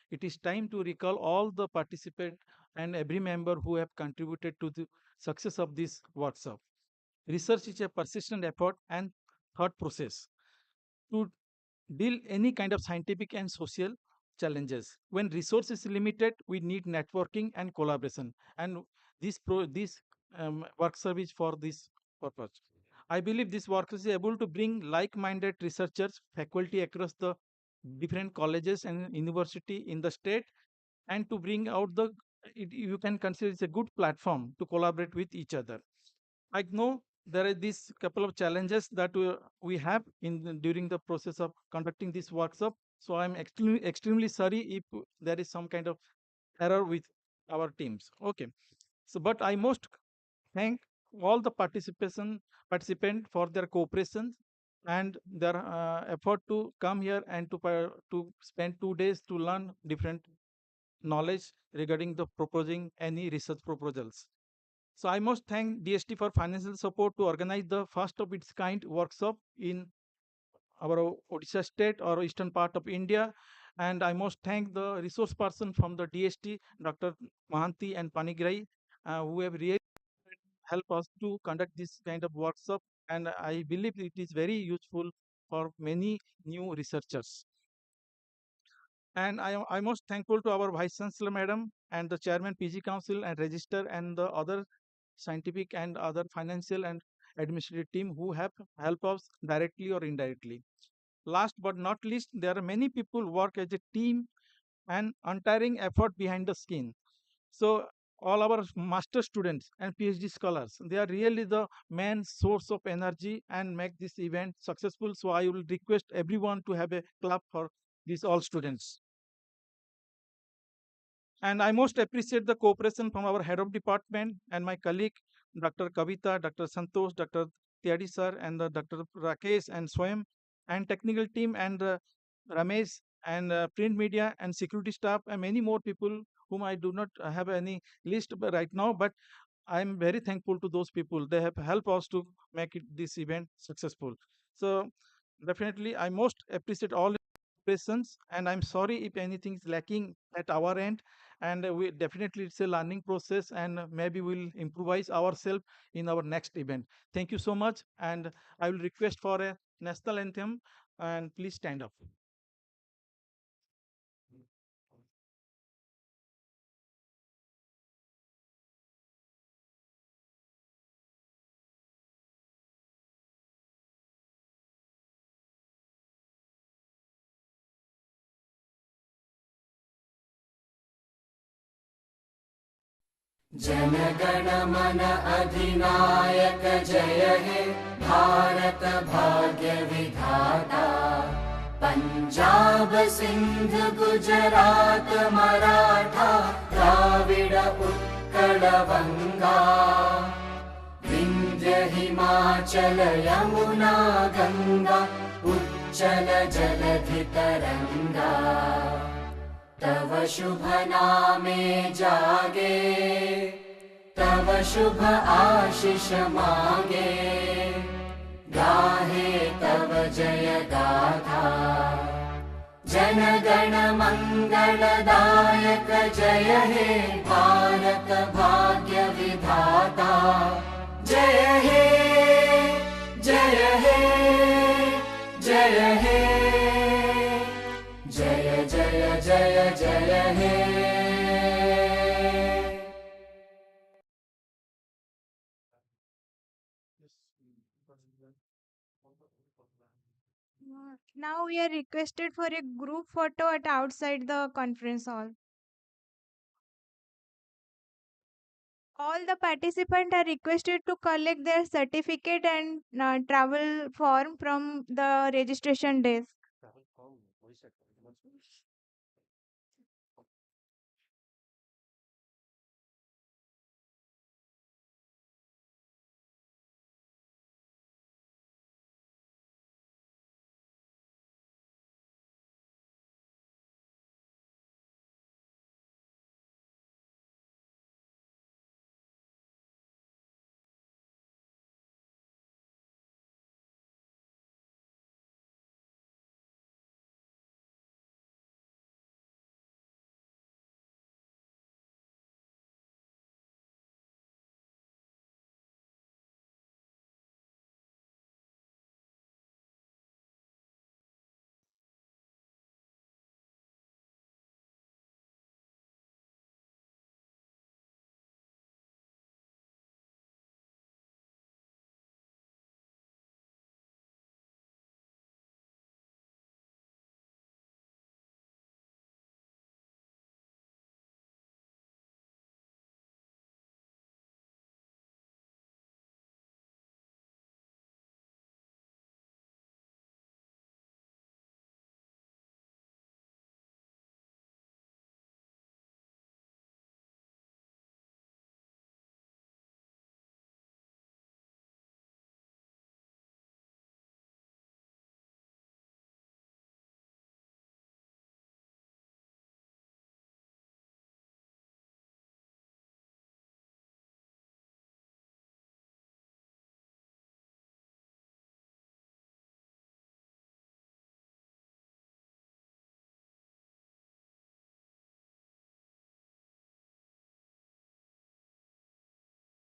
It is time to recall all the participants and every member who have contributed to the success of this workshop. Research is a persistent effort and thought process to deal any kind of scientific and social challenges. When resource is limited, we need networking and collaboration, and this work service for this purpose. I believe this work is able to bring like-minded researchers, faculty across the different colleges and university in the state, and to bring out you can consider it's a good platform to collaborate with each other. I know there are these couple of challenges that we have during the process of conducting this workshop. So I'm extremely sorry if there is some kind of error with our teams. Okay. So, but I must thank all the participant for their cooperation and their effort to come here and to spend 2 days to learn different knowledge regarding the proposing any research proposals. So I must thank DST for financial support to organize the first of its kind workshop in our Odisha state or eastern part of India. And I must thank the resource person from the DST, Dr. Mahanti and Panigrai, who have really helped us to conduct this kind of workshop. And I believe it is very useful for many new researchers. And I most thankful to our Vice Chancellor Madam and the Chairman PG Council and Register and the other scientific and other financial and administrative team who have helped us directly or indirectly. Last but not least, there are many people work as a team and untiring effort behind the scene. So all our master students and PhD scholars, they are really the main source of energy and make this event successful. So I will request everyone to have a clap for these all students. And I most appreciate the cooperation from our head of department and my colleague, Dr. Kavita, Dr. Santosh, Dr. Tiadi sir, and Dr. Rakesh and Swayam, and technical team and Ramesh and print media and security staff and many more people whom I do not have any list right now, but I am very thankful to those people. They have helped us to make this event successful. So definitely, I most appreciate all presence, and I'm sorry if anything is lacking at our end. And we definitely it's a learning process, and maybe we'll improvise ourselves in our next event. Thank you so much, and I will request for a national anthem, and please stand up. जनगण मन अधिनायक जय हे भारत भाग्य विधाता पंजाब सिंध गुजरात मराठा द्राविड उत्कल बंगा विंध्य हिमाचल यमुना गंगा उच्चल जलधि तरंगा तव शुभ नामे जागे तव शुभ आशीष मांगे गाहे तव जय गाथा जन गण मंगलदायक जय हे भारत भाग्य विधाता जय हे जय हे जय हे जय जय जय जय हे Now we are requested for a group photo at outside the conference hall. All the participants are requested to collect their certificate and travel form from the registration desk.